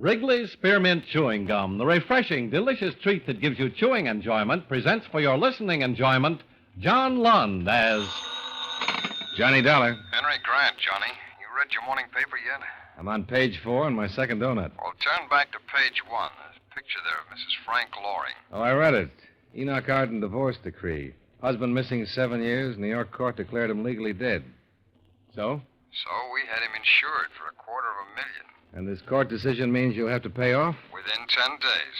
Wrigley's Spearmint Chewing Gum, the refreshing, delicious treat that gives you chewing enjoyment, presents for your listening enjoyment John Lund as Johnny Dollar. Henry Grant, Johnny. You read your morning paper yet? I'm on page 4 in my second donut. Well, turn back to page 1. There's a picture there of Mrs. Frank Loring. Oh, I read it. Enoch Arden divorce decree. Husband missing 7 years. New York court declared him legally dead. So? So we had him insured for $250,000. And this court decision means you'll have to pay off? Within 10 days.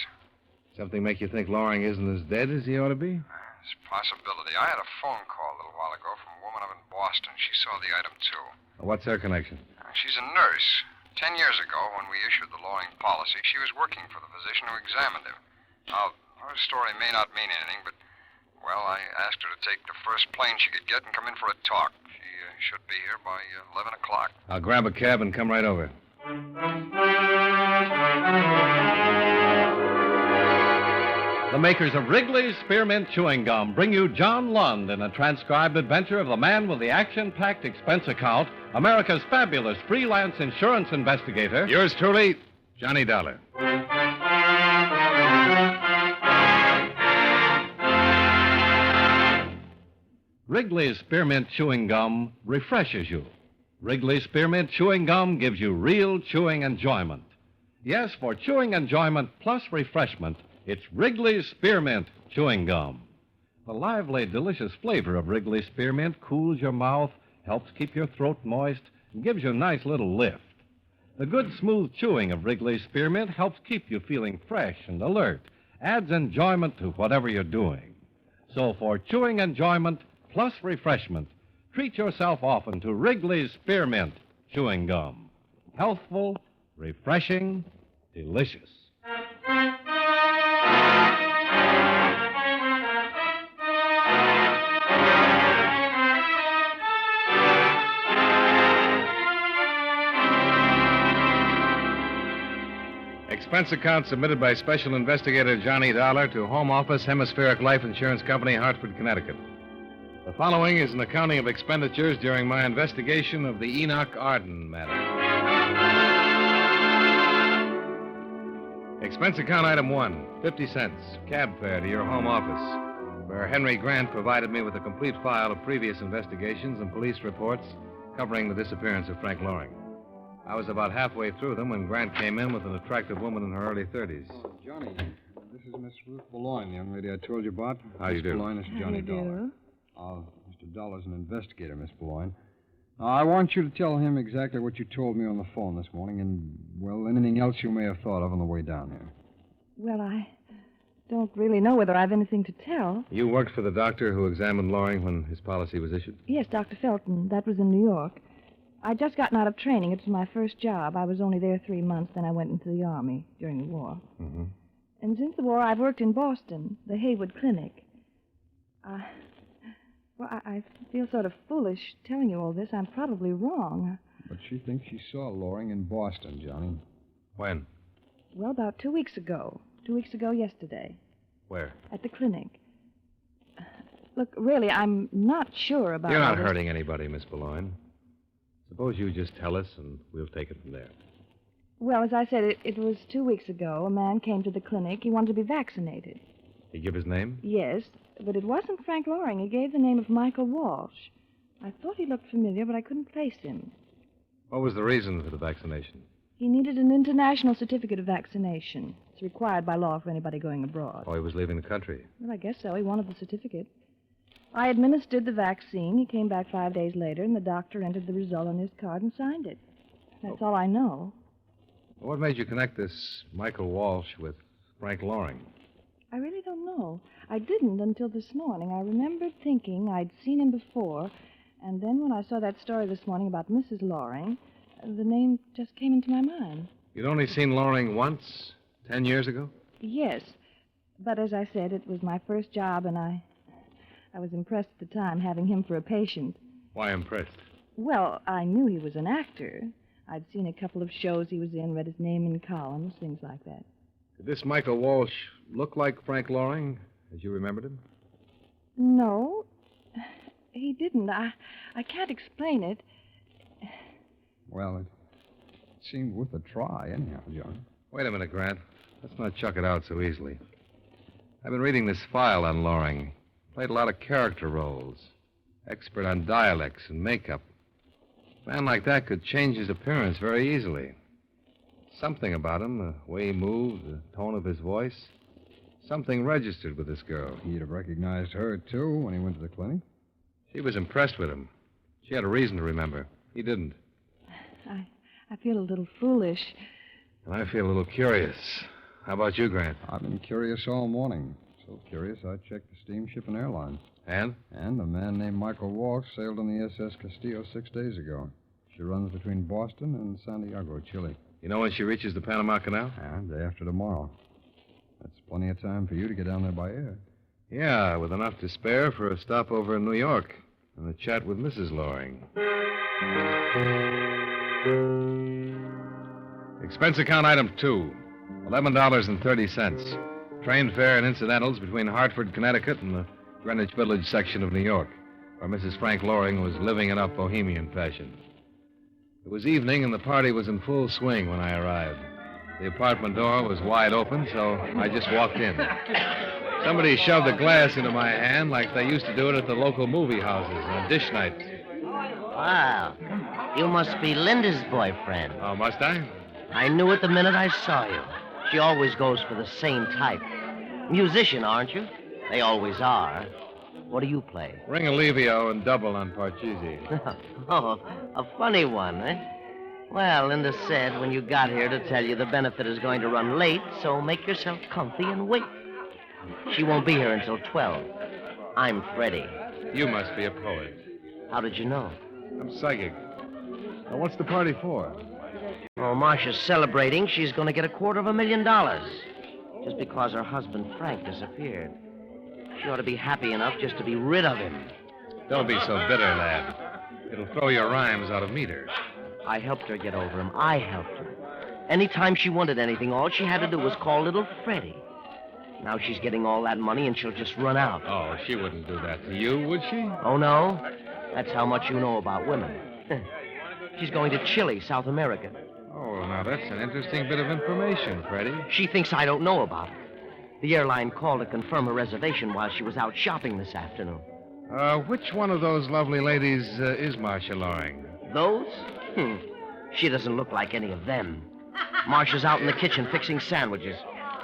Something make you think Loring isn't as dead as he ought to be? It's a possibility. I had a phone call a little while ago from a woman up in Boston. She saw the item, too. What's her connection? She's a nurse. 10 years ago, when we issued the Loring policy, she was working for the physician who examined him. Now, her story may not mean anything, but, well, I asked her to take the first plane she could get and come in for a talk. She should be here by 11 o'clock. I'll grab a cab and come right over. the makers of Wrigley's Spearmint Chewing Gum bring you John Lund in a transcribed adventure of the man with the action-packed expense account, America's fabulous freelance insurance investigator. Yours truly, Johnny Dollar. Wrigley's Spearmint Chewing Gum refreshes you. Wrigley's Spearmint Chewing Gum gives you real chewing enjoyment. Yes, for chewing enjoyment plus refreshment, it's Wrigley's Spearmint Chewing Gum. The lively, delicious flavor of Wrigley's Spearmint cools your mouth, helps keep your throat moist, and gives you a nice little lift. The good, smooth chewing of Wrigley's Spearmint helps keep you feeling fresh and alert, adds enjoyment to whatever you're doing. So for chewing enjoyment plus refreshment, treat yourself often to Wrigley's Spearmint Chewing Gum. Healthful, refreshing, delicious. Expense account submitted by Special Investigator Johnny Dollar to Home Office, Hemispheric Life Insurance Company, Hartford, Connecticut. The following is an accounting of expenditures during my investigation of the Enoch Arden matter. Expense account item 1, 50 cents, cab fare to your home office, where Henry Grant provided me with a complete file of previous investigations and police reports covering the disappearance of Frank Loring. I was about halfway through them when Grant came in with an attractive woman in her early 30s. Oh, Johnny, this is Miss Ruth Boulogne, the young lady I told you about. How you do? Miss Boulogne, this is Johnny How you Dollar. do? Mr. Dollar's an investigator, Miss Boulogne. Now, I want you to tell him exactly what you told me on the phone this morning and, well, anything else you may have thought of on the way down here. Well, I don't really know whether I've anything to tell. You worked for the doctor who examined Loring when his policy was issued? Yes, Dr. Felton. That was in New York. I'd just gotten out of training. It was my first job. I was only there 3 months, then I went into the Army during the war. Mm-hmm. And since the war, I've worked in Boston, the Haywood Clinic. I feel sort of foolish telling you all this. I'm probably wrong. But she thinks she saw Loring in Boston, Johnny. When? Well, about 2 weeks ago. 2 weeks ago yesterday. Where? At the clinic. Look, really, I'm not sure about You're not all this. hurting anybody, Miss Boulogne. Suppose you just tell us, and we'll take it from there. Well, as I said, it was 2 weeks ago. A man came to the clinic. He wanted to be vaccinated. He give his name? Yes, but it wasn't Frank Loring. He gave the name of Michael Walsh. I thought he looked familiar, but I couldn't place him. What was the reason for the vaccination? He needed an international certificate of vaccination. It's required by law for anybody going abroad. Oh, he was leaving the country. Well, I guess so. He wanted the certificate. I administered the vaccine. He came back 5 days later, and the doctor entered the result on his card and signed it. That's all I know. What made you connect this Michael Walsh with Frank Loring? I really don't know. I didn't until this morning. I remembered thinking I'd seen him before, and then when I saw that story this morning about Mrs. Loring, the name just came into my mind. You'd only seen Loring once, 10 years ago? Yes, but as I said, it was my first job, and I was impressed at the time having him for a patient. Why impressed? Well, I knew he was an actor. I'd seen a couple of shows he was in, read his name in columns, things like that. Did this Michael Walsh look like Frank Loring, as you remembered him? No, he didn't. I can't explain it. Well, it seemed worth a try, anyhow, Johnny. Wait a minute, Grant. Let's not chuck it out so easily. I've been reading this file on Loring. Played a lot of character roles. Expert on dialects and makeup. A man like that could change his appearance very easily. Something about him, the way he moved, the tone of his voice. Something registered with this girl. He'd have recognized her, too, when he went to the clinic. She was impressed with him. She had a reason to remember. He didn't. I feel a little foolish. And I feel a little curious. How about you, Grant? I've been curious all morning. So curious, I checked the steamship and airlines. And? And a man named Michael Walsh sailed on the SS Castillo 6 days ago. She runs between Boston and Santiago, Chile. You know when she reaches the Panama Canal? And day after tomorrow. That's plenty of time for you to get down there by air. Yeah, with enough to spare for a stopover in New York and a chat with Mrs. Loring. Expense account item 2, $11.30. Train fare and incidentals between Hartford, Connecticut and the Greenwich Village section of New York, where Mrs. Frank Loring was living in up bohemian fashion. It was evening and the party was in full swing when I arrived. The apartment door was wide open, so I just walked in. Somebody shoved a glass into my hand like they used to do it at the local movie houses on dish nights. Wow. You must be Linda's boyfriend. Oh, must I? I knew it the minute I saw you. She always goes for the same type. Musician, aren't you? They always are. What do you play? Ring Alivio and double on Parcheesi. Oh, a funny one, eh? Well, Linda said when you got here to tell you the benefit is going to run late, so make yourself comfy and wait. She won't be here until 12. I'm Freddie. You must be a poet. How did you know? I'm psychic. Now, what's the party for? Oh, Marcia's celebrating. She's going to get $250,000 just because her husband, Frank, disappeared. She ought to be happy enough just to be rid of him. Don't be so bitter, lad. It'll throw your rhymes out of meter. I helped her get over him. I helped her. Anytime she wanted anything, all she had to do was call little Freddie. Now she's getting all that money and she'll just run out. Oh, she wouldn't do that to you, would she? Oh, no? That's how much you know about women. She's going to Chile, South America. Oh, now that's an interesting bit of information, Freddie. She thinks I don't know about it. The airline called to confirm her reservation while she was out shopping this afternoon. Which one of those lovely ladies is Marcia Loring? Those? She doesn't look like any of them. Marcia's out in the kitchen fixing sandwiches.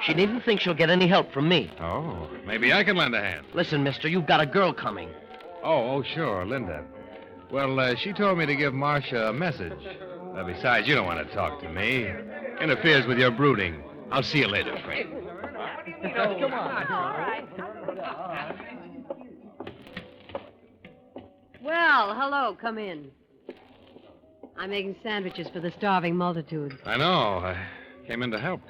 She needn't think she'll get any help from me. Oh, maybe I can lend a hand. Listen, mister, you've got a girl coming. Oh, sure, Linda. Well, she told me to give Marcia a message. Besides, you don't want to talk to me. Interferes with your brooding. I'll see you later, Frank. Come on. Well, hello. Come in. I'm making sandwiches for the starving multitude. I know. I came in to help.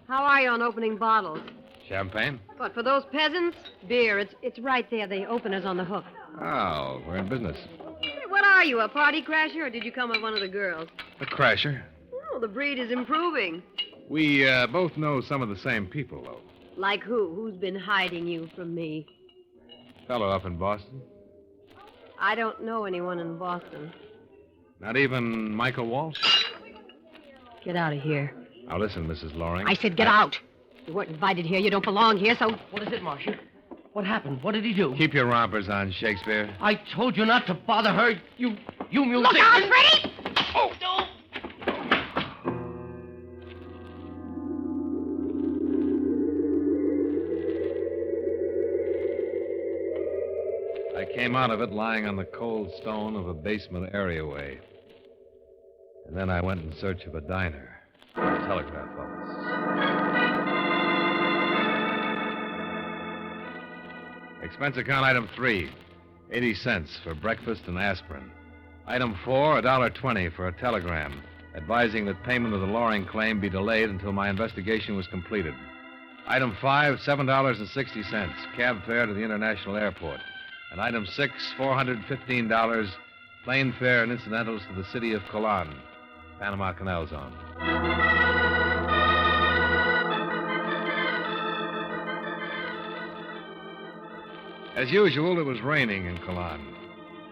How are you on opening bottles? Champagne? What, for those peasants? Beer. It's right there. The opener's on the hook. Oh, we're in business. Hey, what are you, a party crasher, or did you come with one of the girls? A crasher. Oh, the breed is improving. We both know some of the same people, though. Like who? Who's been hiding you from me? Fellow up in Boston. I don't know anyone in Boston. Not even Michael Walsh? Get out of here. Now, listen, Mrs. Loring. I said get out. You weren't invited here. You don't belong here, so... What is it, Marcia? What happened? What did he do? Keep your rompers on, Shakespeare. I told you not to bother her. You music... Look out, Freddie! Oh, no! I came out of it lying on the cold stone of a basement areaway. And then I went in search of a diner, a telegraph office. Expense account item 3, 80 cents for breakfast and aspirin. Item 4, $1.20 for a telegram advising that payment of the Loring claim be delayed until my investigation was completed. Item 5, $7.60, cab fare to the international airport. And item 6, $415, plane fare and incidentals to the city of Colon, Panama Canal Zone. As usual, it was raining in Colon.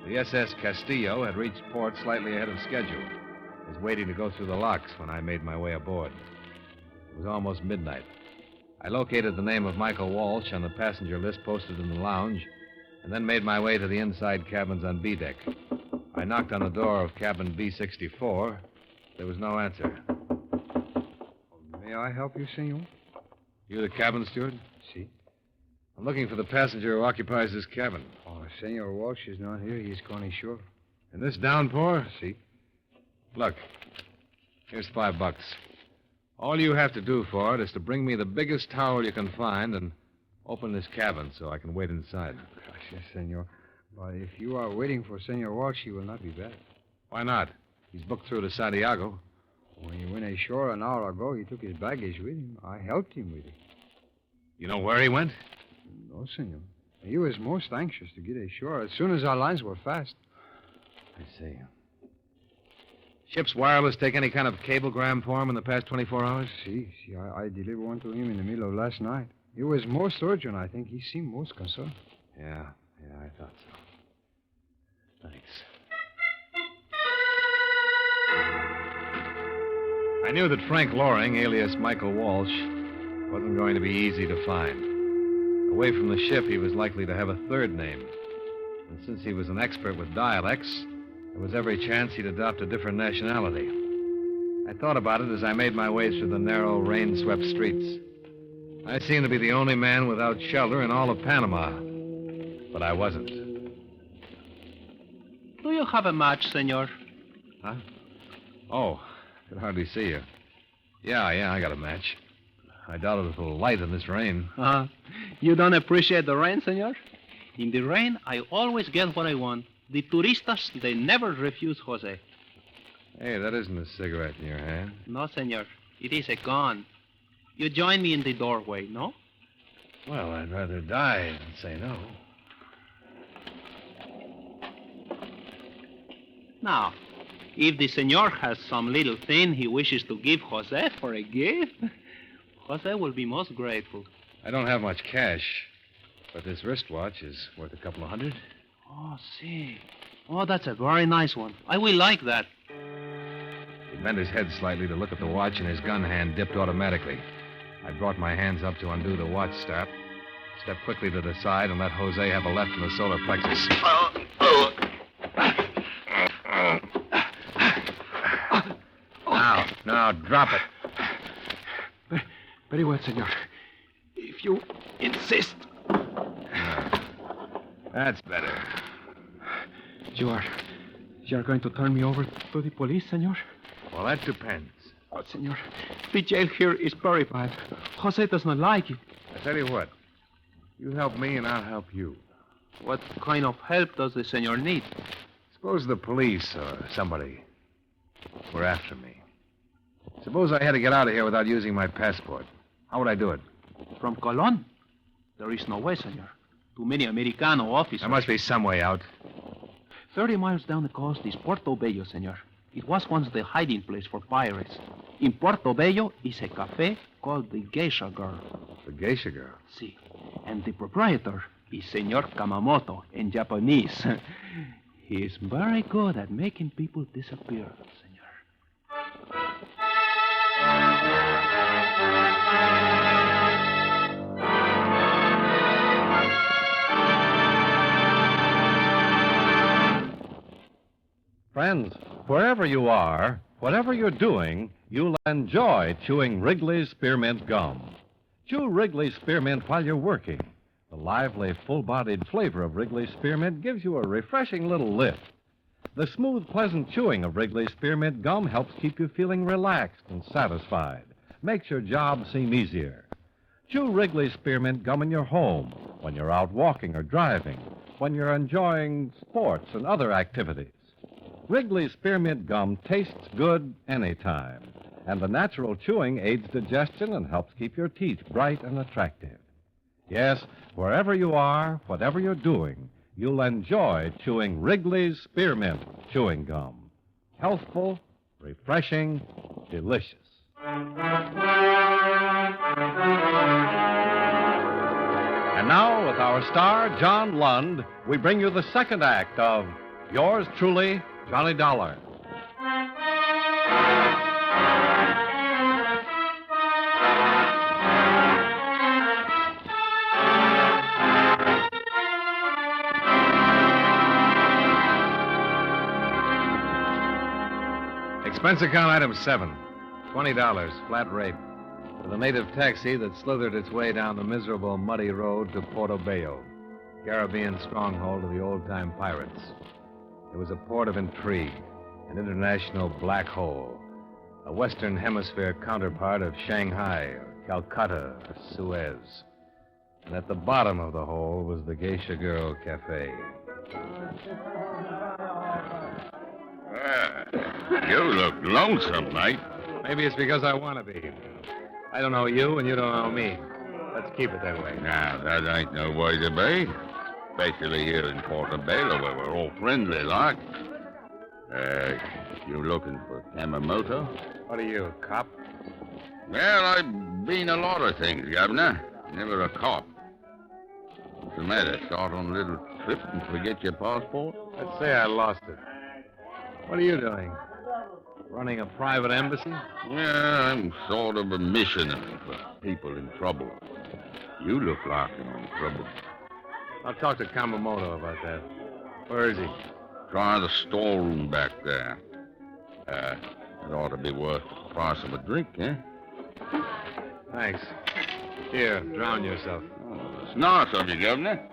The SS Castillo had reached port slightly ahead of schedule. It was waiting to go through the locks when I made my way aboard. was almost midnight. I located the name of Michael Walsh on the passenger list posted in the lounge, and then made my way to the inside cabins on B deck. I knocked on the door of cabin B64. There was no answer. May I help you, senor? You the cabin steward? Si. I'm looking for the passenger who occupies this cabin. Oh, Senor Walsh is not here. He's gone ashore. In this downpour? Si. Look, here's $5. All you have to do for it is to bring me the biggest towel you can find and open this cabin so I can wait inside. Gracias, senor. But if you are waiting for Senor Walsh, he will not be back. Why not? He's booked through to Santiago. When he went ashore an hour ago, he took his baggage with him. I helped him with it. You know where he went? No, senor. He was most anxious to get ashore as soon as our lines were fast. I see. Ship's wireless take any kind of cablegram for him in the past 24 hours? See, I delivered one to him in the middle of last night. It was most urgent, I think. He seemed most concerned. Yeah, I thought so. Thanks. I knew that Frank Loring, alias Michael Walsh, wasn't going to be easy to find. Away from the ship, he was likely to have a third name. And since he was an expert with dialects, there was every chance he'd adopt a different nationality. I thought about it as I made my way through the narrow, rain-swept streets. I seemed to be the only man without shelter in all of Panama. But I wasn't. Do you have a match, senor? Huh? Oh, I could hardly see you. Yeah, I got a match. I doubt if it'll light in this rain. You don't appreciate the rain, senor? In the rain, I always get what I want. The turistas, they never refuse Jose. Hey, that isn't a cigarette in your hand. No, senor. It is a gun. You join me in the doorway, no? Well, I'd rather die than say no. Now, if the senor has some little thing he wishes to give Jose for a gift, Jose will be most grateful. I don't have much cash, but this wristwatch is worth a couple of $100. Oh, see. Oh, that's a very nice one. I will like that. He bent his head slightly to look at the watch, and his gun hand dipped automatically. I brought my hands up to undo the watch strap, stepped quickly to the side, and let Jose have a left in the solar plexus. Now, drop it. Very well, senor. If you insist. That's better. You are going to turn me over to the police, senor? Well, that depends. Oh, senor, the jail here is very bad. Jose does not like it. I tell you what. You help me and I'll help you. What kind of help does the senor need? Suppose the police or somebody were after me. Suppose I had to get out of here without using my passport. How would I do it? From Colon? There is no way, senor. Too many Americano officers. There must be some way out. 30 miles down the coast is Puerto Bello, senor. It was once the hiding place for pirates. In Puerto Bello is a cafe called the Geisha Girl. The Geisha Girl? Si. And the proprietor is Senor Kamamoto in Japanese. He is very good at making people disappear, senor. Friends, wherever you are, whatever you're doing, you'll enjoy chewing Wrigley's Spearmint Gum. Chew Wrigley's Spearmint while you're working. The lively, full-bodied flavor of Wrigley's Spearmint gives you a refreshing little lift. The smooth, pleasant chewing of Wrigley's Spearmint Gum helps keep you feeling relaxed and satisfied. Makes your job seem easier. Chew Wrigley's Spearmint Gum in your home, when you're out walking or driving, when you're enjoying sports and other activities. Wrigley's Spearmint Gum tastes good anytime, and the natural chewing aids digestion and helps keep your teeth bright and attractive. Yes, wherever you are, whatever you're doing, you'll enjoy chewing Wrigley's Spearmint Chewing Gum. Healthful, refreshing, delicious. And now, with our star, John Lund, we bring you the second act of Yours Truly, Johnny Dollar. Expense account item 7. $20, flat rate. For the native taxi that slithered its way down the miserable, muddy road to Portobello, Caribbean stronghold of the old-time pirates. It was a port of intrigue, an international black hole, a Western Hemisphere counterpart of Shanghai or Calcutta or Suez. And at the bottom of the hole was the Geisha Girl Cafe. You look lonesome, mate. Maybe it's because I want to be. I don't know you, and you don't know me. Let's keep it that way. Now, that ain't no way to be. Especially here in Portobello, where we're all friendly like. You looking for Yamamoto? What are you, a cop? Well, I've been a lot of things, Governor. Never a cop. What's the matter? Start on a little trip and forget your passport? Let's say I lost it. What are you doing? Running a private embassy? Yeah, I'm sort of a missionary for people in trouble. You look like you're in trouble. I'll talk to Kamamoto about that. Where is he? Try the storeroom back there. It ought to be worth the price of a drink, eh? Thanks. Here, drown yourself. Oh, it's nice of you, Governor.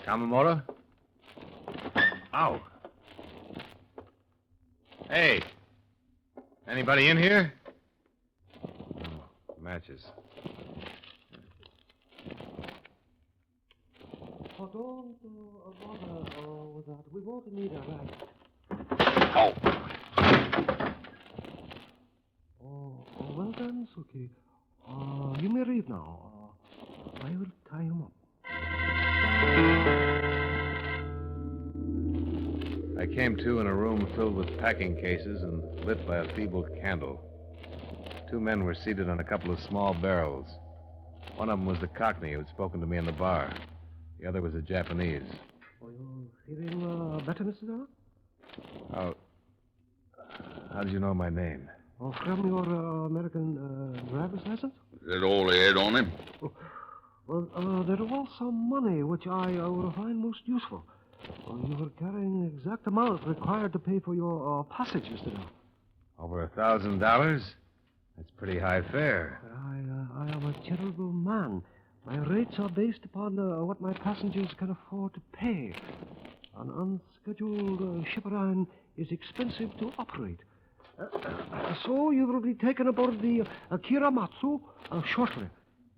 Kamamoto? Ow. Hey. Anybody in here? Oh, matches. Oh, don't bother with that. We won't need a rag. Oh. Oh, well then, it's okay. You may leave now. I will tie him up. I came to in a room filled with packing cases and lit by a feeble candle. 2 men were seated on a couple of small barrels. One of them was the Cockney who had spoken to me in the bar. The other was a Japanese. Are you feeling better, Mr. Dara? How did you know my name? Oh, from your American driver's license? Is that all he had on him? Oh, well, there was some money which I would find most useful. You were carrying the exact amount required to pay for your passage, Mr. Dara. Over $1,000? That's pretty high fare. I am a charitable man. My rates are based upon what my passengers can afford to pay. An unscheduled ship around is expensive to operate. So you will be taken aboard the Kiramatsu shortly.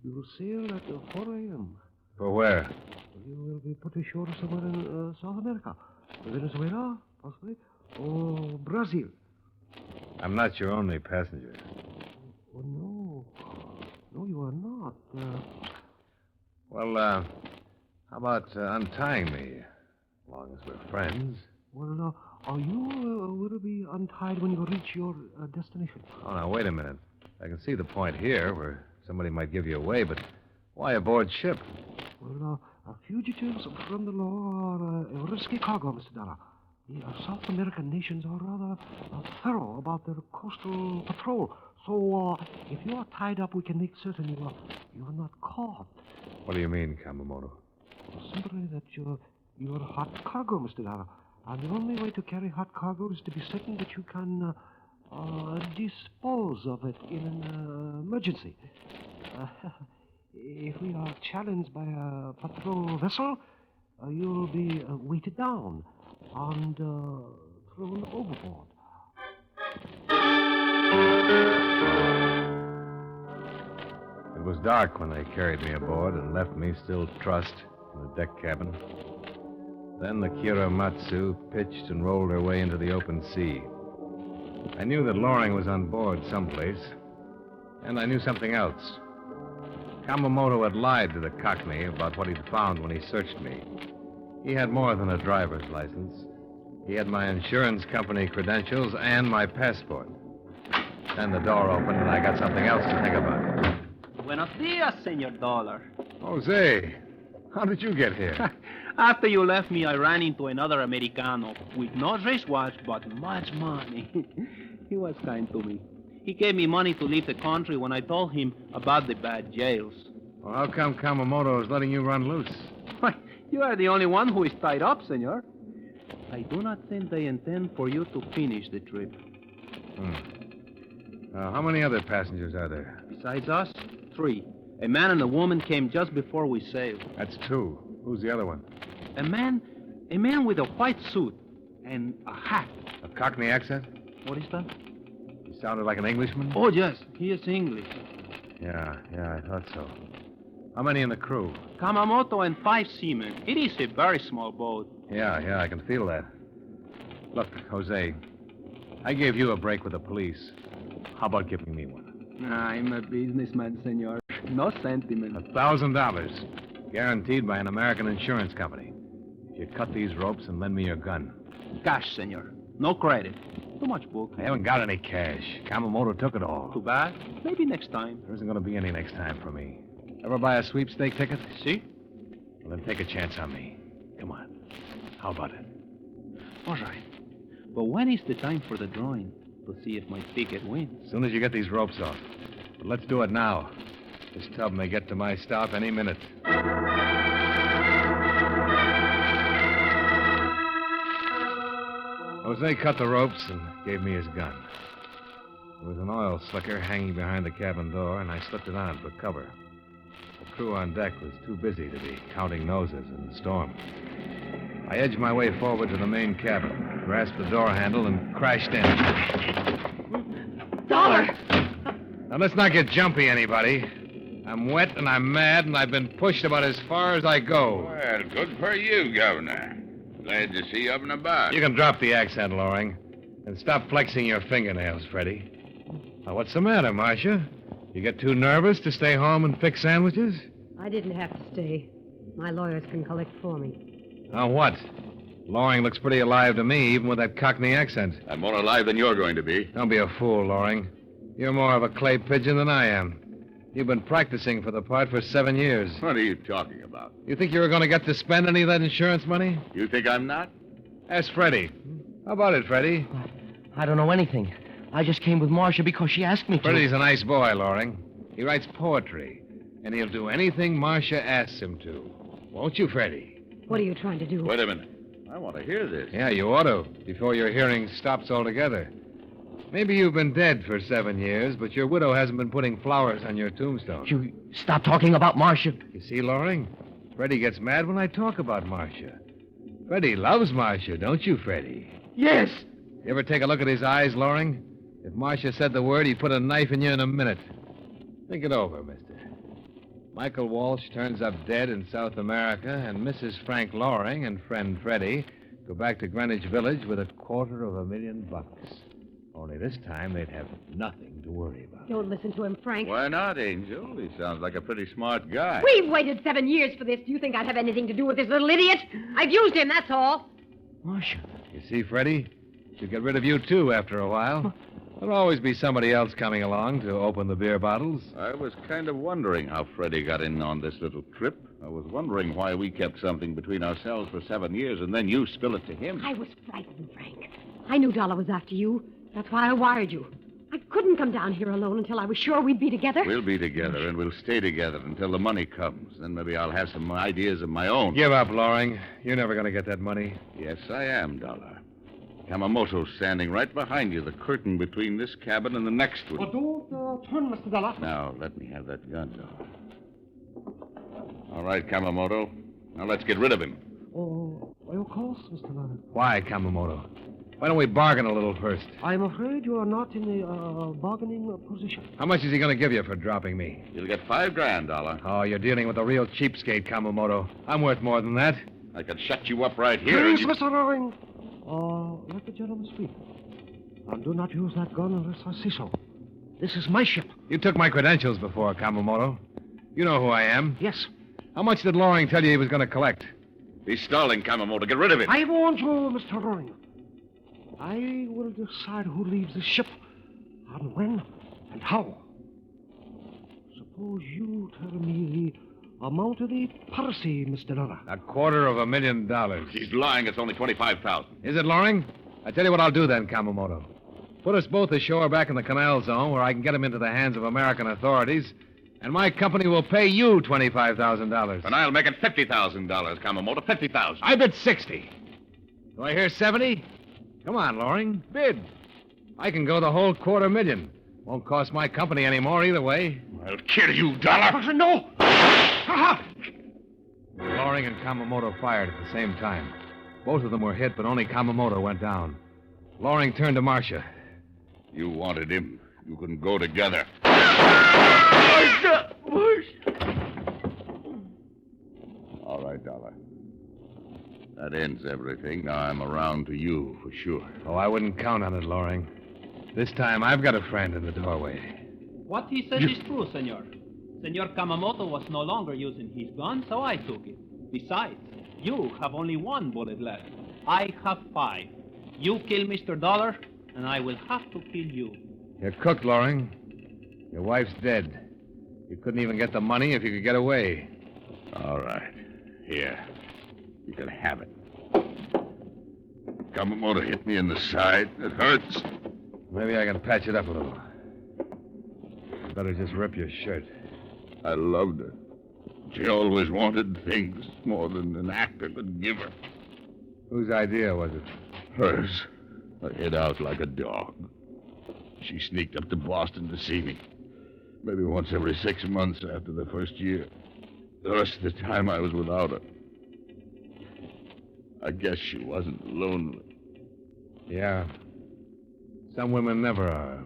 You will sail at 4 a.m. For where? You will be put ashore somewhere in South America. Venezuela, possibly, or Brazil. I'm not your only passenger. Oh, no. No, you are not. Well, how about untying me, as long as we're friends? Well, are you will be untied when you reach your destination? Oh, now, wait a minute. I can see the point here where somebody might give you away, but why aboard ship? Well, fugitives from the law are a risky cargo, Mr. Dara. The South American nations are rather thorough about their coastal patrol. So, if you are tied up, we can make certain you are not caught. What do you mean, Kamamoto? Simply that you're hot cargo, Mr. Dara. And the only way to carry hot cargo is to be certain that you can dispose of it in an emergency. If we are challenged by a patrol vessel, you'll be weighted down and thrown overboard. It was dark when they carried me aboard and left me still trussed in the deck cabin. Then the Kiramatsu pitched and rolled her way into the open sea. I knew that Loring was on board someplace, and I knew something else. Kamamoto had lied to the Cockney about what he'd found when he searched me. He had more than a driver's license. He had my insurance company credentials and my passport. Then the door opened, and I got something else to think about. Buenos dias, Senor Dollar. Jose, how did you get here? After you left me, I ran into another Americano with no wristwatch, but much money. He was kind to me. He gave me money to leave the country when I told him about the bad jails. Well, how come Kamamoto is letting you run loose? Why, you are the only one who is tied up, senor. I do not think they intend for you to finish the trip. How many other passengers are there? Besides us, 3. A man and a woman came just before we sailed. That's 2. Who's the other one? A man with a white suit and a hat. A Cockney accent? What is that? He sounded like an Englishman? Oh, yes, he is English. Yeah, I thought so. How many in the crew? Kamamoto and 5 seamen. It is a very small boat. Yeah, I can feel that. Look, Jose, I gave you a break with the police. How about giving me one? I'm a businessman, senor. No sentiment. $1,000. Guaranteed by an American insurance company. If you cut these ropes and lend me your gun. Cash, senor. No credit. Too much book. I haven't got any cash. Kamamoto took it all. Too bad. Maybe next time. There isn't going to be any next time for me. Ever buy a sweepstake ticket? See? Well, then take a chance on me. Come on. How about it? All right. But when is the time for the drawing? To see if my ticket wins. As soon as you get these ropes off. But let's do it now. This tub may get to my stop any minute. Jose cut the ropes and gave me his gun. There was an oil slicker hanging behind the cabin door, and I slipped it on for cover. The crew on deck was too busy to be counting noses in the storm. I edged my way forward to the main cabin, grasped the door handle, and crashed in. Dollar! Now, let's not get jumpy, anybody. I'm wet and I'm mad, and I've been pushed about as far as I go. Well, good for you, Governor. Glad to see you up and about. You can drop the accent, Loring, and stop flexing your fingernails, Freddie. Now, what's the matter, Marcia? You get too nervous to stay home and fix sandwiches? I didn't have to stay. My lawyers can collect for me. Now, what? Loring looks pretty alive to me, even with that Cockney accent. I'm more alive than you're going to be. Don't be a fool, Loring. You're more of a clay pigeon than I am. You've been practicing for the part for 7 years. What are you talking about? You think you were going to get to spend any of that insurance money? You think I'm not? Ask Freddie. How about it, Freddie? I don't know anything. I just came with Marcia because she asked me to. Freddie's a nice boy, Loring. He writes poetry, and he'll do anything Marcia asks him to. Won't you, Freddie? What are you trying to do? Wait a minute. I want to hear this. Yeah, you ought to, before your hearing stops altogether. Maybe you've been dead for 7 years, but your widow hasn't been putting flowers on your tombstone. You stop talking about Marcia. You see, Loring? Freddie gets mad when I talk about Marcia. Freddie loves Marcia, don't you, Freddie? Yes. You ever take a look at his eyes, Loring? If Marcia said the word, he'd put a knife in you in a minute. Think it over, mister. Michael Walsh turns up dead in South America, and Mrs. Frank Loring and friend Freddie go back to Greenwich Village with $250,000. Only this time they'd have nothing to worry about. Don't listen to him, Frank. Why not, Angel? He sounds like a pretty smart guy. We've waited 7 years for this. Do you think I'd have anything to do with this little idiot? I've used him, that's all. Marcia. You see, Freddie? She'll get rid of you, too, after a while. There'll always be somebody else coming along to open the beer bottles. I was kind of wondering how Freddie got in on this little trip. I was wondering why we kept something between ourselves for 7 years, and then you spill it to him. I was frightened, Frank. I knew Dollar was after you. That's why I wired you. I couldn't come down here alone until I was sure we'd be together. We'll be together, and we'll stay together until the money comes. Then maybe I'll have some ideas of my own. Give up, Loring. You're never going to get that money. Yes, I am, Dollar. Kamamoto's standing right behind you, the curtain between this cabin and the next one. Don't turn, Mr. Dollar. Now, let me have that gun, Dollar. All right, Kamamoto. Now let's get rid of him. Oh, of course, Mr. Dollar. Why, Kamamoto? Why don't we bargain a little first? I'm afraid you are not in a bargaining position. How much is he going to give you for dropping me? You'll get $5,000, Dollar. Oh, you're dealing with a real cheapskate, Kamamoto. I'm worth more than that. I could shut you up right here. Please, Mr. Loring. Let the gentleman speak. And do not use that gun unless I say so. This is my ship. You took my credentials before, Kamamoto. You know who I am. Yes. How much did Loring tell you he was going to collect? He's stalling, Kamamoto. Get rid of him. I warned you, Mr. Loring. I will decide who leaves the ship, and when, and how. Suppose you tell me the amount of the piracy, Mr. Dollar. $250,000. He's lying. It's only $25,000. Is it, Loring? I tell you what I'll do then, Kamamoto. Put us both ashore back in the canal zone where I can get him into the hands of American authorities, and my company will pay you $25,000. And I'll make it $50,000, Kamamoto, $50,000. I bid 60. Do I hear 70? Come on, Loring, bid. I can go the whole $250,000. Won't cost my company any more either way. I'll kill you, Dollar. No! Loring and Kamamoto fired at the same time. Both of them were hit, but only Kamamoto went down. Loring turned to Marcia. You wanted him. You can go together. All right, Dollar. That ends everything. Now I'm around to you for sure. Oh, I wouldn't count on it, Loring. This time I've got a friend in the doorway. What he says is true, senor. Senor Kamamoto was no longer using his gun, so I took it. Besides, you have only one bullet left. I have 5. You kill Mr. Dollar, and I will have to kill you. You're cooked, Loring. Your wife's dead. You couldn't even get the money if you could get away. All right. Here. You can have it. Kamamoto hit me in the side. It hurts. Maybe I can patch it up a little. You better just rip your shirt. I loved her. She always wanted things more than an actor could give her. Whose idea was it? Hers. I hid out like a dog. She sneaked up to Boston to see me. Maybe once every 6 months after the first year. The rest of the time I was without her. I guess she wasn't lonely. Yeah. Some women never are.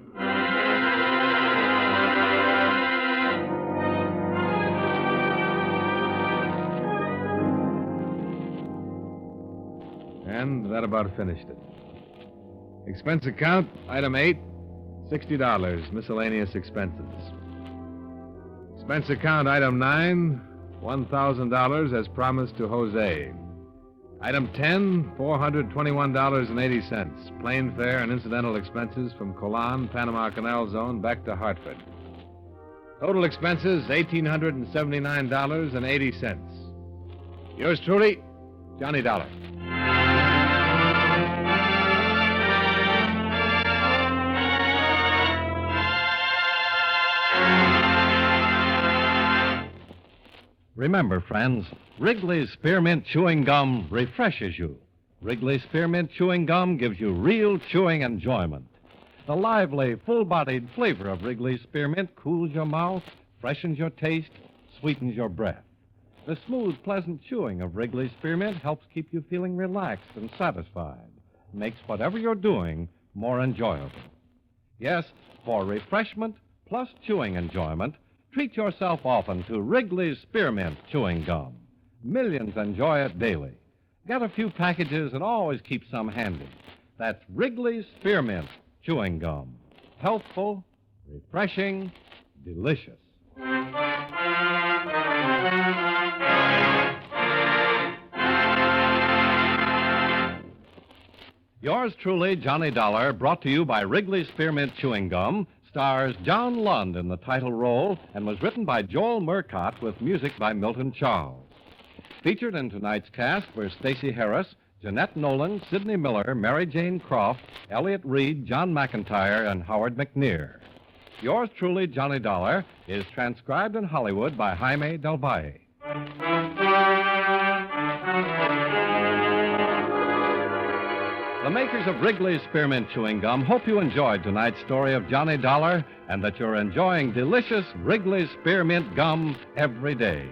And that about finished it. Expense account, item 8, $60, miscellaneous expenses. Expense account, item 9, $1,000 as promised to Jose. Item 10, $421.80. Plane fare and incidental expenses from Colan, Panama Canal Zone, back to Hartford. Total expenses, $1,879.80. Yours truly, Johnny Dollar. Remember, friends, Wrigley's Spearmint Chewing Gum refreshes you. Wrigley's Spearmint Chewing Gum gives you real chewing enjoyment. The lively, full-bodied flavor of Wrigley's Spearmint cools your mouth, freshens your taste, sweetens your breath. The smooth, pleasant chewing of Wrigley's Spearmint helps keep you feeling relaxed and satisfied. Makes whatever you're doing more enjoyable. Yes, for refreshment plus chewing enjoyment, treat yourself often to Wrigley's Spearmint Chewing Gum. Millions enjoy it daily. Get a few packages and always keep some handy. That's Wrigley's Spearmint Chewing Gum. Healthful, refreshing, delicious. Yours truly, Johnny Dollar, brought to you by Wrigley's Spearmint Chewing Gum, stars John Lund in the title role and was written by Joel Murcott with music by Milton Charles. Featured in tonight's cast were Stacey Harris, Jeanette Nolan, Sidney Miller, Mary Jane Croft, Elliott Reed, John McIntyre, and Howard McNear. Yours truly, Johnny Dollar, is transcribed in Hollywood by Jaime Del Valle. The makers of Wrigley's Spearmint Chewing Gum hope you enjoyed tonight's story of Johnny Dollar and that you're enjoying delicious Wrigley's Spearmint Gum every day.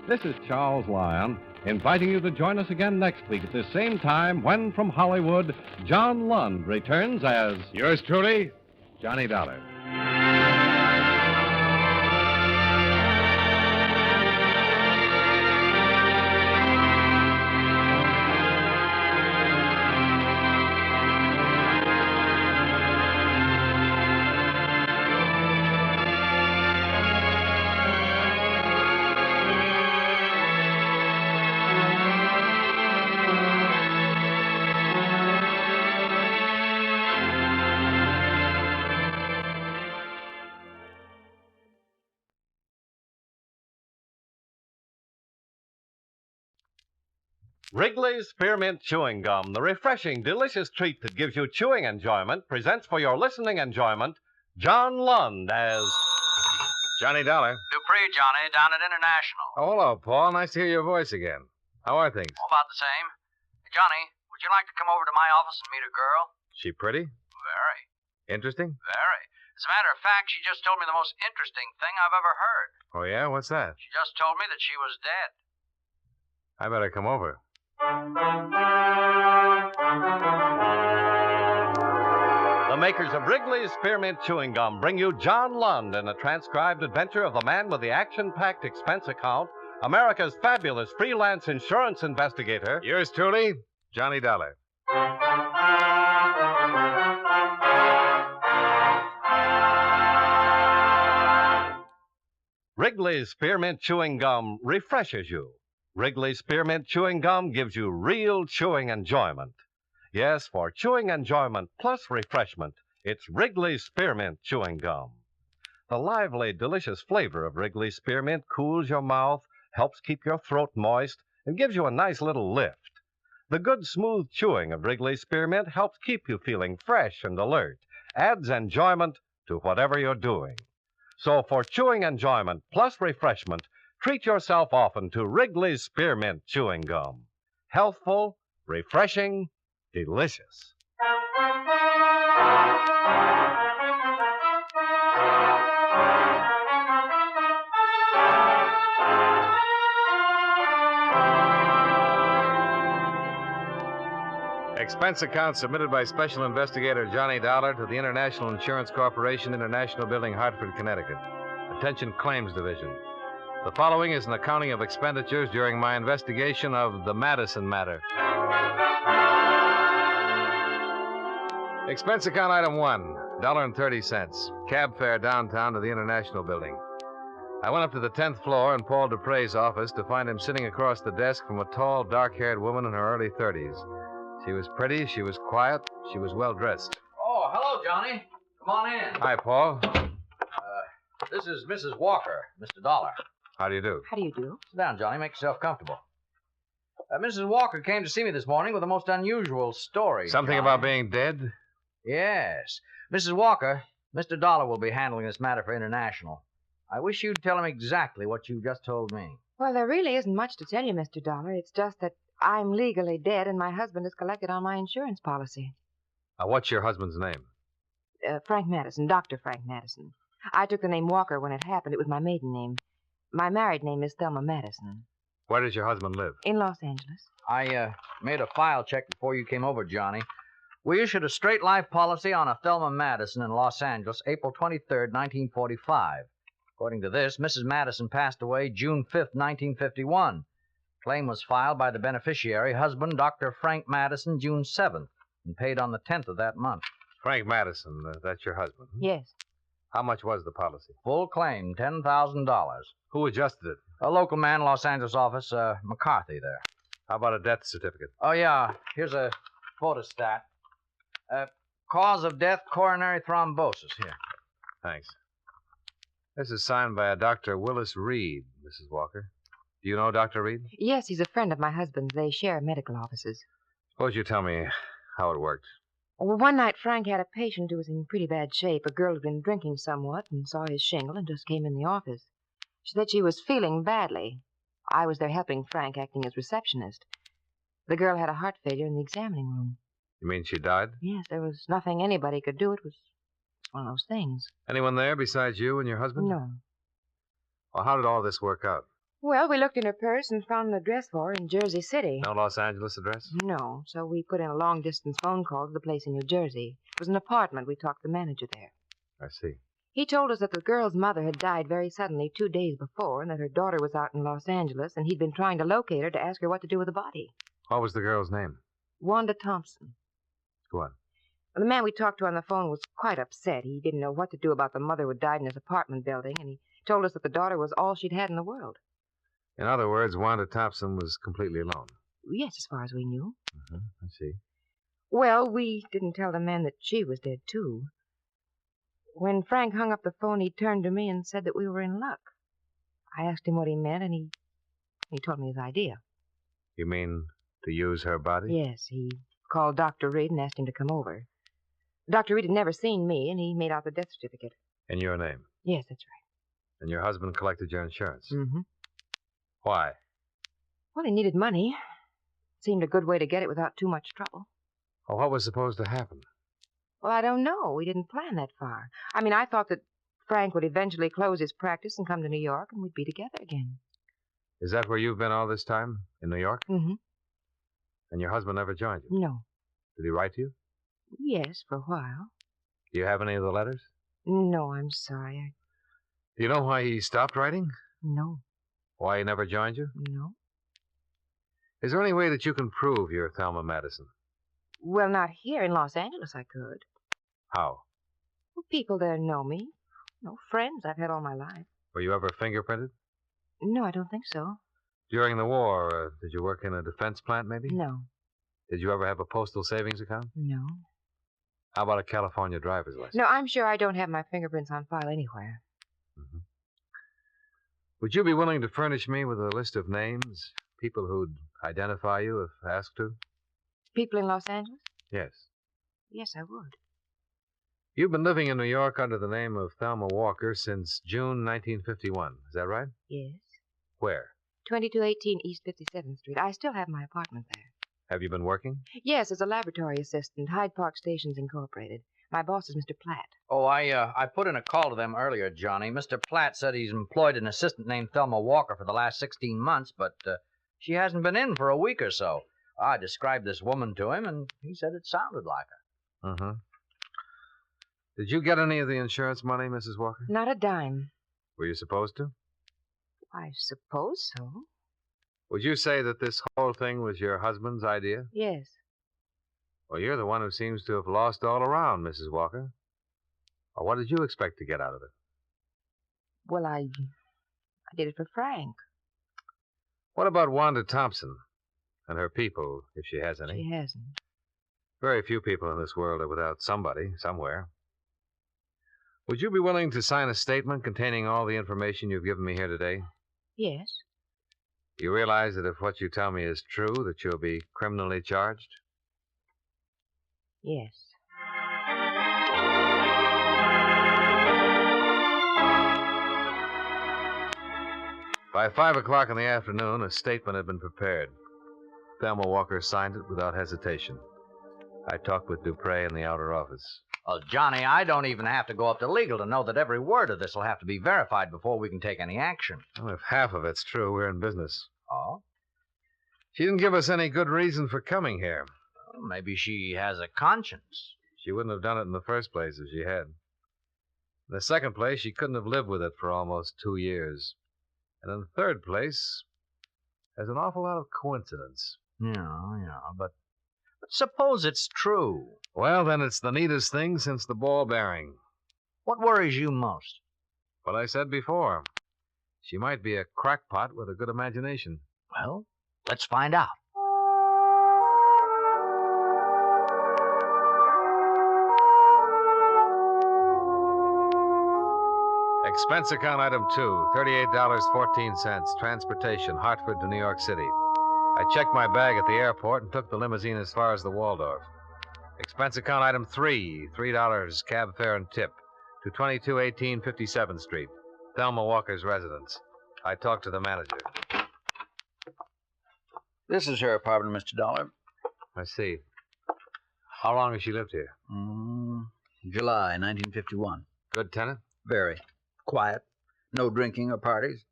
This is Charles Lyon, inviting you to join us again next week at the same time when, from Hollywood, John Lund returns as... Yours truly, Johnny Dollar. Wrigley's Spearmint Chewing Gum, the refreshing, delicious treat that gives you chewing enjoyment, presents for your listening enjoyment John Lund as Johnny Dollar. Dupree, Johnny, down at International. Oh, hello, Paul. Nice to hear your voice again. How are things? Oh, about the same. Hey, Johnny, would you like to come over to my office and meet a girl? She pretty? Very. Interesting? Very. As a matter of fact, she just told me the most interesting thing I've ever heard. Oh, yeah? What's that? She just told me that she was dead. I better come over. the makers of Wrigley's Spearmint Chewing Gum bring you John Lund in a transcribed adventure of the man with the action-packed expense account, America's fabulous freelance insurance investigator. Yours truly, Johnny Dollar. Wrigley's Spearmint Chewing Gum refreshes you. Wrigley's Spearmint Chewing Gum gives you real chewing enjoyment. Yes, for chewing enjoyment plus refreshment, it's Wrigley's Spearmint Chewing Gum. The lively, delicious flavor of Wrigley's Spearmint cools your mouth, helps keep your throat moist, and gives you a nice little lift. The good, smooth chewing of Wrigley's Spearmint helps keep you feeling fresh and alert, adds enjoyment to whatever you're doing. So for chewing enjoyment plus refreshment, treat yourself often to Wrigley's Spearmint Chewing Gum. Healthful, refreshing, delicious. Expense account submitted by Special Investigator Johnny Dollar to the International Insurance Corporation, International Building, Hartford, Connecticut. Attention Claims Division. The following is an accounting of expenditures during my investigation of the Madison matter. Expense account item 1, $1.30. Cab fare downtown to the International Building. I went up to the 10th floor in Paul Dupre's office to find him sitting across the desk from a tall, dark-haired woman in her early 30s. She was pretty, she was quiet, she was well-dressed. Oh, hello, Johnny. Come on in. Hi, Paul. This is Mrs. Walker, Mr. Dollar. How do you do? How do you do? Sit down, Johnny. Make yourself comfortable. Mrs. Walker came to see me this morning with a most unusual story. Something Johnny. about being dead? Yes. Mrs. Walker, Mr. Dollar will be handling this matter for International. I wish you'd tell him exactly what you just told me. Well, there really isn't much to tell you, Mr. Dollar. It's just that I'm legally dead and my husband is collected on my insurance policy. What's your husband's name? Frank Madison, Dr. Frank Madison. I took the name Walker when it happened. It was my maiden name. My married name is Thelma Madison. Where does your husband live? In Los Angeles. I made a file check before you came over, Johnny. We issued a straight life policy on a Thelma Madison in Los Angeles, April 23rd, 1945. According to this, Mrs. Madison passed away June 5th, 1951. Claim was filed by the beneficiary, husband, Dr. Frank Madison, June 7th, and paid on the 10th of that month. Frank Madison, that's your husband? Yes. How much was the policy? Full claim, $10,000. Who adjusted it? A local man, Los Angeles office, McCarthy there. How about a death certificate? Oh, yeah. Here's a photostat. Cause of death, coronary thrombosis. Here. Thanks. This is signed by a Dr. Willis Reed, Mrs. Walker. Do you know Dr. Reed? Yes, he's a friend of my husband's. They share medical offices. Suppose you tell me how it worked. Well, one night Frank had a patient who was in pretty bad shape. A girl had been drinking somewhat and saw his shingle and just came in the office. She said she was feeling badly. I was there helping Frank, acting as receptionist. The girl had a heart failure in the examining room. You mean she died? Yes, there was nothing anybody could do. It was one of those things. Anyone there besides you and your husband? No. Well, how did all this work out? Well, we looked in her purse and found an address for her in Jersey City. No Los Angeles address? No, so we put in a long-distance phone call to the place in New Jersey. It was an apartment. We talked to the manager there. I see. He told us that the girl's mother had died very suddenly 2 days before and that her daughter was out in Los Angeles and he'd been trying to locate her to ask her what to do with the body. What was the girl's name? Wanda Thompson. Go on. Well, the man we talked to on the phone was quite upset. He didn't know what to do about the mother who had died in his apartment building, and he told us that the daughter was all she'd had in the world. In other words, Wanda Thompson was completely alone. Yes, as far as we knew. I see. Well, we didn't tell the man that she was dead, too. When Frank hung up the phone, he turned to me and said that we were in luck. I asked him what he meant, and he told me his idea. You mean To use her body? Yes, he called Dr. Reed and asked him to come over. Dr. Reed had never seen me, and he made out the death certificate. In your name? Yes, that's right. And your husband collected your insurance? Mm-hmm. Why? Well, he needed money. Seemed a good way to get it without too much trouble. Well, what was supposed to happen? Well, I don't know. We didn't plan that far. I mean, I thought that Frank would eventually close his practice and come to New York, and we'd be together again. Is that where you've been all this time? In New York? Mm-hmm. And your husband never joined you? No. Did he write to you? Yes, for a while. Do you have any of the letters? No, I'm sorry. Do you know why he stopped writing? No. Why he never joined you? No. Is there any way that you can prove you're Thelma Madison? Well, not here in Los Angeles, I could. How? Well, people there know me. No friends I've had all my life. Were you ever fingerprinted? No, I don't think so. During the war, did you work in a defense plant, maybe? No. Did you ever have a postal savings account? No. How about a California driver's license? No, I'm sure I don't have my fingerprints on file anywhere. Mm-hmm. Would you be willing to furnish me with a list of names, people who'd identify you if asked to? People in Los Angeles? Yes. Yes, I would. You've been living in New York under the name of Thelma Walker since June 1951. Is that right? Yes. Where? 2218 East 57th Street. I still have my apartment there. Have you been working? Yes, as a laboratory assistant, Hyde Park Stations Incorporated. My boss is Mr. Platt. Oh, I put in a call to them earlier, Johnny. Mr. Platt said he's employed an assistant named Thelma Walker for the last 16 months, but she hasn't been in for a week or so. I described this woman to him, and he said it sounded like her. Mm-hmm. Did you get any of the insurance money, Mrs. Walker? Not a dime. Were you supposed to? I suppose so. Would you say that this whole thing was your husband's idea? Yes. Well, you're the one who seems to have lost all around, Mrs. Walker. Well, what did you expect to get out of it? Well, I did it for Frank. What about Wanda Thompson and her people, if she has any? She hasn't. Very few people in this world are without somebody, somewhere. Would you be willing to sign a statement containing all the information you've given me here today? Yes. You realize that if what you tell me is true, that you'll be criminally charged? Yes. By 5 o'clock in the afternoon, a statement had been prepared. Thelma Walker signed it without hesitation. I talked with Dupre in the outer office. Well, Johnny, I don't even have to go up to legal to know that every word of this will have to be verified before we can take any action. Well, if half of it's true, we're in business. Oh? She didn't give us any good reason for coming here. Well, maybe she has a conscience. She wouldn't have done it in the first place if she had. In the second place, she couldn't have lived with it for almost 2 years. And in the third place, there's an awful lot of coincidence. Yeah, but suppose it's true. Well, then it's the neatest thing since the ball bearing. What worries you most? What I said before. She might be a crackpot with a good imagination. Well, let's find out. Expense account item 2, $38.14, transportation, Hartford to New York City. I checked my bag at the airport and took the limousine as far as the Waldorf. Expense account item 3, $3 cab fare and tip to 2218 57th Street, Thelma Walker's residence. I talked to the manager. This is her apartment, Mr. Dollar. I see. How long has she lived here? July 1951. Good tenant? Very. Quiet. No drinking or parties.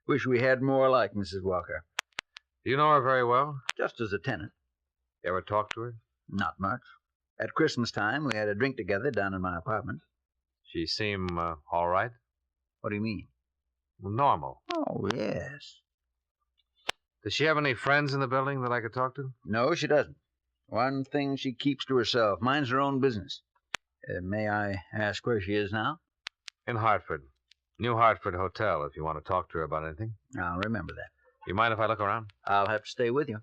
Wish we had more like Mrs. Walker. Do you know her very well? Just as a tenant. You ever talked to her? Not much. At Christmas time, we had a drink together down in my apartment. She seem all right? What do you mean? Well, normal. Oh, yes. Does she have any friends in the building that I could talk to? No, she doesn't. One thing she keeps to herself. Minds her own business. May I ask where she is now? In Hartford. New Hartford Hotel, if you want to talk to her about anything. I'll remember that. You mind if I look around? I'll have to stay with you.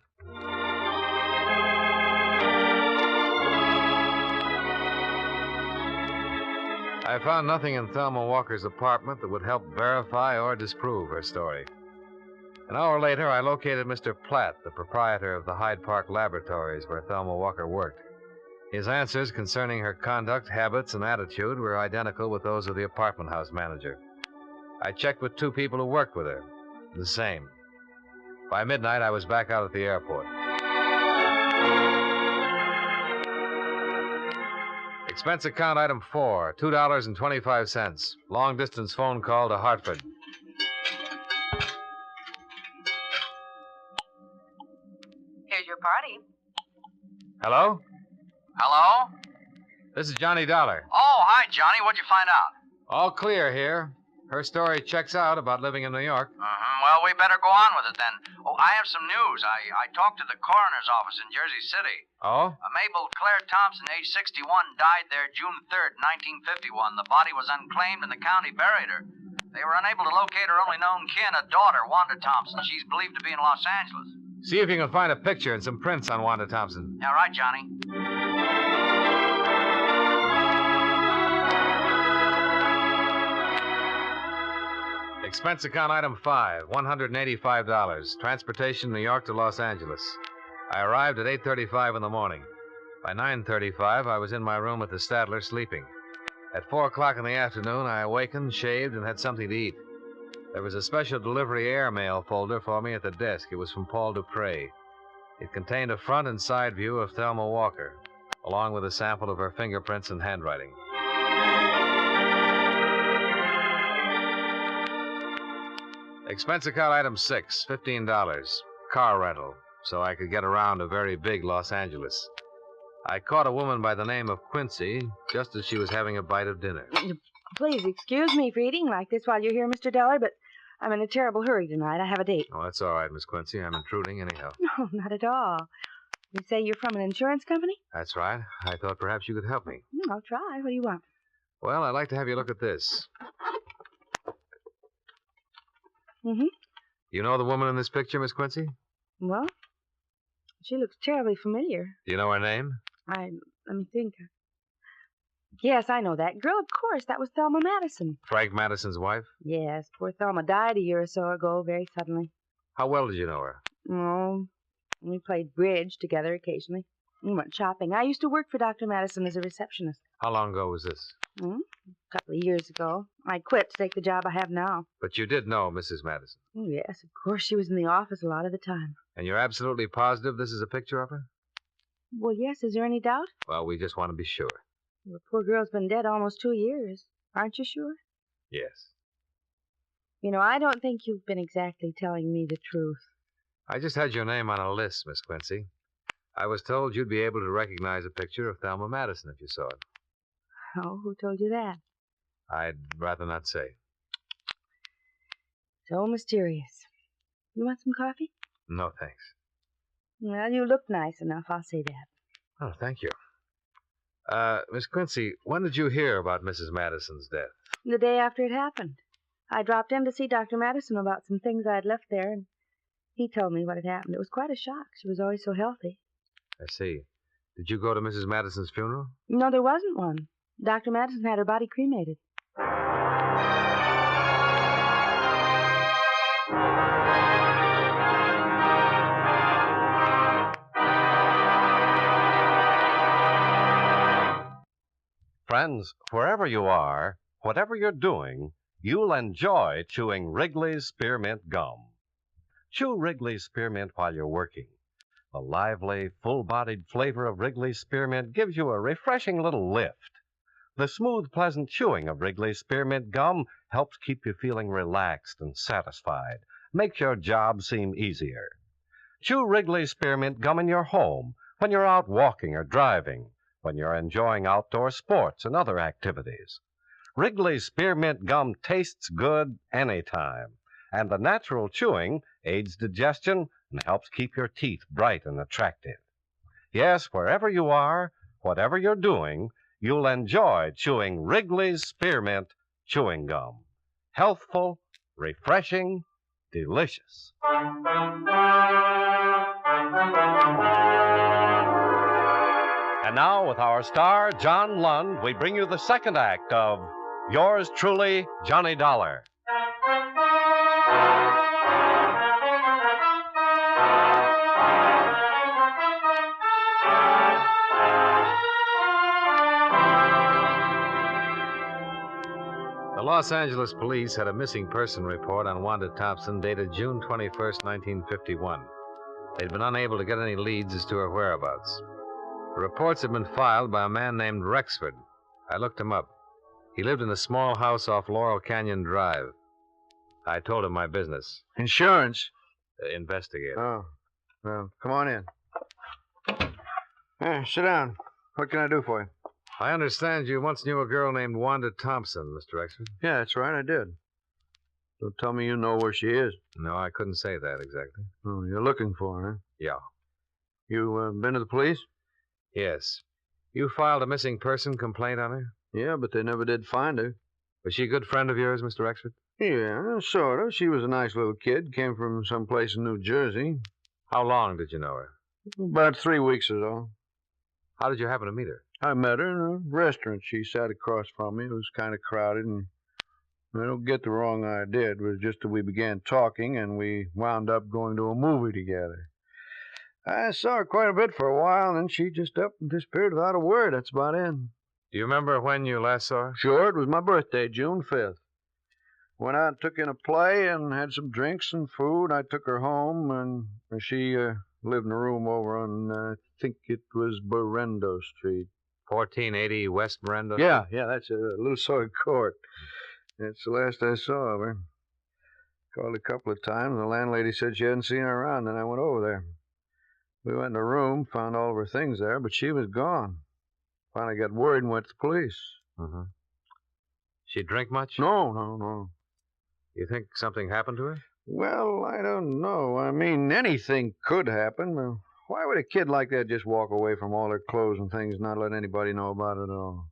I found nothing in Thelma Walker's apartment that would help verify or disprove her story. An hour later, I located Mr. Platt, the proprietor of the Hyde Park Laboratories where Thelma Walker worked. His answers concerning her conduct, habits, and attitude were identical with those of the apartment house manager. I checked with 2 people who worked with her. The same. By midnight, I was back out at the airport. Expense account item 4, $2.25. Long-distance phone call to Hartford. Here's your party. Hello? Hello? This is Johnny Dollar. Oh, hi, Johnny. What'd you find out? All clear here. Her story checks out about living in New York. Well, we better go on with it then. Oh, I have some news. I talked to the coroner's office in Jersey City. Oh? Mabel Claire Thompson, age 61, died there June 3rd, 1951. The body was unclaimed and the county buried her. They were unable to locate her only known kin, a daughter, Wanda Thompson. She's believed to be in Los Angeles. See if you can find a picture and some prints on Wanda Thompson. Yeah, right, Johnny. Expense account item 5, $185. Transportation, New York to Los Angeles. I arrived at 8:35 in the morning. By 9:35, I was in my room at the Statler sleeping. At 4 o'clock in the afternoon, I awakened, shaved, and had something to eat. There was a special delivery airmail folder for me at the desk. It was from Paul Dupre. It contained a front and side view of Thelma Walker, along with a sample of her fingerprints and handwriting. Expense account item 6, $15. Car rental, so I could get around to very big Los Angeles. I caught a woman by the name of Quincy just as she was having a bite of dinner. Please excuse me for eating like this while you're here, Mr. Dollar, but I'm in a terrible hurry tonight. I have a date. Oh, that's all right, Miss Quincy. I'm intruding anyhow. No, not at all. You say you're from an insurance company? That's right. I thought perhaps you could help me. I'll try. What do you want? Well, I'd like to have you look at this. Mm-hmm. You know the woman in this picture, Miss Quincy? Well, she looks terribly familiar. Do you know her name? Let me think. Yes, I know that girl. Of course, that was Thelma Madison. Frank Madison's wife? Yes, poor Thelma died a year or so ago, very suddenly. How well did you know her? Oh, we played bridge together occasionally. We went shopping. I used to work for Dr. Madison as a receptionist. How long ago was this? A couple of years ago. I quit to take the job I have now. But you did know Mrs. Madison? Oh, yes, of course. She was in the office a lot of the time. And you're absolutely positive this is a picture of her? Well, yes. Is there any doubt? Well, we just want to be sure. Well, the poor girl's been dead almost 2 years. Aren't you sure? Yes. You know, I don't think you've been exactly telling me the truth. I just had your name on a list, Miss Quincy. I was told you'd be able to recognize a picture of Thelma Madison if you saw it. Oh, who told you that? I'd rather not say. So mysterious. You want some coffee? No, thanks. Well, you look nice enough, I'll say that. Oh, thank you. Miss Quincy, when did you hear about Mrs. Madison's death? The day after it happened. I dropped in to see Dr. Madison about some things I'd left there, and he told me what had happened. It was quite a shock. She was always so healthy. I see. Did you go to Mrs. Madison's funeral? No, there wasn't one. Dr. Madison had her body cremated. Friends, wherever you are, whatever you're doing, you'll enjoy chewing Wrigley's Spearmint Gum. Chew Wrigley's Spearmint while you're working. The lively, full-bodied flavor of Wrigley's Spearmint gives you a refreshing little lift. The smooth, pleasant chewing of Wrigley's Spearmint Gum helps keep you feeling relaxed and satisfied, makes your job seem easier. Chew Wrigley's Spearmint Gum in your home, when you're out walking or driving, when you're enjoying outdoor sports and other activities. Wrigley's Spearmint Gum tastes good anytime, and the natural chewing aids digestion and helps keep your teeth bright and attractive. Yes, wherever you are, whatever you're doing, you'll enjoy chewing Wrigley's Spearmint Chewing Gum. Healthful, refreshing, delicious. And now, with our star, John Lund, we bring you the second act of Yours Truly, Johnny Dollar. Los Angeles police had a missing person report on Wanda Thompson dated June 21st, 1951. They'd been unable to get any leads as to her whereabouts. The reports had been filed by a man named Rexford. I looked him up. He lived in a small house off Laurel Canyon Drive. I told him my business. Insurance? Investigator. Oh. Well, come on in. Here, sit down. What can I do for you? I understand you once knew a girl named Wanda Thompson, Mr. Rexford. Yeah, that's right, I did. Don't tell me you know where she is. No, I couldn't say that exactly. Oh, you're looking for her, huh? Yeah. You been to the police? Yes. You filed a missing person complaint on her? Yeah, but they never did find her. Was she a good friend of yours, Mr. Rexford? Yeah, sort of. She was a nice little kid. Came from someplace in New Jersey. How long did you know her? About 3 weeks or so. How did you happen to meet her? I met her in a restaurant. She sat across from me. It was kind of crowded, and I don't get the wrong idea. It was just that we began talking, and we wound up going to a movie together. I saw her quite a bit for a while, and then she just up and disappeared without a word. That's about it. Do you remember when you last saw her? Sure, it was my birthday, June 5th. Went out and took in a play and had some drinks and food. I took her home, and she lived in a room over on, I think it was Berendo Street. 1480 West Brenda? Yeah, that's a little sort of court. That's the last I saw of her. Called a couple of times. The landlady said she hadn't seen her around, and I went over there. We went in the room, found all of her things there, but she was gone. Finally got worried and went to the police. Mm-hmm. She drink much? No. You think something happened to her? Well, I don't know. I mean, anything could happen. Why would a kid like that just walk away from all her clothes and things and not let anybody know about it at all?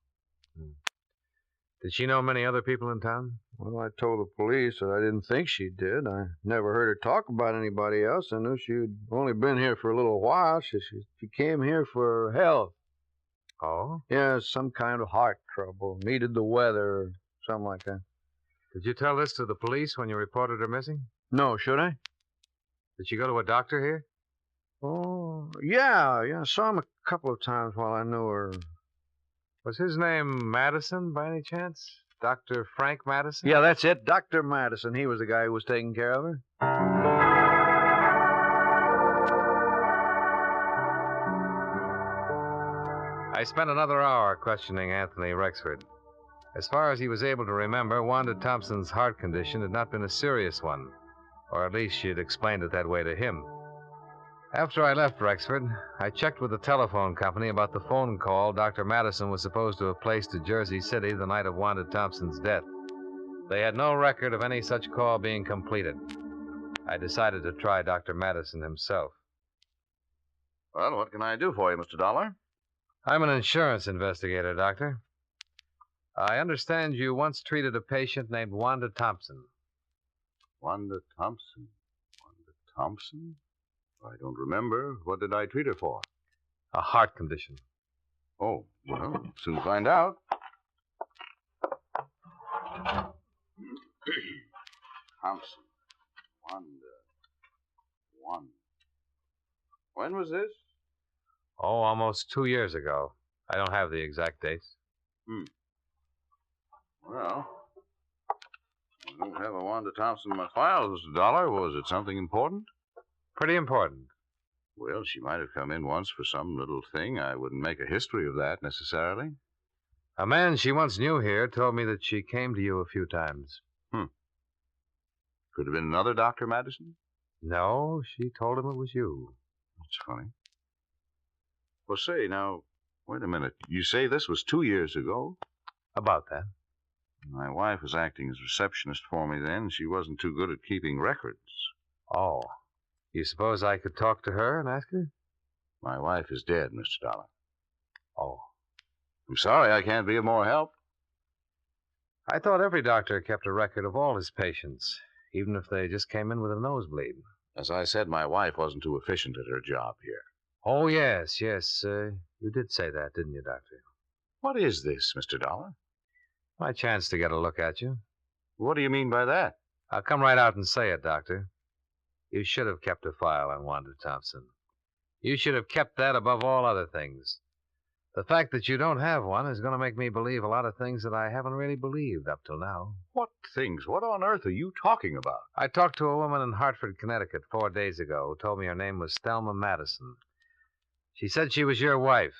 Did she know many other people in town? Well, I told the police that I didn't think she did. I never heard her talk about anybody else. I knew she'd only been here for a little while. She came here for health. Oh? Yeah, some kind of heart trouble. Needed the weather or something like that. Did you tell this to the police when you reported her missing? No, should I? Did she go to a doctor here? Oh, yeah. I saw him a couple of times while I knew her. Was his name Madison, by any chance? Dr. Frank Madison? Yeah, that's it. Dr. Madison. He was the guy who was taking care of her. I spent another hour questioning Anthony Rexford. As far as he was able to remember, Wanda Thompson's heart condition had not been a serious one, or at least she had explained it that way to him. After I left Rexford, I checked with the telephone company about the phone call Dr. Madison was supposed to have placed to Jersey City the night of Wanda Thompson's death. They had no record of any such call being completed. I decided to try Dr. Madison himself. Well, what can I do for you, Mr. Dollar? I'm an insurance investigator, Doctor. I understand you once treated a patient named Wanda Thompson. Wanda Thompson? Wanda Thompson? I don't remember. What did I treat her for? A heart condition. Oh, well, soon find out. Thompson. Wanda. When was this? Oh, almost 2 years ago. I don't have the exact dates. Well, I don't have a Wanda Thompson in my files, Mr. Dollar. Was it something important? Pretty important. Well, she might have come in once for some little thing. I wouldn't make a history of that necessarily. A man she once knew here told me that she came to you a few times. Could have been another Dr. Madison? No, she told him it was you. That's funny. Well, say, now, wait a minute. You say this was 2 years ago? About that. My wife was acting as receptionist for me then, and she wasn't too good at keeping records. Oh. You suppose I could talk to her and ask her? My wife is dead, Mr. Dollar. Oh. I'm sorry I can't be of more help. I thought every doctor kept a record of all his patients, even if they just came in with a nosebleed. As I said, my wife wasn't too efficient at her job here. Oh, yes. You did say that, didn't you, Doctor? What is this, Mr. Dollar? My chance to get a look at you. What do you mean by that? I'll come right out and say it, Doctor. You should have kept a file on Wanda Thompson. You should have kept that above all other things. The fact that you don't have one is going to make me believe a lot of things that I haven't really believed up till now. What things? What on earth are you talking about? I talked to a woman in Hartford, Connecticut 4 days ago who told me her name was Thelma Madison. She said she was your wife.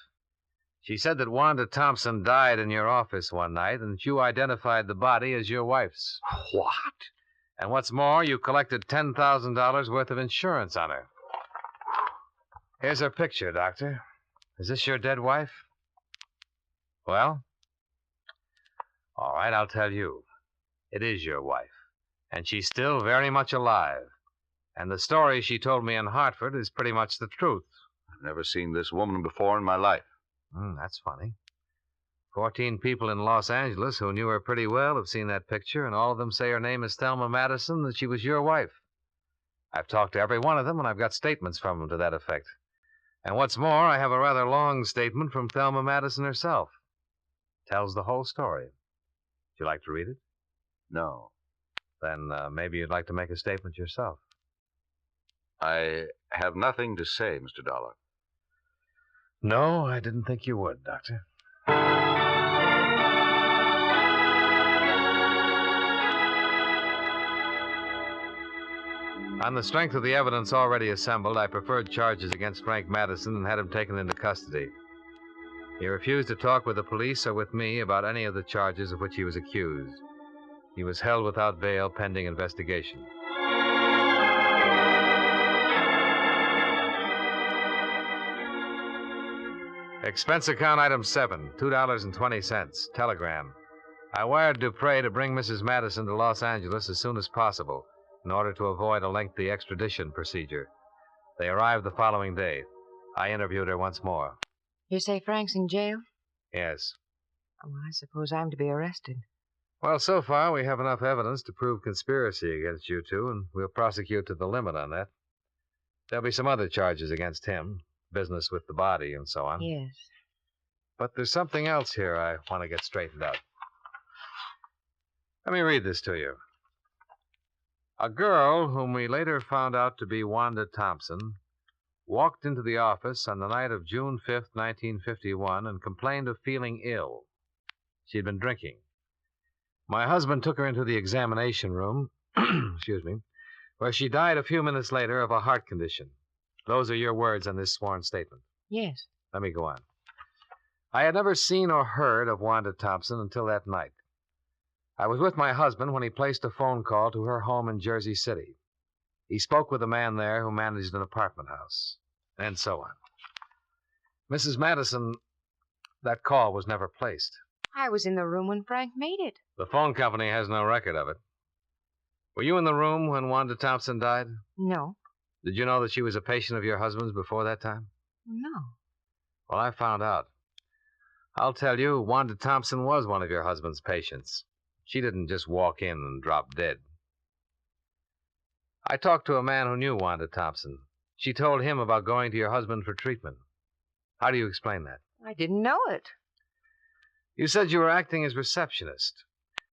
She said that Wanda Thompson died in your office one night and that you identified the body as your wife's. What? And what's more, you collected $10,000 worth of insurance on her. Here's her picture, Doctor. Is this your dead wife? Well, all right, I'll tell you. It is your wife, and she's still very much alive. And the story she told me in Hartford is pretty much the truth. I've never seen this woman before in my life. That's funny. 14 people in Los Angeles who knew her pretty well have seen that picture, and all of them say her name is Thelma Madison, that she was your wife. I've talked to every one of them, and I've got statements from them to that effect. And what's more, I have a rather long statement from Thelma Madison herself. Tells the whole story. Would you like to read it? No. Then maybe you'd like to make a statement yourself. I have nothing to say, Mr. Dollar. No, I didn't think you would, Doctor. On the strength of the evidence already assembled, I preferred charges against Frank Madison and had him taken into custody. He refused to talk with the police or with me about any of the charges of which he was accused. He was held without bail pending investigation. Expense account item 7, $2.20. Telegram. I wired Dupre to bring Mrs. Madison to Los Angeles as soon as possible in order to avoid a lengthy extradition procedure. They arrived the following day. I interviewed her once more. You say Frank's in jail? Yes. Oh, I suppose I'm to be arrested. Well, so far we have enough evidence to prove conspiracy against you two, and we'll prosecute to the limit on that. There'll be some other charges against him, business with the body and so on. Yes. But there's something else here I want to get straightened out. Let me read this to you. A girl whom we later found out to be Wanda Thompson walked into the office on the night of June 5th, 1951, and complained of feeling ill. She'd been drinking. My husband took her into the examination room, where she died a few minutes later of a heart condition. Those are your words on this sworn statement. Yes. Let me go on. I had never seen or heard of Wanda Thompson until that night. I was with my husband when he placed a phone call to her home in Jersey City. He spoke with a man there who managed an apartment house, and so on. Mrs. Madison, that call was never placed. I was in the room when Frank made it. The phone company has no record of it. Were you in the room when Wanda Thompson died? No. Did you know that she was a patient of your husband's before that time? No. Well, I found out. I'll tell you, Wanda Thompson was one of your husband's patients. She didn't just walk in and drop dead. I talked to a man who knew Wanda Thompson. She told him about going to your husband for treatment. How do you explain that? I didn't know it. You said you were acting as receptionist.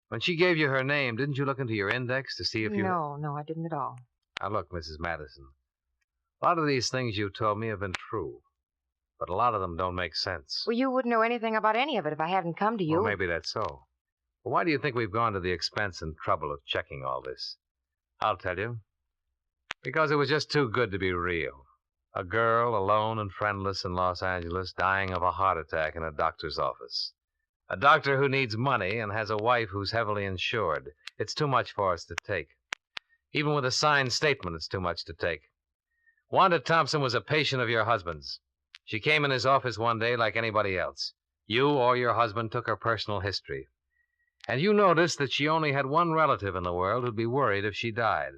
When she gave you her name, didn't you look into your index to see if you... No, I didn't at all. Now, look, Mrs. Madison. A lot of these things you told me have been true, but a lot of them don't make sense. Well, you wouldn't know anything about any of it if I hadn't come to you. Well, maybe that's so. But why do you think we've gone to the expense and trouble of checking all this? I'll tell you. Because it was just too good to be real. A girl, alone and friendless in Los Angeles, dying of a heart attack in a doctor's office. A doctor who needs money and has a wife who's heavily insured. It's too much for us to take. Even with a signed statement, it's too much to take. Wanda Thompson was a patient of your husband's. She came in his office one day like anybody else. You or your husband took her personal history. And you noticed that she only had one relative in the world who'd be worried if she died.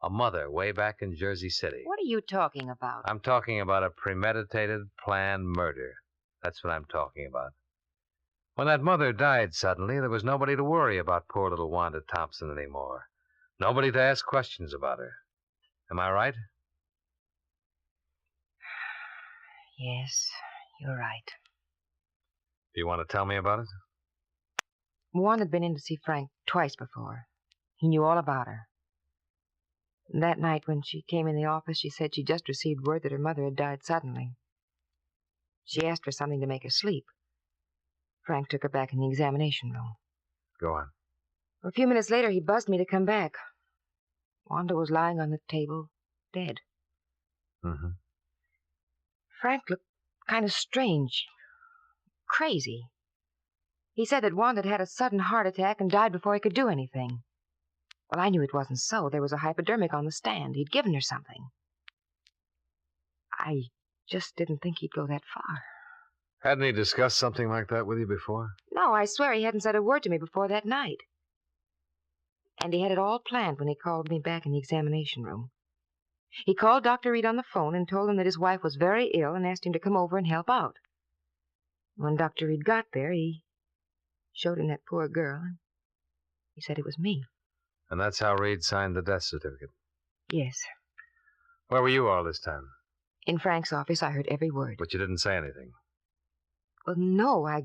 A mother way back in Jersey City. What are you talking about? I'm talking about a premeditated, planned murder. That's what I'm talking about. When that mother died suddenly, there was nobody to worry about poor little Wanda Thompson anymore. Nobody to ask questions about her. Am I right? Yes, you're right. Do you want to tell me about it? Juan had been in to see Frank twice before. He knew all about her. That night when she came in the office, she said she just received word that her mother had died suddenly. She asked for something to make her sleep. Frank took her back in the examination room. Go on. A few minutes later, he buzzed me to come back. Wanda was lying on the table, dead. Mm-hmm. Frank looked kind of strange, crazy. He said that Wanda had had a sudden heart attack and died before he could do anything. Well, I knew it wasn't so. There was a hypodermic on the stand. He'd given her something. I just didn't think he'd go that far. Hadn't he discussed something like that with you before? No, I swear he hadn't said a word to me before that night. And he had it all planned when he called me back in the examination room. He called Dr. Reed on the phone and told him that his wife was very ill and asked him to come over and help out. When Dr. Reed got there, he showed him that poor girl, and he said it was me. And that's how Reed signed the death certificate? Yes. Where were you all this time? In Frank's office, I heard every word. But you didn't say anything? Well, no, I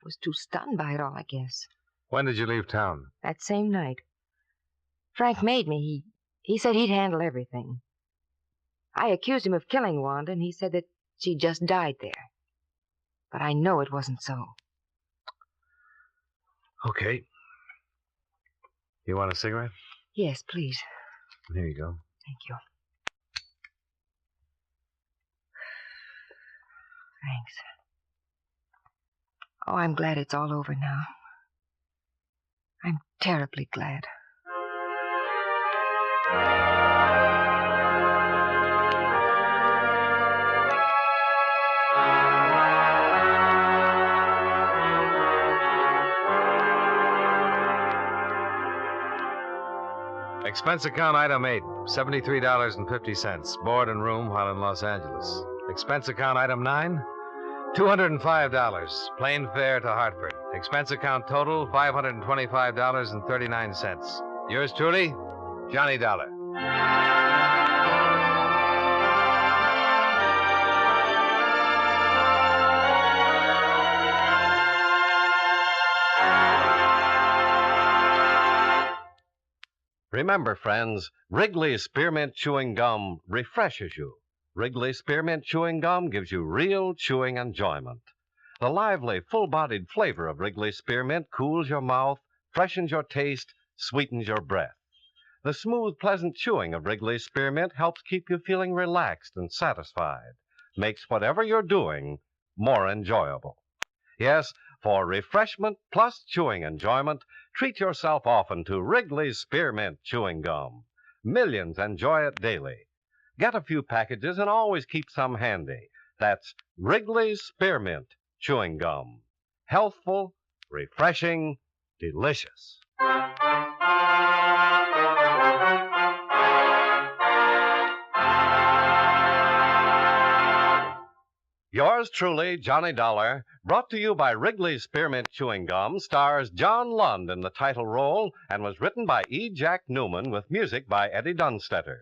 was too stunned by it all, I guess. When did you leave town? That same night. Frank made me. He said he'd handle everything. I accused him of killing Wanda, and he said that she just died there. But I know it wasn't so. Okay. You want a cigarette? Yes, please. Here you go. Thank you. Thanks. Oh, I'm glad it's all over now. I'm terribly glad. Expense account item 8, $73.50. Board and room while in Los Angeles. Expense account item 9, $205. Plane fare to Hartford. Expense account total, $525.39. Yours truly, Johnny Dollar. Remember, friends, Wrigley's Spearmint Chewing Gum refreshes you. Wrigley's Spearmint Chewing Gum gives you real chewing enjoyment. The lively, full-bodied flavor of Wrigley's Spearmint cools your mouth, freshens your taste, sweetens your breath. The smooth, pleasant chewing of Wrigley's Spearmint helps keep you feeling relaxed and satisfied, makes whatever you're doing more enjoyable. Yes, for refreshment plus chewing enjoyment, treat yourself often to Wrigley's Spearmint Chewing Gum. Millions enjoy it daily. Get a few packages and always keep some handy. That's Wrigley's Spearmint Chewing Gum. Healthful, refreshing, delicious. Yours truly, Johnny Dollar, brought to you by Wrigley's Spearmint Chewing Gum, stars John Lund in the title role and was written by E. Jack Newman with music by Eddie Dunstetter.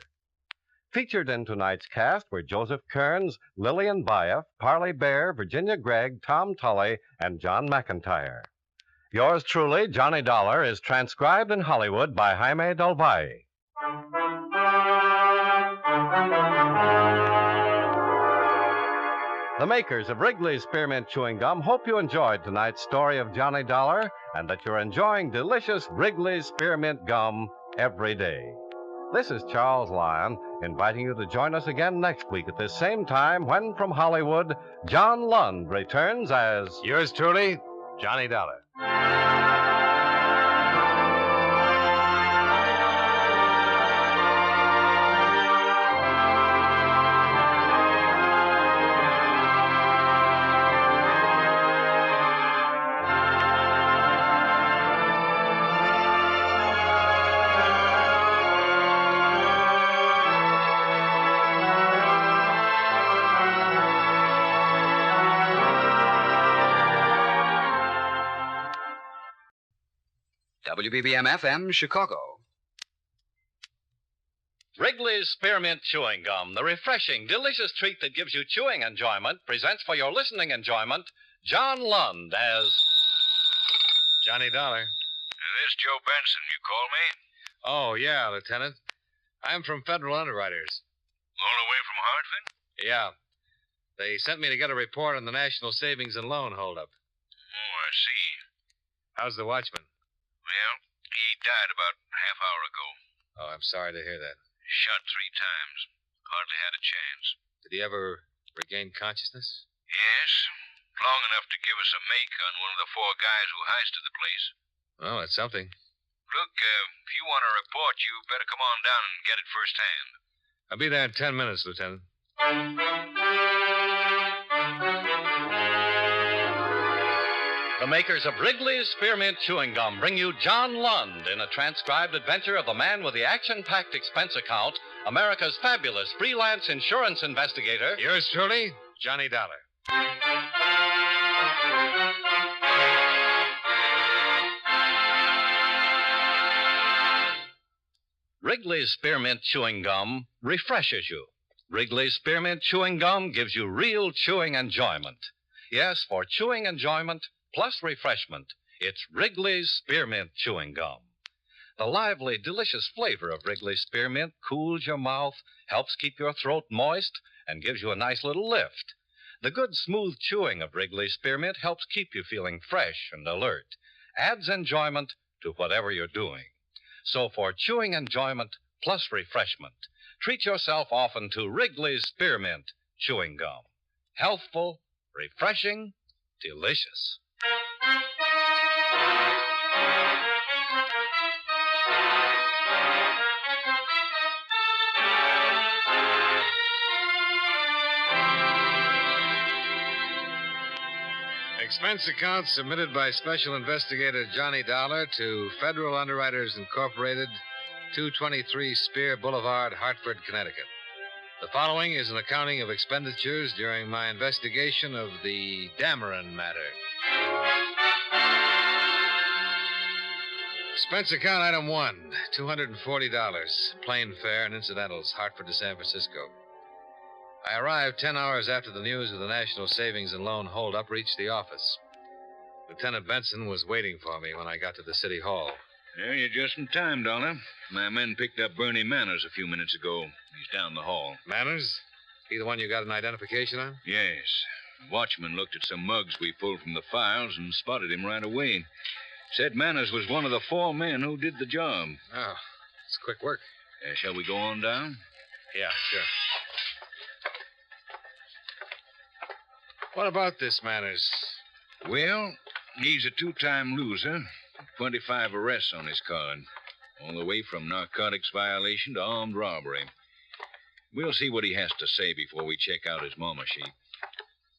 Featured in tonight's cast were Joseph Kearns, Lillian Baeff, Parley Bear, Virginia Gregg, Tom Tully, and John McIntyre. Yours truly, Johnny Dollar, is transcribed in Hollywood by Jaime Del Valle. The makers of Wrigley's Spearmint Chewing Gum hope you enjoyed tonight's story of Johnny Dollar and that you're enjoying delicious Wrigley's Spearmint Gum every day. This is Charles Lyon, inviting you to join us again next week at this same time when, from Hollywood, John Lund returns as... Yours truly, Johnny Dollar. WBBM-FM, Chicago. Wrigley's Spearmint Chewing Gum, the refreshing, delicious treat that gives you chewing enjoyment, presents for your listening enjoyment John Lund as... Johnny Dollar. This Joe Benson. You call me? Oh, yeah, Lieutenant. I'm from Federal Underwriters. All the way from Hartford? Yeah. They sent me to get a report on the National Savings and Loan holdup. Oh, I see. How's the watchman? Well, he died about a half hour ago. Oh, I'm sorry to hear that. Shot 3 times. Hardly had a chance. Did he ever regain consciousness? Yes. Long enough to give us a make on one of the 4 guys who heisted the place. Well, that's something. Look, if you want a report, you better come on down and get it firsthand. I'll be there in 10 minutes, Lieutenant. The makers of Wrigley's Spearmint Chewing Gum bring you John Lund in a transcribed adventure of the man with the action-packed expense account, America's fabulous freelance insurance investigator. Yours truly, Johnny Dollar. Wrigley's Spearmint Chewing Gum refreshes you. Wrigley's Spearmint Chewing Gum gives you real chewing enjoyment. Yes, for chewing enjoyment plus refreshment, it's Wrigley's Spearmint Chewing Gum. The lively, delicious flavor of Wrigley's Spearmint cools your mouth, helps keep your throat moist, and gives you a nice little lift. The good, smooth chewing of Wrigley's Spearmint helps keep you feeling fresh and alert, adds enjoyment to whatever you're doing. So for chewing enjoyment plus refreshment, treat yourself often to Wrigley's Spearmint Chewing Gum. Healthful, refreshing, delicious. Expense account submitted by Special Investigator Johnny Dollar to Federal Underwriters Incorporated, 223 Spear Boulevard, Hartford, Connecticut. The following is an accounting of expenditures during my investigation of the Dameron matter. Expense account item 1, $240, plane fare and incidentals, Hartford to San Francisco. I arrived 10 hours after the news of the National Savings and Loan holdup reached the office. Lieutenant Benson was waiting for me when I got to the city hall. Yeah, you're just in time, Dollar. My men picked up Bernie Manners a few minutes ago. He's down the hall. Manners? He the one you got an identification on? Yes. The watchman looked at some mugs we pulled from the files and spotted him right away. Said Manners was one of the 4 men who did the job. Oh, it's quick work. Shall we go on down? Yeah, sure. What about this Manners? Well, he's a 2-time loser. 25 arrests on his card. All the way from narcotics violation to armed robbery. We'll see what he has to say before we check out his mama sheet.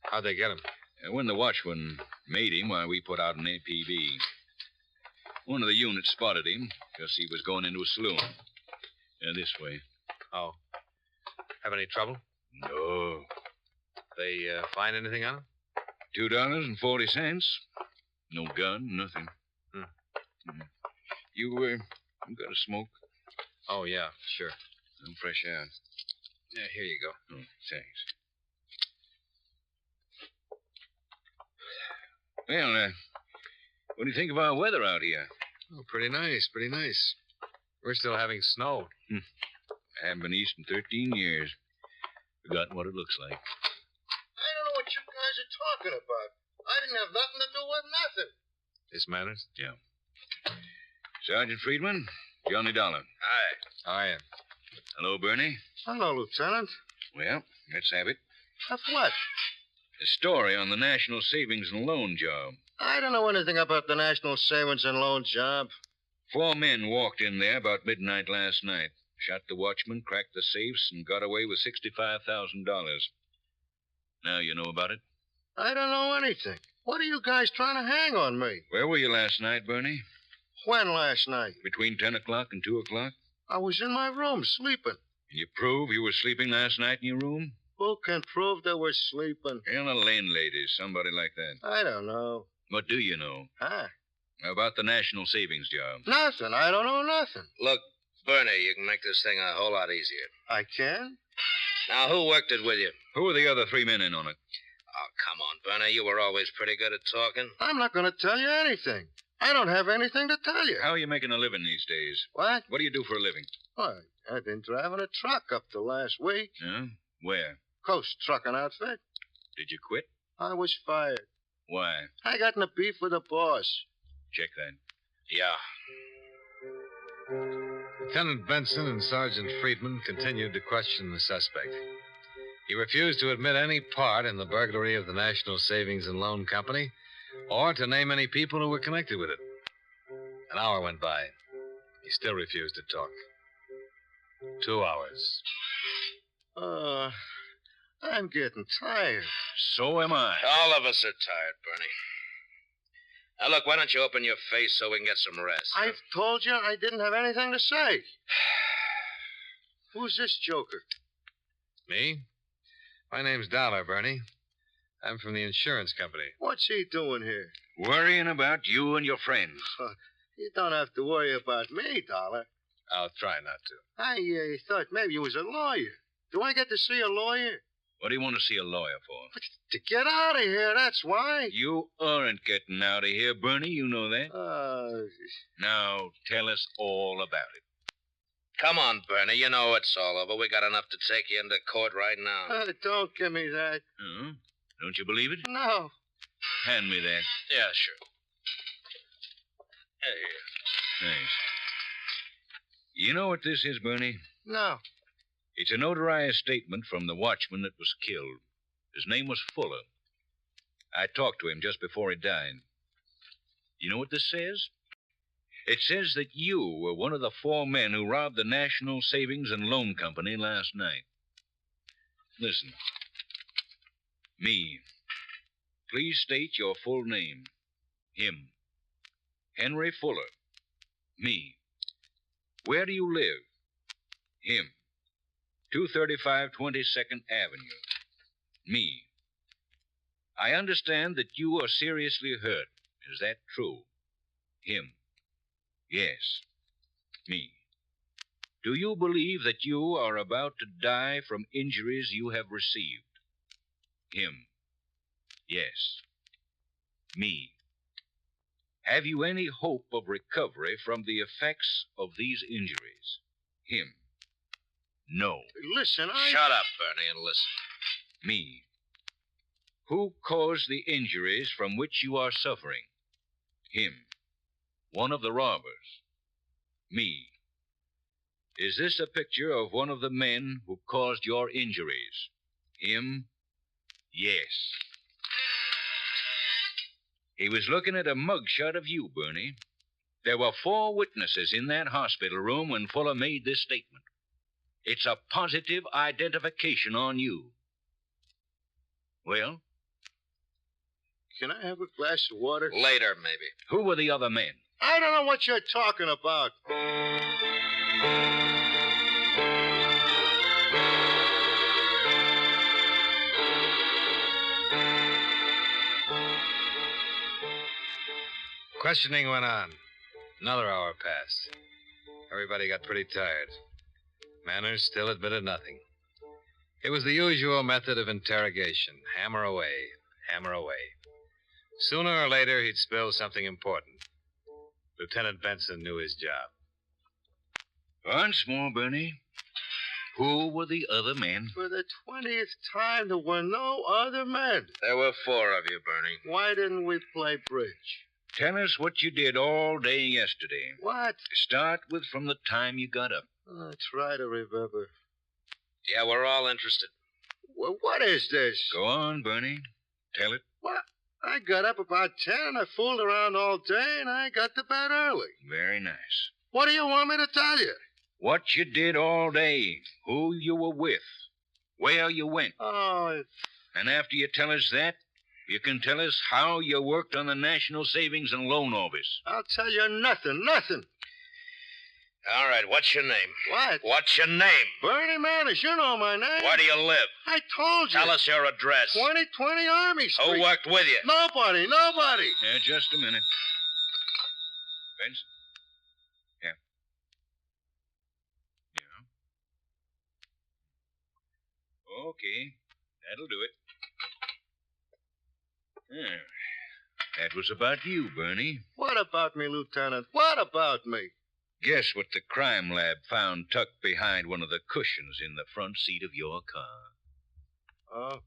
How'd they get him? When the watchman made him, we put out an APB. One of the units spotted him because he was going into a saloon. This way. Oh. Have any trouble? No. They find anything on him? $2.40. No gun, nothing. You got a smoke? Oh, yeah, sure. Some fresh air. Yeah, here you go. Oh, thanks. Well, what do you think of our weather out here? Oh, pretty nice, pretty nice. We're still having snow. I haven't been east in 13 years. Forgotten what it looks like. I don't know what you guys are talking about. I didn't have nothing to do with nothing. This Manners? Yeah. Sergeant Friedman, Johnny Dollar. Aye. How are you? Hello, Bernie. Hello, Lieutenant. Well, let's have it. Of what? A story on the National Savings and Loan job. I don't know anything about the National Savings and Loan job. 4 men walked in there about midnight last night. Shot the watchman, cracked the safes, and got away with $65,000. Now you know about it? I don't know anything. What are you guys trying to hang on me? Where were you last night, Bernie? When last night? Between 10 o'clock and 2 o'clock? I was in my room sleeping. Can you prove you were sleeping last night in your room? Who can prove they were sleeping? And a landlady, somebody like that. I don't know. What do you know? Huh? About the National Savings job. Nothing. I don't know nothing. Look, Bernie, you can make this thing a whole lot easier. I can? Now, who worked it with you? Who were the other 3 men in on it? Oh, come on, Bernie. You were always pretty good at talking. I'm not going to tell you anything. I don't have anything to tell you. How are you making a living these days? What? What do you do for a living? Why, I've been driving a truck up to last week. Yeah? Where? Coast Trucking Outfit. Did you quit? I was fired. Why? I got in a beef with the boss. Check that. Yeah. Lieutenant Benson and Sergeant Friedman continued to question the suspect. He refused to admit any part in the burglary of the National Savings and Loan Company or to name any people who were connected with it. An hour went by. He still refused to talk. 2 hours. I'm getting tired. So am I. All of us are tired, Bernie. Now, look, why don't you open your face so we can get some rest? I've told you I didn't have anything to say. Who's this joker? Me? My name's Dollar, Bernie. I'm from the insurance company. What's he doing here? Worrying about you and your friends. You don't have to worry about me, Dollar. I'll try not to. I thought maybe you was a lawyer. Do I get to see a lawyer? What do you want to see a lawyer for? To get out of here, that's why. You aren't getting out of here, Bernie. You know that. Now, tell us all about it. Come on, Bernie. You know it's all over. We got enough to take you into court right now. Don't give me that. Don't you believe it? No. Hand me that. Yeah, sure. Here. Thanks. You know what this is, Bernie? No. It's a notarized statement from the watchman that was killed. His name was Fuller. I talked to him just before he died. You know what this says? It says that you were one of the 4 men who robbed the National Savings and Loan Company last night. Listen. Me. Please state your full name. Him. Henry Fuller. Me. Where do you live? Him. 235 22nd Avenue. Me. I understand that you are seriously hurt. Is that true? Him. Yes. Me. Do you believe that you are about to die from injuries you have received? Him. Yes. Me. Have you any hope of recovery from the effects of these injuries? Him. No. Listen, Shut up, Bernie, and listen. Me. Who caused the injuries from which you are suffering? Him. One of the robbers. Me. Is this a picture of one of the men who caused your injuries? Him? Yes. He was looking at a mugshot of you, Bernie. There were 4 witnesses in that hospital room when Fuller made this statement. It's a positive identification on you. Well? Can I have a glass of water? Later, maybe. Who were the other men? I don't know what you're talking about. Questioning went on. Another hour passed. Everybody got pretty tired. Manners still admitted nothing. It was the usual method of interrogation. Hammer away, hammer away. Sooner or later, he'd spill something important. Lieutenant Benson knew his job. Once more, Bernie. Who were the other men? For the 20th time, there were no other men. There were 4 of you, Bernie. Why didn't we play bridge? Tell us what you did all day yesterday. What? Start with from the time you got up. Try to remember. Yeah, we're all interested. Well, what is this? Go on, Bernie. Tell it. What? I got up about 10 and I fooled around all day and I got to bed early. Very nice. What do you want me to tell you? What you did all day, who you were with, where you went. Oh. And after you tell us that, you can tell us how you worked on the National Savings and Loan Office. I'll tell you nothing. All right, what's your name? What? What's your name? Bernie Madison, you know my name. Where do you live? I told you. Tell us your address. 2020 Army Street. Who worked with you? Nobody. Yeah, just a minute. Benson? Yeah. Okay, that'll do it. Yeah. That was about you, Bernie. What about me, Lieutenant? What about me? Guess what the crime lab found tucked behind one of the cushions in the front seat of your car? Oh?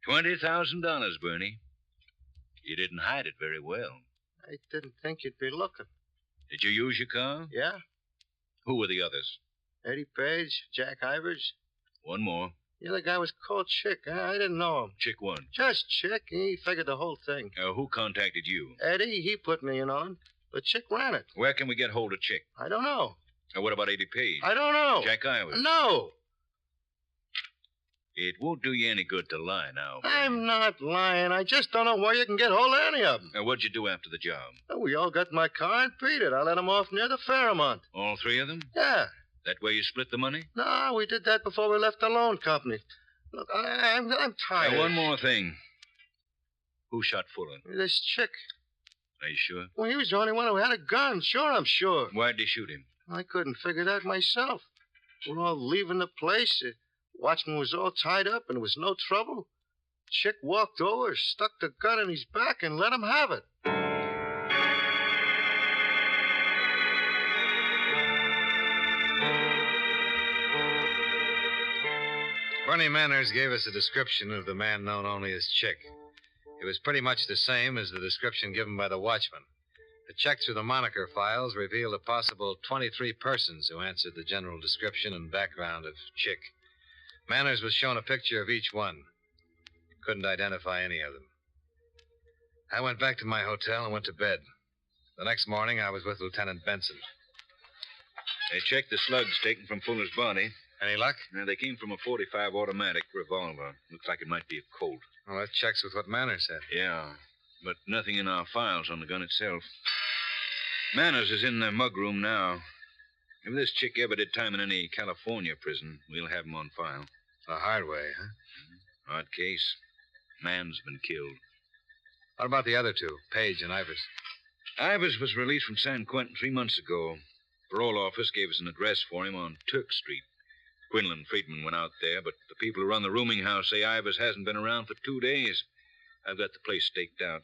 $20,000, Bernie. You didn't hide it very well. I didn't think you'd be looking. Did you use your car? Yeah? Who were the others? Eddie Page, Jack Ivers. One more. The other guy was called Chick. I didn't know him. Chick one. Just Chick. He figured the whole thing. Who contacted you? Eddie, he put me in on. But Chick ran it. Where can we get hold of Chick? I don't know. What about Eddie Page? I don't know. Jack Ivers? No. It won't do you any good to lie now. Bernie. I'm not lying. I just don't know where you can get hold of any of them. What'd you do after the job? We all got in my car and beat it. I let them off near the Fairmont. All three of them? Yeah. That way you split the money? No, we did that before we left the loan company. Look, I'm tired. One more thing. Who shot Fuller? This Chick. Are you sure? Well, he was the only one who had a gun. Sure, I'm sure. Why'd they shoot him? I couldn't figure that myself. We're all leaving the place. Watchman was all tied up, and there was no trouble. Chick walked over, stuck the gun in his back, and let him have it. Bernie Manners gave us a description of the man known only as Chick. It was pretty much the same as the description given by the watchman. A check through the moniker files revealed a possible 23 persons who answered the general description and background of Chick. Manners was shown a picture of each one. Couldn't identify any of them. I went back to my hotel and went to bed. The next morning, I was with Lieutenant Benson. They checked the slugs taken from Fuller's body. Any luck? They came from a .45 automatic revolver. Looks like it might be a Colt. Well, that checks with what Manners said. Yeah, but nothing in our files on the gun itself. Manners is in the mug room now. If this chick ever did time in any California prison, we'll have him on file. The hard way, huh? Odd case. Man's been killed. What about the other two, Page and Ivers? Ivers was released from San Quentin 3 months ago. Parole office gave us an address for him on Turk Street. Quinlan Friedman went out there, but the people who run the rooming house say Ivers hasn't been around for 2 days. I've got the place staked out.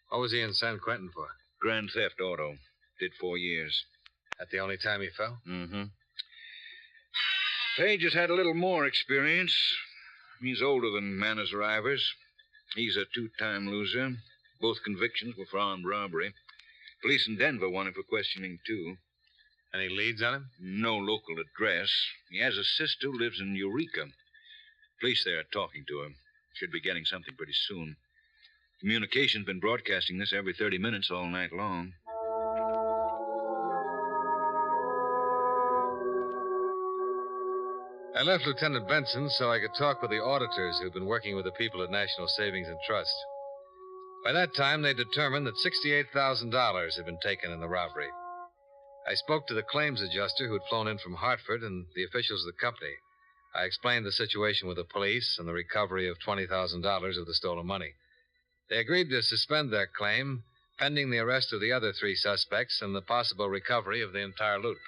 What was he in San Quentin for? Grand theft auto. Did 4 years. That the only time he fell? Mm-hmm. Page has had a little more experience. He's older than Manners or Ivers. He's a 2-time loser. Both convictions were for armed robbery. Police in Denver want him for questioning, too. Any leads on him? No local address. He has a sister who lives in Eureka. Police there are talking to him. Should be getting something pretty soon. Communication's been broadcasting this every 30 minutes all night long. I left Lieutenant Benson so I could talk with the auditors who'd been working with the people at National Savings and Trust. By that time, they determined that $68,000 had been taken in the robbery. I spoke to the claims adjuster who'd flown in from Hartford and the officials of the company. I explained the situation with the police and the recovery of $20,000 of the stolen money. They agreed to suspend their claim, pending the arrest of the other 3 suspects and the possible recovery of the entire loot.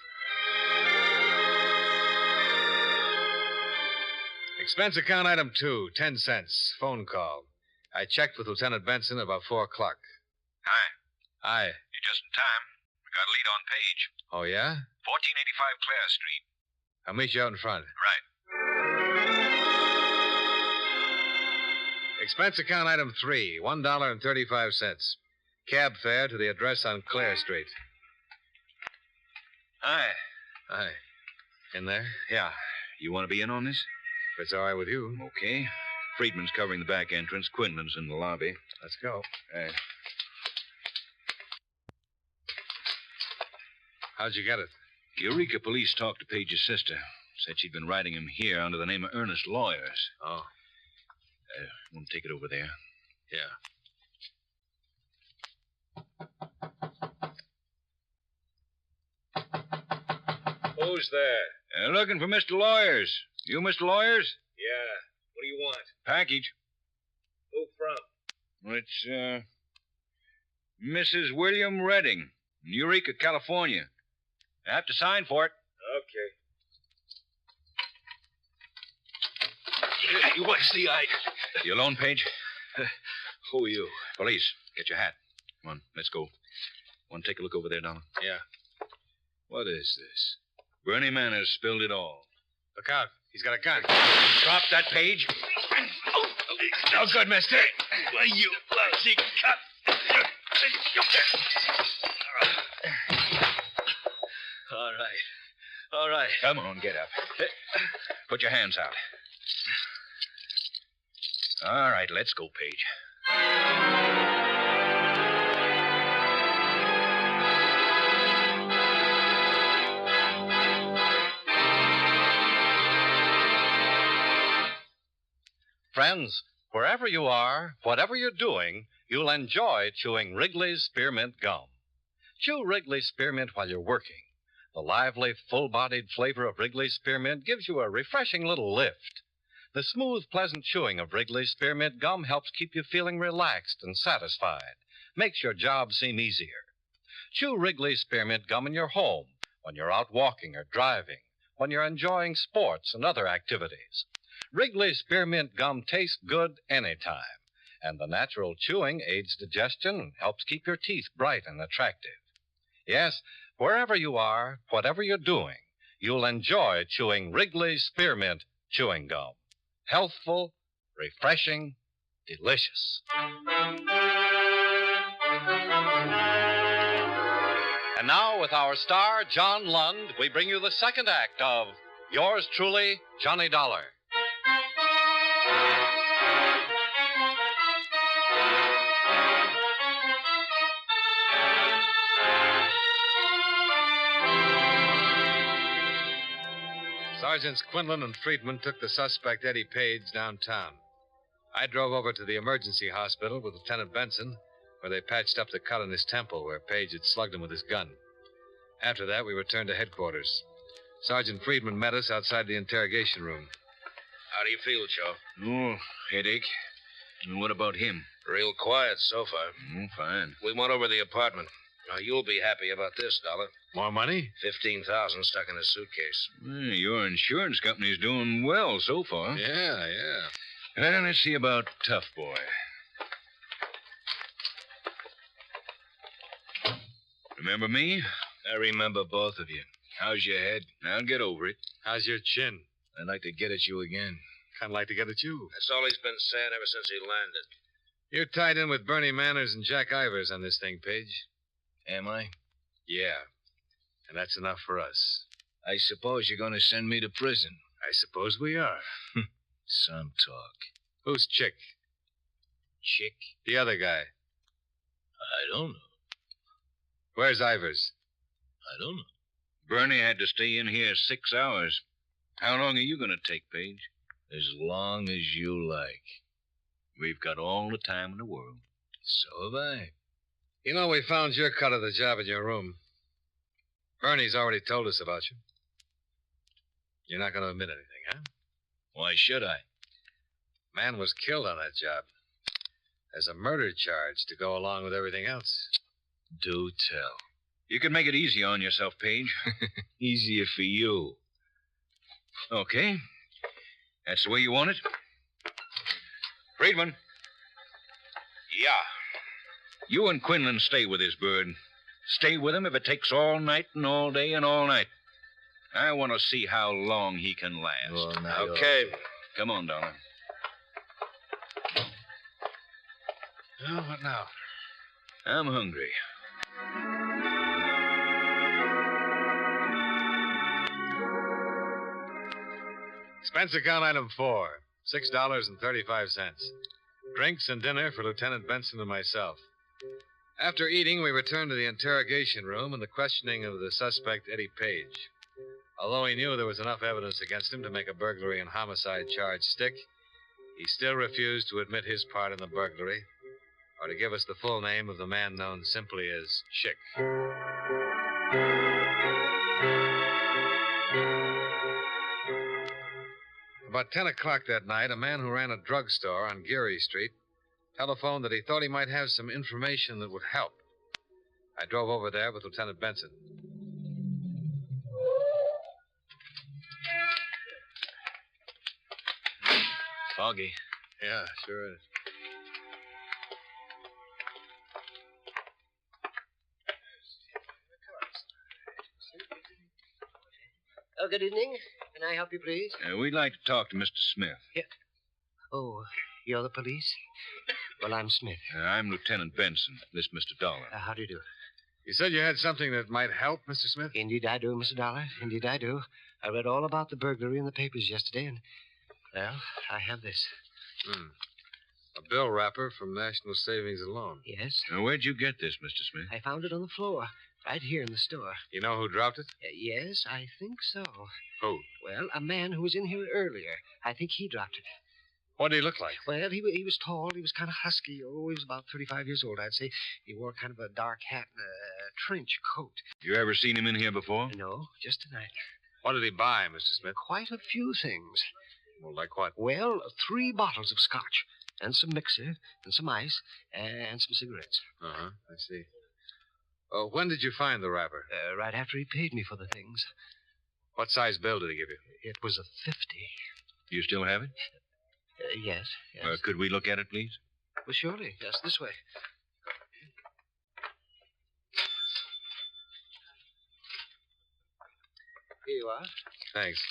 Expense account item 2, 10 cents. Phone call. I checked with Lieutenant Benson about 4 o'clock. Hi. Hi. You're just in time. We got a lead on Page. Oh, yeah? 1485 Clare Street. I'll meet you out in front. Right. Expense account item 3, $1.35. Cab fare to the address on Clare Street. Hi. Hi. In there? Yeah. You want to be in on this? If it's all right with you. Okay. Friedman's covering the back entrance. Quinlan's in the lobby. Let's go. Right. How'd you get it? Eureka police talked to Page's sister. Said she'd been writing him here under the name of Ernest Lawyers. Oh. Want to take it over there? Yeah. Who's there? Looking for Mr. Lawyers. You Mr. Lawyers? Yeah. What do you want? Package. Who from? It's, Mrs. William Redding, Eureka, California. I have to sign for it. Okay. What's the idea? You alone, Page? Who are you? Police. Get your hat. Come on, let's go. Want to take a look over there, Donald? Yeah. What is this? Bernie Manners spilled it all. Look out. He's got a gun. Drop that, Page. No good, mister. Why, you lousy cut. All right. All right. Come on, get up. Put your hands out. All right, let's go, Page. Friends, wherever you are, whatever you're doing, you'll enjoy chewing Wrigley's Spearmint Gum. Chew Wrigley's Spearmint while you're working. The lively, full-bodied flavor of Wrigley's Spearmint gives you a refreshing little lift. The smooth, pleasant chewing of Wrigley's Spearmint Gum helps keep you feeling relaxed and satisfied, makes your job seem easier. Chew Wrigley's Spearmint Gum in your home, when you're out walking or driving, when you're enjoying sports and other activities. Wrigley's Spearmint Gum tastes good anytime, and the natural chewing aids digestion and helps keep your teeth bright and attractive. Yes, wherever you are, whatever you're doing, you'll enjoy chewing Wrigley's Spearmint Chewing Gum. Healthful, refreshing, delicious. And now, with our star, John Lund, we bring you the second act of Yours Truly, Johnny Dollar. Sergeants Quinlan and Friedman took the suspect, Eddie Page, downtown. I drove over to the emergency hospital with Lieutenant Benson, where they patched up the cut on his temple where Page had slugged him with his gun. After that, we returned to headquarters. Sergeant Friedman met us outside the interrogation room. How do you feel, Joe? Oh, headache. And what about him? Real quiet so far. Fine. We went over the apartment. Now, you'll be happy about this, Dollar. More money? $15,000 stuck in his suitcase. Your insurance company's doing well so far. Yeah. Let's see about Tough Boy. Remember me? I remember both of you. How's your head? I'll get over it. How's your chin? I'd like to get at you again. Kind of like to get at you. That's all he's been saying ever since he landed. You're tied in with Bernie Manners and Jack Ivers on this thing, Page. Am I? Yeah. And that's enough for us. I suppose you're going to send me to prison. I suppose we are. Some talk. Who's Chick? Chick? The other guy. I don't know. Where's Ivers? I don't know. Bernie had to stay in here 6 hours. How long are you going to take, Page? As long as you like. We've got all the time in the world. So have I. You know, we found your cut of the job in your room. Bernie's already told us about you. You're not going to admit anything, huh? Why should I? Man was killed on that job. There's a murder charge to go along with everything else. Do tell. You can make it easy on yourself, Page. Easier for you. Okay. That's the way you want it? Friedman. Yeah. You and Quinlan stay with this bird. Stay with him if it takes all night and all day and all night. I want to see how long he can last. Well, now okay. Come on, darling. Well, what now? I'm hungry. Expense account item 4, $6.35. Drinks and dinner for Lieutenant Benson and myself. After eating, we returned to the interrogation room and the questioning of the suspect, Eddie Page. Although he knew there was enough evidence against him to make a burglary and homicide charge stick, he still refused to admit his part in the burglary or to give us the full name of the man known simply as Chick. About 10 o'clock that night, a man who ran a drugstore on Geary Street telephoned that he thought he might have some information that would help. I drove over there with Lieutenant Benson. Foggy. Yeah, sure is. Good evening. Can I help you, please? We'd like to talk to Mr. Smith. Here. Oh, You're the police? Well, I'm Smith. I'm Lieutenant Benson. This Mr. Dollar. How do you do? You said you had something that might help, Mr. Smith? Indeed I do, Mr. Dollar. Indeed I do. I read all about the burglary in the papers yesterday, and, well, I have this. A bill wrapper from National Savings and Loan. Yes? Now, where'd you get this, Mr. Smith? I found it on the floor, right here in the store. You know who dropped it? Yes, I think so. Who? Well, a man who was in here earlier. I think he dropped it. What did he look like? Well, he was tall. He was kind of husky. Oh, he was about 35 years old, I'd say. He wore kind of a dark hat and a trench coat. You ever seen him in here before? No, just tonight. What did he buy, Mr. Smith? Quite a few things. Well, like what? Well, 3 bottles of scotch, and some mixer, and some ice, and some cigarettes. Uh-huh, I see. When did you find the wrapper? Right after he paid me for the things. What size bill did he give you? It was a 50. You still have it? Yes. Could we look at it, please? Well, surely. Yes, this way. Here you are. Thanks.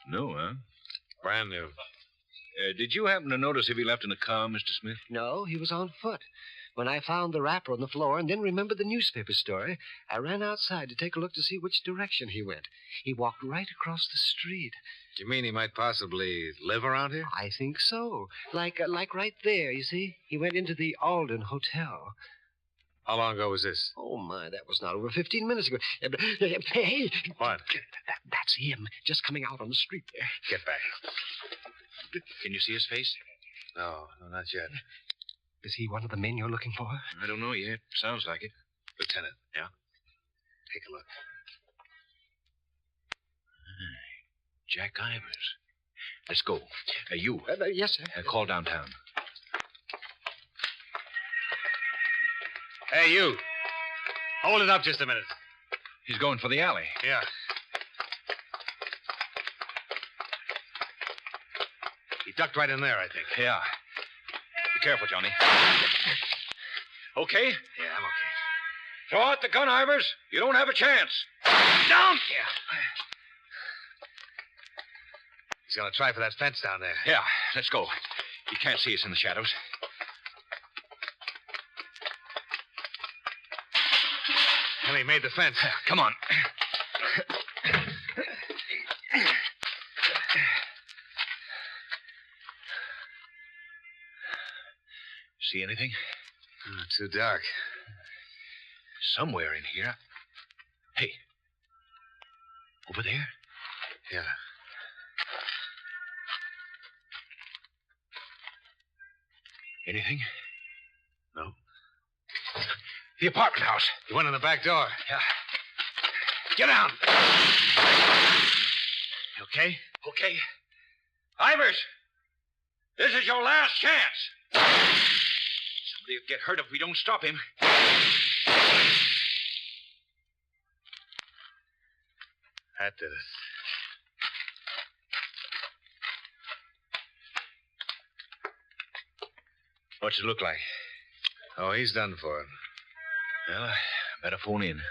No, huh? Brand new. Did you happen to notice if he left in a car, Mr. Smith? No, he was on foot. When I found the wrapper on the floor and then remembered the newspaper story, I ran outside to take a look to see which direction he went. He walked right across the street. You mean he might possibly live around here? I think so. Like right there, you see? He went into the Arden Hotel. How long ago was this? Oh, my, that was not over 15 minutes ago. Hey! What? That's him, just coming out on the street there. Get back. Can you see his face? No, not yet. Is he one of the men you're looking for? I don't know yet. Sounds like it. Lieutenant. Yeah? Take a look. Jack Ivers. Let's go. You. Yes, sir. Call downtown. Hey, you. Hold it up just a minute. He's going for the alley. Yeah. He ducked right in there, I think. Yeah. Be careful, Johnny. Okay? Yeah, I'm okay. Throw out the gun, Ivers. You don't have a chance. Down! Yeah. He's going to try for that fence down there. Yeah, let's go. He can't see us in the shadows. And he made the fence. Come on. See anything? Too dark. Somewhere in here. Hey. Over there? Yeah. Anything? No. The apartment house. He went in the back door. Yeah. Get down. You okay? Okay. Ivers, this is your last chance. Somebody will get hurt if we don't stop him. That did it. What's it look like? Oh, he's done for it. Well, I better phone in.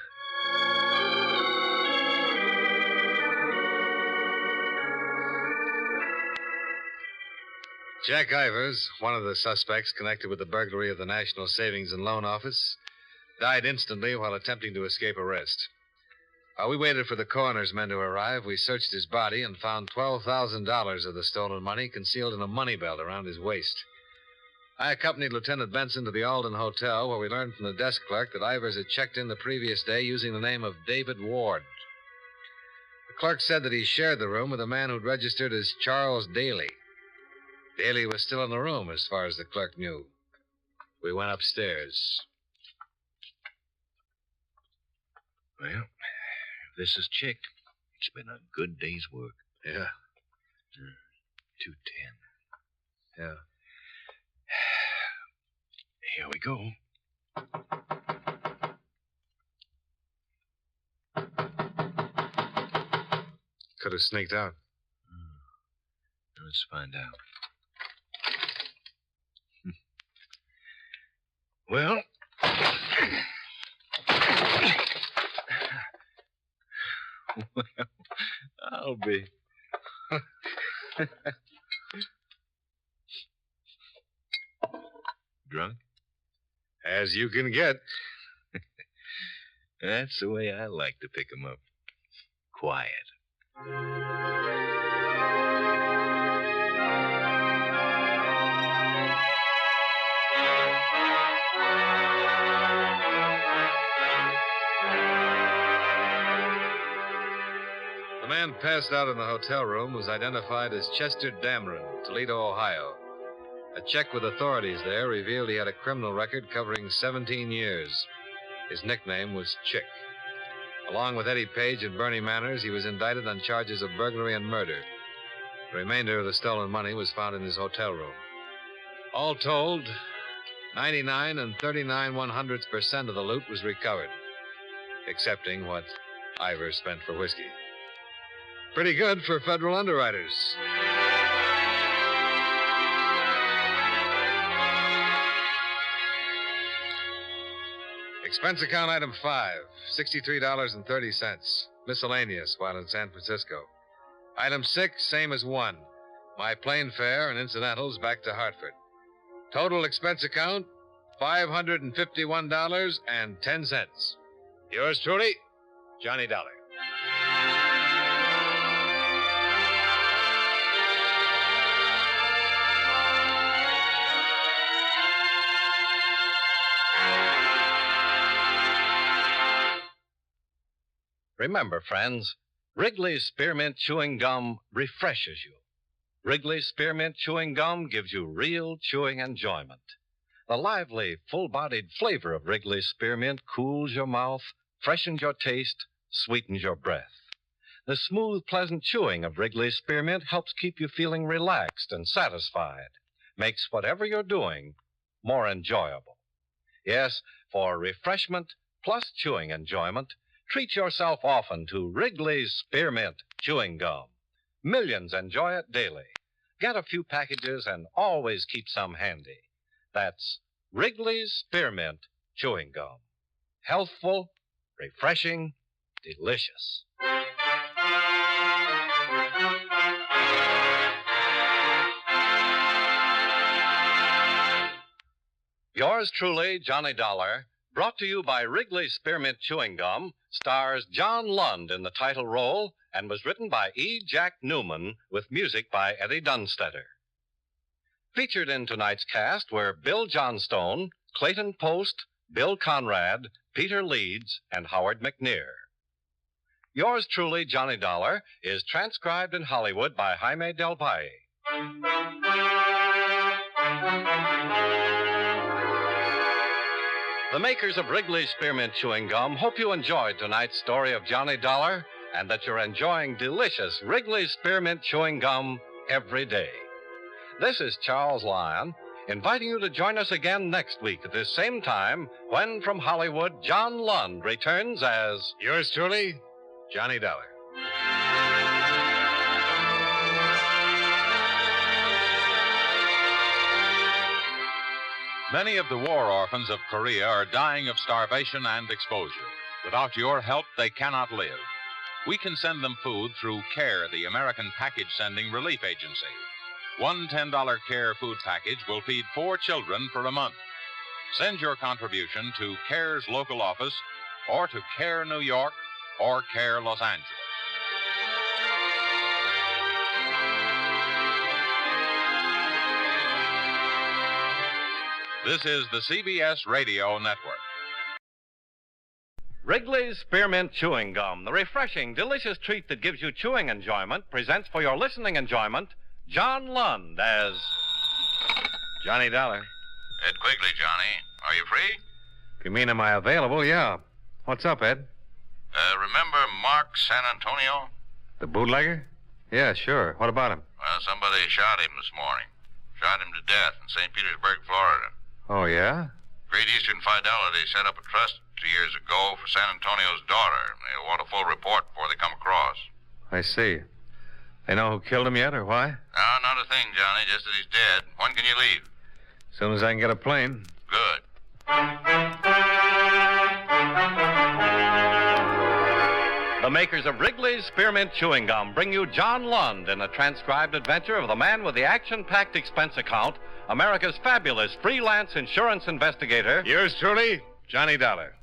Jack Ivers, one of the suspects connected with the burglary of the National Savings and Loan Office, died instantly while attempting to escape arrest. While we waited for the coroner's men to arrive, we searched his body and found $12,000 of the stolen money concealed in a money belt around his waist. I accompanied Lieutenant Benson to the Alden Hotel, where we learned from the desk clerk that Ivers had checked in the previous day using the name of David Ward. The clerk said that he shared the room with a man who'd registered as Charles Daly. Daly was still in the room, as far as the clerk knew. We went upstairs. Well, if this is checked, it's been a good day's work. Yeah. 210. Yeah. Here we go. Could have sneaked out. Let's find out. Well, I'll be. drunk? As you can get. That's the way I like to pick 'em up. Quiet. The man passed out in the hotel room was identified as Chester Dameron, Toledo, Ohio. A check with authorities there revealed he had a criminal record covering 17 years. His nickname was Chick. Along with Eddie Page and Bernie Manners, he was indicted on charges of burglary and murder. The remainder of the stolen money was found in his hotel room. All told, 99 and 39/100% of the loot was recovered, excepting what Ivor spent for whiskey. Pretty good for federal underwriters. Expense account item 5, $63.30. Miscellaneous while in San Francisco. Item 6, same as 1. My plane fare and incidentals back to Hartford. Total expense account, $551.10. Yours truly, Johnny Dollar. Remember, friends, Wrigley's Spearmint Chewing Gum refreshes you. Wrigley's Spearmint Chewing Gum gives you real chewing enjoyment. The lively, full-bodied flavor of Wrigley's Spearmint cools your mouth, freshens your taste, sweetens your breath. The smooth, pleasant chewing of Wrigley's Spearmint helps keep you feeling relaxed and satisfied, makes whatever you're doing more enjoyable. Yes, for refreshment plus chewing enjoyment, treat yourself often to Wrigley's Spearmint Chewing Gum. Millions enjoy it daily. Get a few packages and always keep some handy. That's Wrigley's Spearmint Chewing Gum. Healthful, refreshing, delicious. Yours truly, Johnny Dollar, brought to you by Wrigley's Spearmint Chewing Gum, stars John Lund in the title role and was written by E. Jack Newman with music by Eddie Dunstetter. Featured in tonight's cast were Bill Johnstone, Clayton Post, Bill Conrad, Peter Leeds, and Howard McNear. Yours truly, Johnny Dollar, is transcribed in Hollywood by Jaime Del Valle. The makers of Wrigley's Spearmint Chewing Gum hope you enjoyed tonight's story of Johnny Dollar and that you're enjoying delicious Wrigley's Spearmint Chewing Gum every day. This is Charles Lyon, inviting you to join us again next week at this same time when, from Hollywood, John Lund returns as... Yours truly, Johnny Dollar. Many of the war orphans of Korea are dying of starvation and exposure. Without your help, they cannot live. We can send them food through CARE, the American Package Sending Relief Agency. One $10 CARE food package will feed 4 children for a month. Send your contribution to CARE's local office or to CARE New York or CARE Los Angeles. This is the CBS Radio Network. Wrigley's Spearmint Chewing Gum, the refreshing, delicious treat that gives you chewing enjoyment, presents for your listening enjoyment John Lund as... Johnny Dollar. Ed Quigley, Johnny. Are you free? If you mean am I available, yeah. What's up, Ed? Remember Mark San Antonio? The bootlegger? Yeah, sure. What about him? Well, somebody shot him this morning. Shot him to death in St. Petersburg, Florida. Oh, yeah? Great Eastern Fidelity set up a trust 2 years ago for San Antonio's daughter. They'll want a full report before they come across. I see. They know who killed him yet, or why? No, not a thing, Johnny, just that he's dead. When can you leave? As soon as I can get a plane. Good. The makers of Wrigley's Spearmint Chewing Gum bring you John Lund in a transcribed adventure of the man with the action-packed expense account, America's fabulous freelance insurance investigator. Yours truly, Johnny Dollar.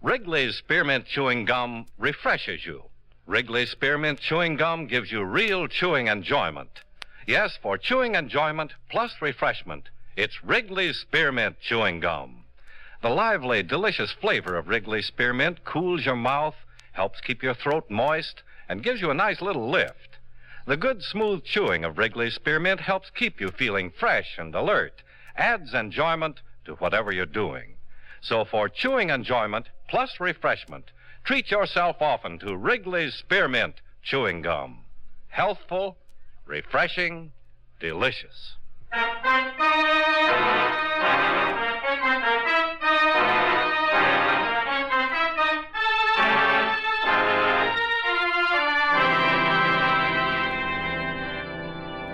Wrigley's Spearmint Chewing Gum refreshes you. Wrigley's Spearmint Chewing Gum gives you real chewing enjoyment. Yes, for chewing enjoyment plus refreshment, it's Wrigley's Spearmint Chewing Gum. The lively, delicious flavor of Wrigley's Spearmint cools your mouth, helps keep your throat moist, and gives you a nice little lift. The good, smooth chewing of Wrigley's Spearmint helps keep you feeling fresh and alert, adds enjoyment to whatever you're doing. So for chewing enjoyment plus refreshment, treat yourself often to Wrigley's Spearmint Chewing Gum. Healthful, refreshing, delicious.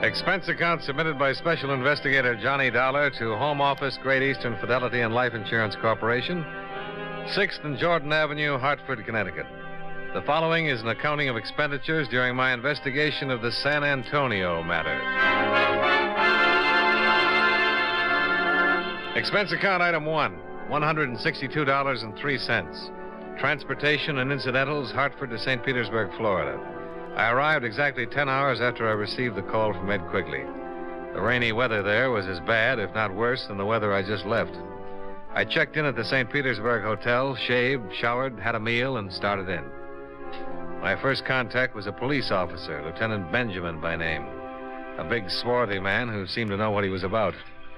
Expense account submitted by Special Investigator Johnny Dollar to Home Office, Great Eastern Fidelity and Life Insurance Corporation, 6th and Jordan Avenue, Hartford, Connecticut. The following is an accounting of expenditures during my investigation of the San Antonio matter. Expense account item 1, $162.03. Transportation and incidentals, Hartford to St. Petersburg, Florida. I arrived exactly 10 hours after I received the call from Ed Quigley. The rainy weather there was as bad, if not worse, than the weather I just left. I checked in at the St. Petersburg Hotel, shaved, showered, had a meal, and started in. My first contact was a police officer, Lieutenant Benjamin by name. A big, swarthy man who seemed to know what he was about.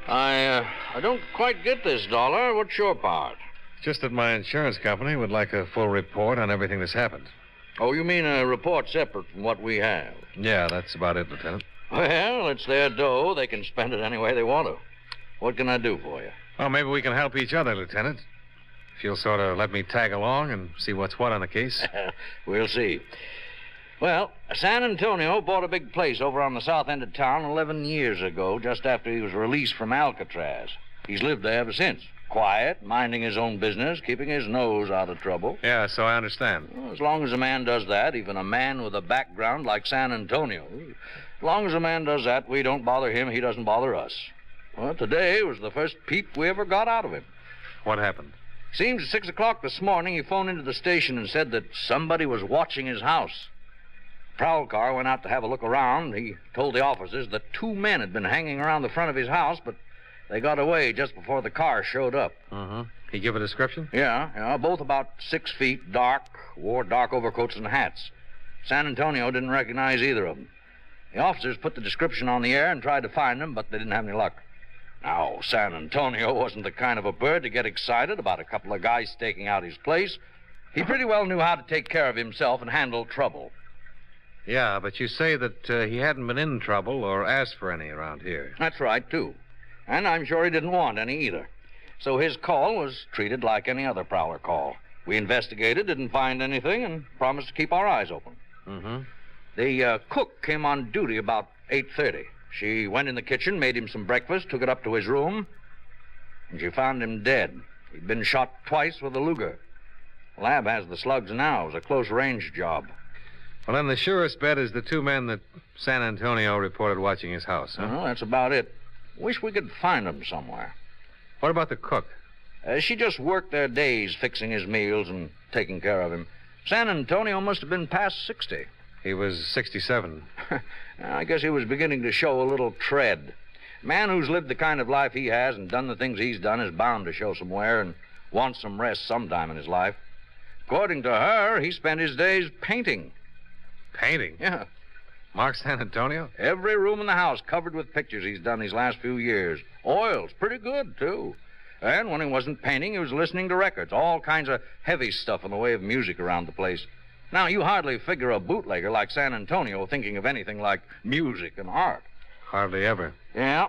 I don't quite get this, Dollar. What's your part? Just that my insurance company would like a full report on everything that's happened. Oh, you mean a report separate from what we have? Yeah, that's about it, Lieutenant. Well, it's their dough. They can spend it any way they want to. What can I do for you? Well, maybe we can help each other, Lieutenant. If you'll sort of let me tag along and see what's what on the case. We'll see. Well, San Antonio bought a big place over on the south end of town 11 years ago, just after he was released from Alcatraz. He's lived there ever since. Quiet, minding his own business, keeping his nose out of trouble. Yeah, so I understand. Well, as long as a man does that, even a man with a background like San Antonio, as long as a man does that, we don't bother him, he doesn't bother us. Well, today was the first peep we ever got out of him. What happened? Seems at 6 o'clock this morning he phoned into the station and said that somebody was watching his house. The prowl car went out to have a look around. He told the officers that 2 men had been hanging around the front of his house, but they got away just before the car showed up. He give a description? Yeah, both about 6 feet, dark, wore dark overcoats and hats. San Antonio didn't recognize either of them. The officers put the description on the air and tried to find them, but they didn't have any luck. Now, San Antonio wasn't the kind of a bird to get excited about a couple of guys staking out his place. He pretty well knew how to take care of himself and handle trouble. Yeah, but you say that he hadn't been in trouble or asked for any around here. That's right, too. And I'm sure he didn't want any either. So his call was treated like any other prowler call. We investigated, didn't find anything, and promised to keep our eyes open. The cook came on duty about 8:30. She went in the kitchen, made him some breakfast, took it up to his room, and she found him dead. He'd been shot twice with a Luger. The lab has the slugs now. It was a close-range job. Well, then the surest bet is the 2 men that San Antonio reported watching his house, huh? Well, that's about it. Wish we could find them somewhere. What about the cook? She just worked their days fixing his meals and taking care of him. San Antonio must have been past 60. He was 67. I guess he was beginning to show a little tread. A man who's lived the kind of life he has and done the things he's done is bound to show some wear and wants some rest sometime in his life. According to her, he spent his days painting. Painting? Yeah. Mark San Antonio? Every room in the house covered with pictures he's done these last few years. Oils, pretty good, too. And when he wasn't painting, he was listening to records, all kinds of heavy stuff in the way of music around the place. Now, you hardly figure a bootlegger like San Antonio thinking of anything like music and art. Hardly ever. Yeah.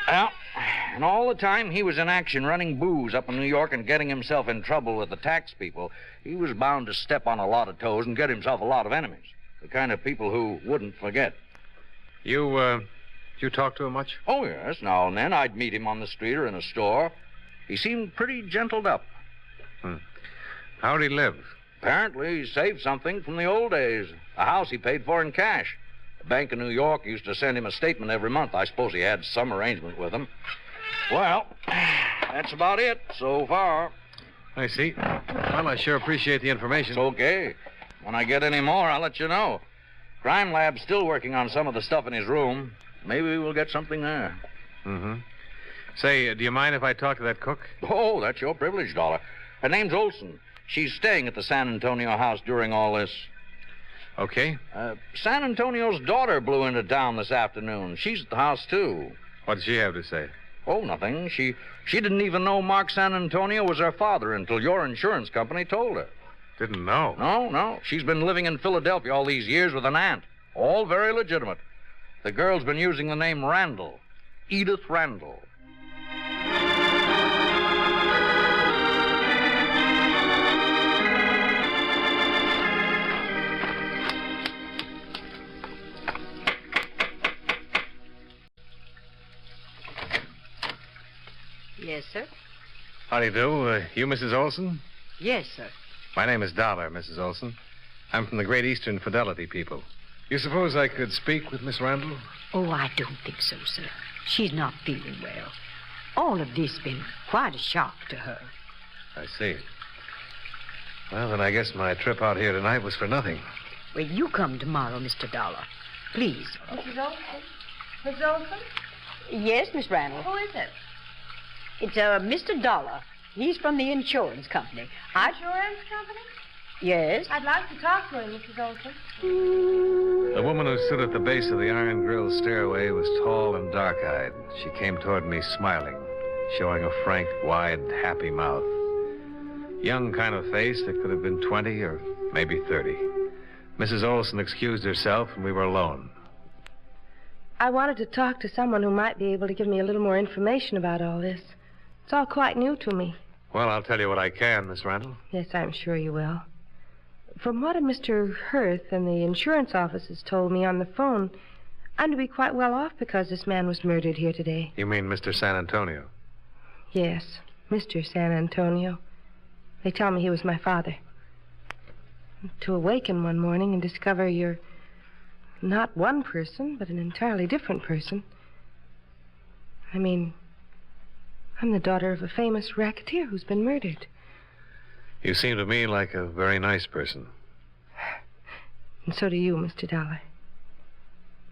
And all the time he was in action running booze up in New York and getting himself in trouble with the tax people, he was bound to step on a lot of toes and get himself a lot of enemies. The kind of people who wouldn't forget. You Did you talk to him much? Oh, yes. Now and then I'd meet him on the street or in a store. He seemed pretty gentled up. How'd he live? Apparently, he saved something from the old days. A house he paid for in cash. The Bank of New York used to send him a statement every month. I suppose he had some arrangement with them. Well, that's about it so far. I see. Well, I sure appreciate the information. It's okay. When I get any more, I'll let you know. Crime Lab's still working on some of the stuff in his room. Maybe we'll get something there. Mm-hmm. Say, do you mind if I talk to that cook? Oh, that's your privilege, Dollar. Her name's Olson. She's staying at the San Antonio house during all this. Okay. San Antonio's daughter blew into town this afternoon. She's at the house, too. What did she have to say? Oh, nothing. She didn't even know Mark San Antonio was her father until your insurance company told her. Didn't know? No. She's been living in Philadelphia all these years with an aunt. All very legitimate. The girl's been using the name Randall. Edith Randall. Yes, sir. How do you do? You Mrs. Olson? Yes, sir. My name is Dollar, Mrs. Olson. I'm from the Great Eastern Fidelity people. You suppose I could speak with Miss Randall? Oh, I don't think so, sir. She's not feeling well. All of this been quite a shock to her. I see. Well, then I guess my trip out here tonight was for nothing. Well, you come tomorrow, Mr. Dollar. Please. Mrs. Olson? Mrs. Olson? Yes, Miss Randall. Who is it? It's Mr. Dollar. He's from the insurance company. Insurance company? Yes. I'd like to talk to him, Mrs. Olson. The woman who stood at the base of the iron grille stairway was tall and dark-eyed. She came toward me smiling, showing a frank, wide, happy mouth. Young kind of face that could have been 20 or maybe 30. Mrs. Olson excused herself, and we were alone. I wanted to talk to someone who might be able to give me a little more information about all this. It's all quite new to me. Well, I'll tell you what I can, Miss Randall. Yes, I'm sure you will. From what Mr. Hurth and the insurance offices told me on the phone, I'm to be quite well off because this man was murdered here today. You mean Mr. San Antonio? Yes, Mr. San Antonio. They tell me he was my father. To awaken one morning and discover you're not one person, but an entirely different person. I mean, I'm the daughter of a famous racketeer who's been murdered. You seem to me like a very nice person. And so do you, Mr. Dollar.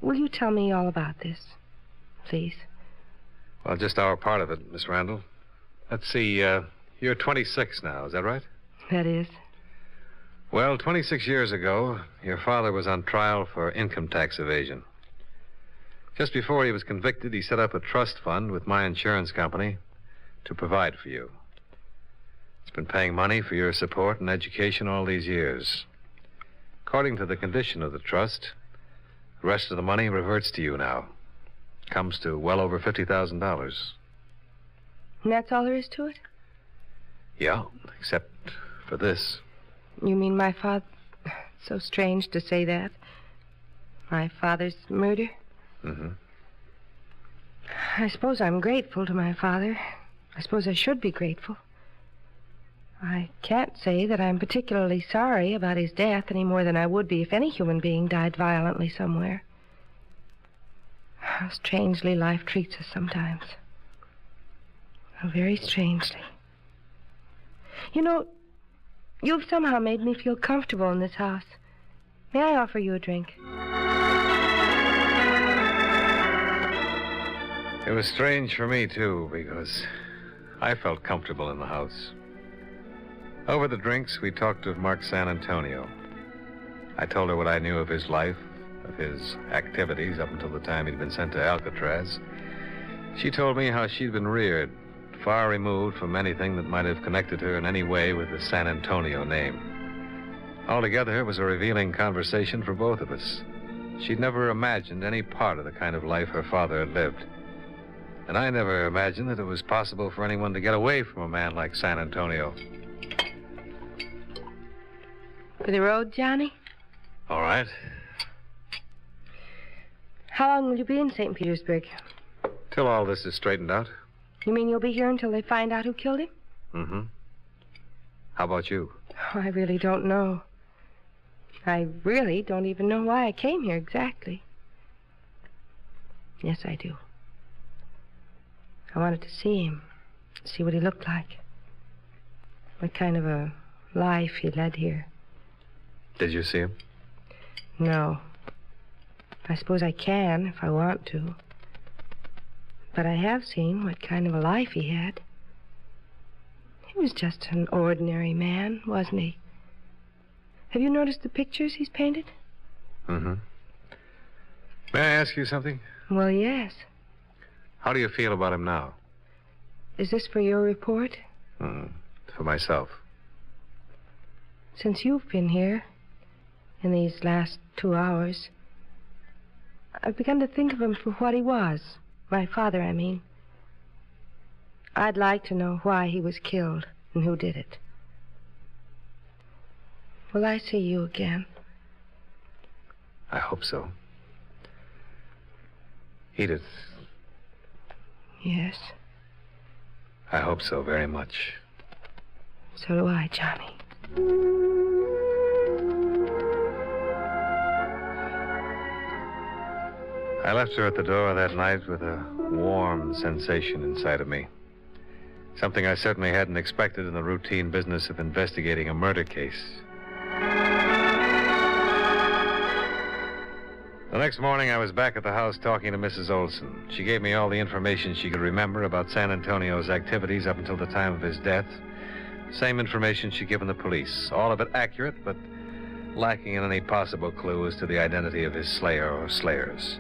Will you tell me all about this, please? Well, just our part of it, Miss Randall. Let's see, you're 26 now, is that right? That is. Well, 26 years ago, your father was on trial for income tax evasion. Just before he was convicted, he set up a trust fund with my insurance company to provide for you. It's been paying money for your support and education all these years. According to the condition of the trust, the rest of the money reverts to you now. Comes to well over $50,000. And that's all there is to it? Yeah, except for this. You mean my father... So strange to say that. My father's murder? Mm-hmm. I suppose I'm grateful to my father. I suppose I should be grateful. I can't say that I'm particularly sorry about his death any more than I would be if any human being died violently somewhere. How strangely life treats us sometimes. How very strangely. You know, you've somehow made me feel comfortable in this house. May I offer you a drink? It was strange for me, too, because I felt comfortable in the house. Over the drinks, we talked of Mark San Antonio. I told her what I knew of his life, of his activities up until the time he'd been sent to Alcatraz. She told me how she'd been reared, far removed from anything that might have connected her in any way with the San Antonio name. Altogether, it was a revealing conversation for both of us. She'd never imagined any part of the kind of life her father had lived. And I never imagined that it was possible for anyone to get away from a man like San Antonio. For the road, Johnny? All right. How long will you be in St. Petersburg? Till all this is straightened out. You mean you'll be here until they find out who killed him? Mm-hmm. How about you? Oh, I really don't know. I really don't even know why I came here exactly. Yes, I do. I wanted to see him, see what he looked like. What kind of a life he led here. Did you see him? No. I suppose I can if I want to. But I have seen what kind of a life he had. He was just an ordinary man, wasn't he? Have you noticed the pictures he's painted? Mm-hmm. May I ask you something? Well, yes. How do you feel about him now? Is this for your report? For myself. Since you've been here, in these last 2 hours, I've begun to think of him for what he was. My father, I mean. I'd like to know why he was killed and who did it. Will I see you again? I hope so. Edith. Yes. I hope so very much. So do I, Johnny. I left her at the door that night with a warm sensation inside of me. Something I certainly hadn't expected in the routine business of investigating a murder case. The next morning, I was back at the house talking to Mrs. Olson. She gave me all the information she could remember about San Antonio's activities up until the time of his death. Same information she'd given the police. All of it accurate, but lacking in any possible clue as to the identity of his slayer or slayers.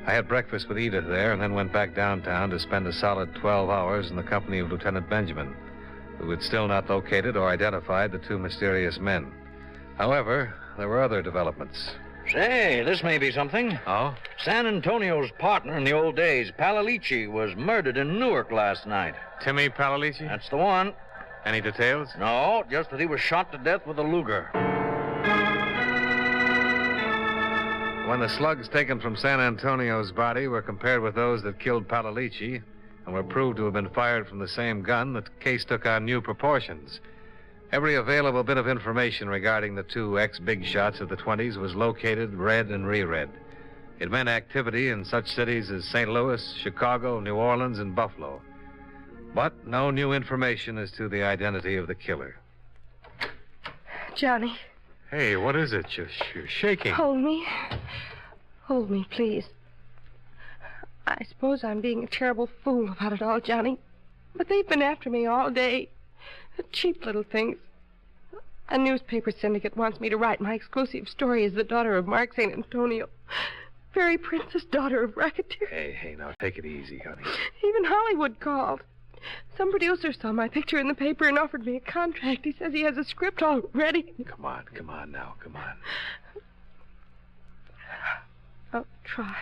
I had breakfast with Edith there and then went back downtown to spend a solid 12 hours in the company of Lieutenant Benjamin, who had still not located or identified the two mysterious men. However, there were other developments. Say, this may be something. Oh? San Antonio's partner in the old days, Palalici, was murdered in Newark last night. Timmy Palalici? That's the one. Any details? No, just that he was shot to death with a Luger. When the slugs taken from San Antonio's body were compared with those that killed Palalici and were proved to have been fired from the same gun, the case took on new proportions. Every available bit of information regarding the two ex-big shots of the 20s was located, read, and reread. It meant activity in such cities as St. Louis, Chicago, New Orleans, and Buffalo. But no new information as to the identity of the killer. Johnny. Hey, what is it? You're shaking. Hold me. Hold me, please. I suppose I'm being a terrible fool about it all, Johnny. But they've been after me all day. Cheap little things. A newspaper syndicate wants me to write my exclusive story as the daughter of Mark St. Antonio. Very princess daughter of racketeer. Hey, now take it easy, honey. Even Hollywood called. Some producer saw my picture in the paper and offered me a contract. He says he has a script all ready. Come on now, come on. I'll try.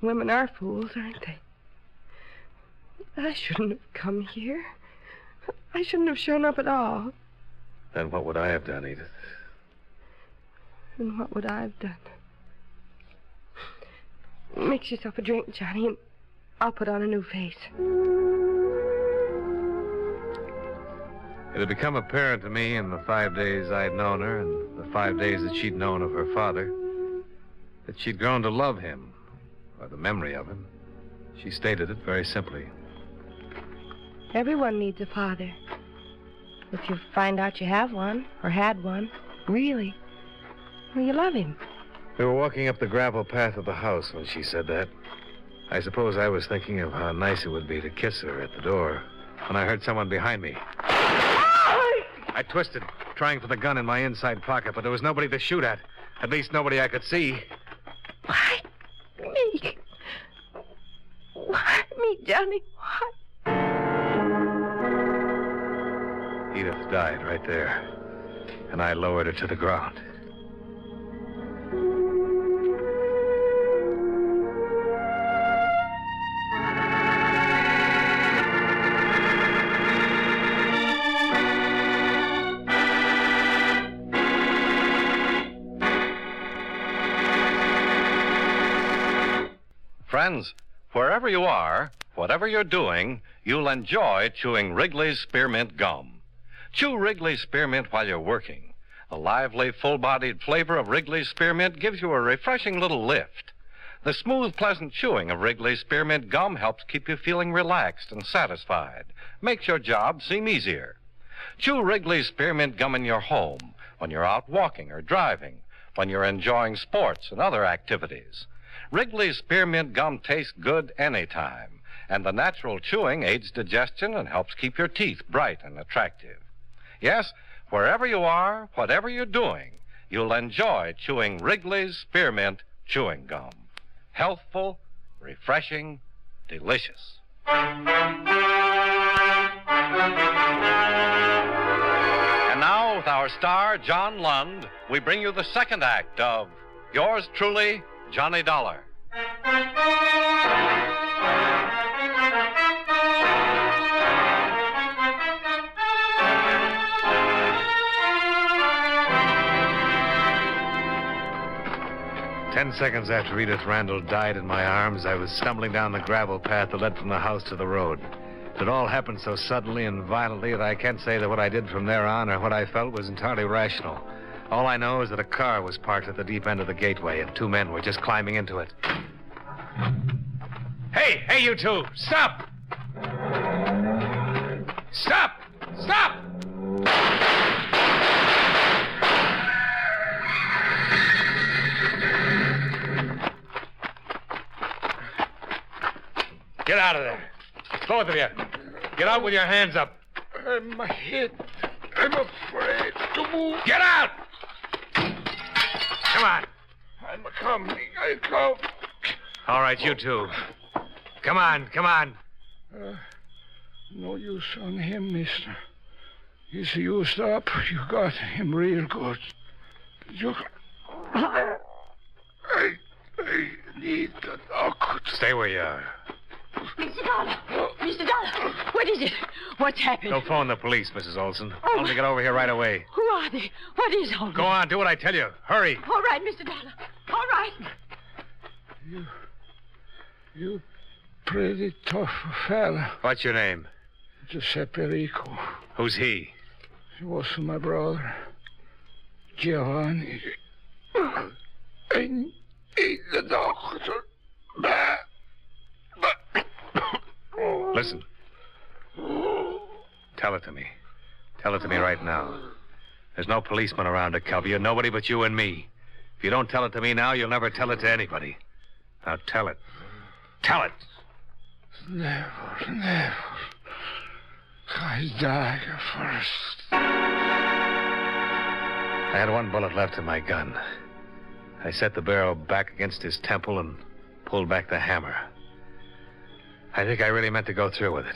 Women are fools, aren't they? I shouldn't have come here. I shouldn't have shown up at all. Then what would I have done, Edith? And what would I have done? Mix yourself a drink, Johnny, and I'll put on a new face. It had become apparent to me in the 5 days I'd known her and the 5 days that she'd known of her father that she'd grown to love him, or the memory of him. She stated it very simply. Everyone needs a father. If you find out you have one, or had one, really, well, you love him. We were walking up the gravel path of the house when she said that. I suppose I was thinking of how nice it would be to kiss her at the door when I heard someone behind me. I twisted, trying for the gun in my inside pocket, but there was nobody to shoot at. At least nobody I could see. Why? Me? Why me, Johnny? Why? Edith died right there, and I lowered her to the ground. Friends, wherever you are, whatever you're doing, you'll enjoy chewing Wrigley's Spearmint Gum. Chew Wrigley's Spearmint while you're working. The lively, full-bodied flavor of Wrigley's Spearmint gives you a refreshing little lift. The smooth, pleasant chewing of Wrigley's Spearmint Gum helps keep you feeling relaxed and satisfied. Makes your job seem easier. Chew Wrigley's Spearmint Gum in your home, when you're out walking or driving, when you're enjoying sports and other activities. Wrigley's Spearmint Gum tastes good anytime, and the natural chewing aids digestion and helps keep your teeth bright and attractive. Yes, wherever you are, whatever you're doing, you'll enjoy chewing Wrigley's Spearmint Chewing Gum. Healthful, refreshing, delicious. And now, with our star, John Lund, we bring you the second act of Yours Truly, Johnny Dollar. 10 seconds after Edith Randall died in my arms, I was stumbling down the gravel path that led from the house to the road. It all happened so suddenly and violently that I can't say that what I did from there on or what I felt was entirely rational. All I know is that a car was parked at the deep end of the gateway and 2 men were just climbing into it. Hey, you two! Stop! Stop! Stop! Get out of there. Both of you. Get out with your hands up. I'm hit. I'm afraid to move. Get out! Come on. I'm coming. I come. All right, you two. Come on. No use on him, mister. He's used up. You got him real good. I need the doctor. Stay where you are. Mr. Dollar! Mr. Dollar! What is it? What's happened? Don't phone the police, Mrs. Olson. Oh, Tell them to get over here right away. Who are they? What is all this? Go on, do what I tell you. Hurry. All right, Mr. Dollar. All right. You pretty tough fella. What's your name? Giuseppe Rico. Who's he? He was my brother. Giovanni. I need the doctor. Listen. Tell it to me. Tell it to me right now. There's no policeman around to cover you, nobody but you and me. If you don't tell it to me now, you'll never tell it to anybody. Now tell it. Tell it. Never. I die first. I had 1 bullet left in my gun. I set the barrel back against his temple and pulled back the hammer. I think I really meant to go through with it.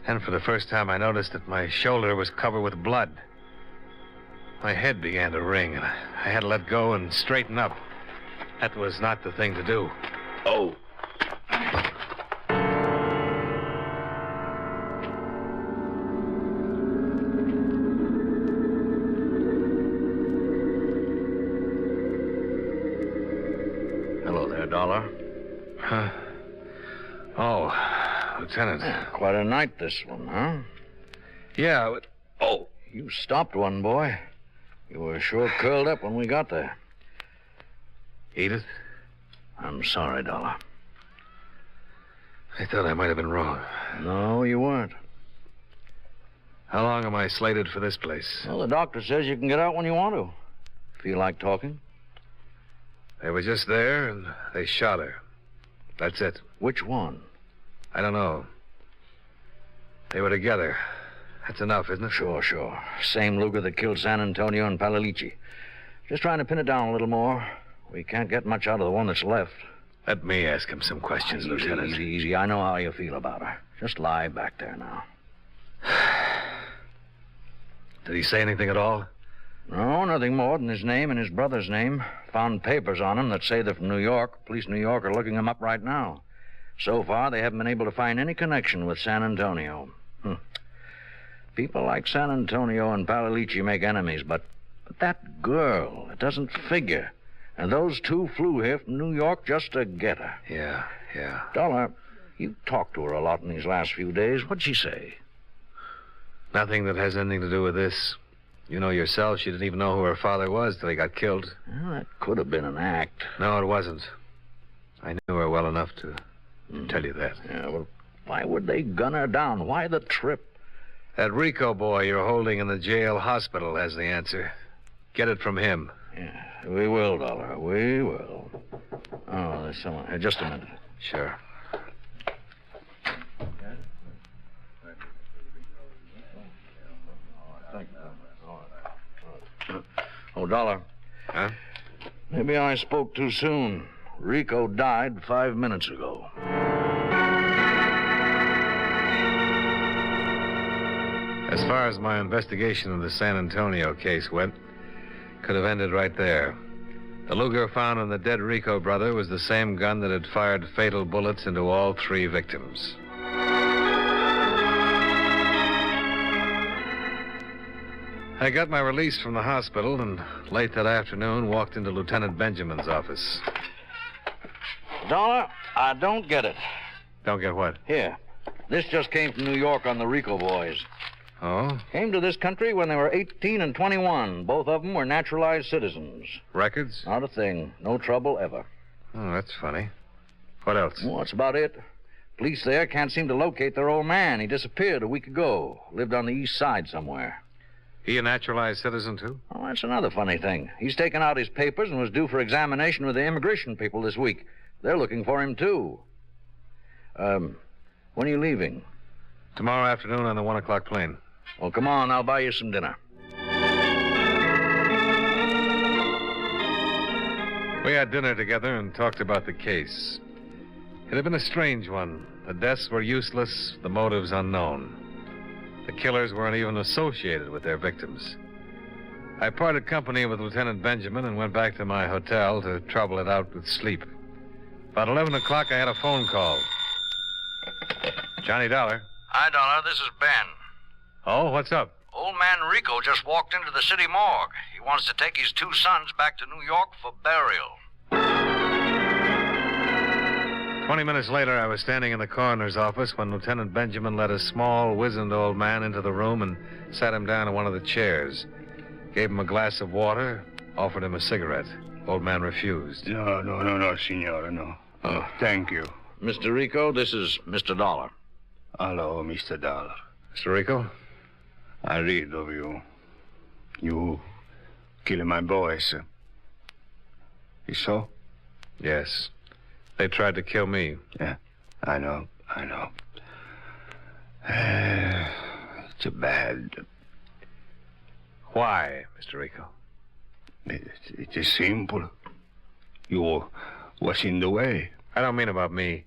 And for the first time, I noticed that my shoulder was covered with blood. My head began to ring, and I had to let go and straighten up. That was not the thing to do. Oh. Hello there, Dollar. Huh? Oh, Lieutenant. Quite a night, this one, huh? Yeah, but... Oh, you stopped one, boy. You were sure curled up when we got there. Edith? I'm sorry, Dollar. I thought I might have been wrong. No, you weren't. How long am I slated for this place? Well, the doctor says you can get out when you want to. Feel like talking? They were just there, and they shot her. That's it. Which one? I don't know. They were together. That's enough, isn't it? Sure. Same Luger that killed San Antonio and Palalici. Just trying to pin it down a little more. We can't get much out of the one that's left. Let me ask him some questions, Lieutenant. Easy. I know how you feel about her. Just lie back there now. Did he say anything at all? No, nothing more than his name and his brother's name. Found papers on him that say they're from New York. Police in New York are looking him up right now. So far, they haven't been able to find any connection with San Antonio. People like San Antonio and Palalici make enemies, but that girl, it doesn't figure. And those two flew here from New York just to get her. Yeah. Dollar, you talked to her a lot in these last few days. What'd she say? Nothing that has anything to do with this. You know yourself, she didn't even know who her father was till he got killed. Well, that could have been an act. No, it wasn't. I knew her well enough to tell you that. Yeah, well, why would they gun her down? Why the trip? That Rico boy you're holding in the jail hospital has the answer. Get it from him. Yeah, we will, Dollar. We will. Oh, there's someone here. Just a minute. Sure. Oh, Dollar. Huh? Maybe I spoke too soon. Rico died 5 minutes ago. As far as my investigation of the San Antonio case went, could have ended right there. The Luger found on the dead Rico brother was the same gun that had fired fatal bullets into all 3 victims. I got my release from the hospital and late that afternoon walked into Lieutenant Benjamin's office. Dollar, I don't get it. Don't get what? Here. This just came from New York on the Rico boys. Oh? Came to this country when they were 18 and 21. Both of them were naturalized citizens. Records? Not a thing. No trouble ever. Oh, that's funny. What else? Well, that's about it. Police there can't seem to locate their old man. He disappeared a week ago. Lived on the east side somewhere. He a naturalized citizen, too? Oh, that's another funny thing. He's taken out his papers and was due for examination with the immigration people this week. They're looking for him, too. When are you leaving? Tomorrow afternoon on the 1 o'clock plane. Well, come on. I'll buy you some dinner. We had dinner together and talked about the case. It had been a strange one. The deaths were useless, the motives unknown. The killers weren't even associated with their victims. I parted company with Lieutenant Benjamin and went back to my hotel to trouble it out with sleep. About 11 o'clock, I had a phone call. Johnny Dollar. Hi, Dollar. This is Ben. Oh, what's up? Old man Rico just walked into the city morgue. He wants to take his 2 sons back to New York for burial. 20 minutes later, I was standing in the coroner's office when Lieutenant Benjamin led a small, wizened old man into the room and sat him down in one of the chairs. Gave him a glass of water, offered him a cigarette. Old man refused. No, senora, no. Oh, thank you. Mr. Rico, this is Mr. Dollar. Hello, Mr. Dollar. Mr. Rico? I read of you. You killing my boys. Is so? Yes. They tried to kill me. Yeah, I know. It's bad. Why, Mr. Rico? It is simple. You was in the way. I don't mean about me.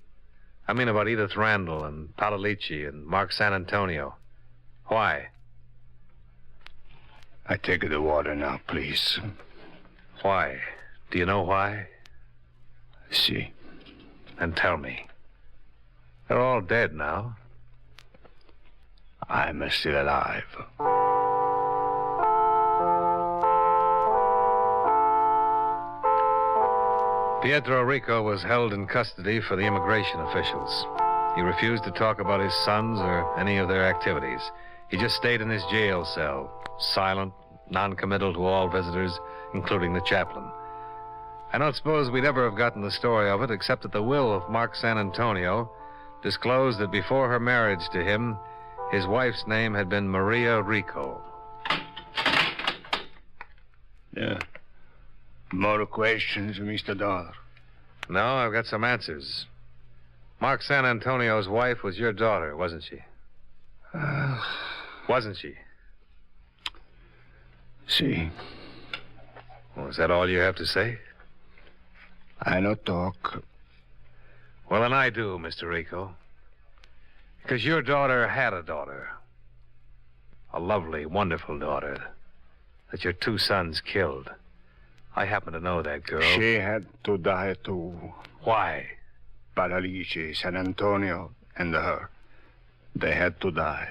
I mean about Edith Randall and Palalici and Mark San Antonio. Why? I take the water now, please. Why? Do you know why? See. Then tell me. They're all dead now. I'm still alive. Pietro Rico was held in custody for the immigration officials. He refused to talk about his sons or any of their activities. He just stayed in his jail cell, silent, non-committal to all visitors, including the chaplain. I don't suppose we'd ever have gotten the story of it, except that the will of Mark San Antonio disclosed that before her marriage to him, his wife's name had been Maria Rico. Yeah. More questions, Mr. Dollar? No, I've got some answers. Mark San Antonio's wife was your daughter, wasn't she? Wasn't she? See. Well, is that all you have to say? I no talk. Well, then I do, Mr. Rico. Because your daughter had a daughter. A lovely, wonderful daughter that your 2 sons killed. I happen to know that girl. She had to die, too. Why? Palalici, San Antonio, and her. They had to die.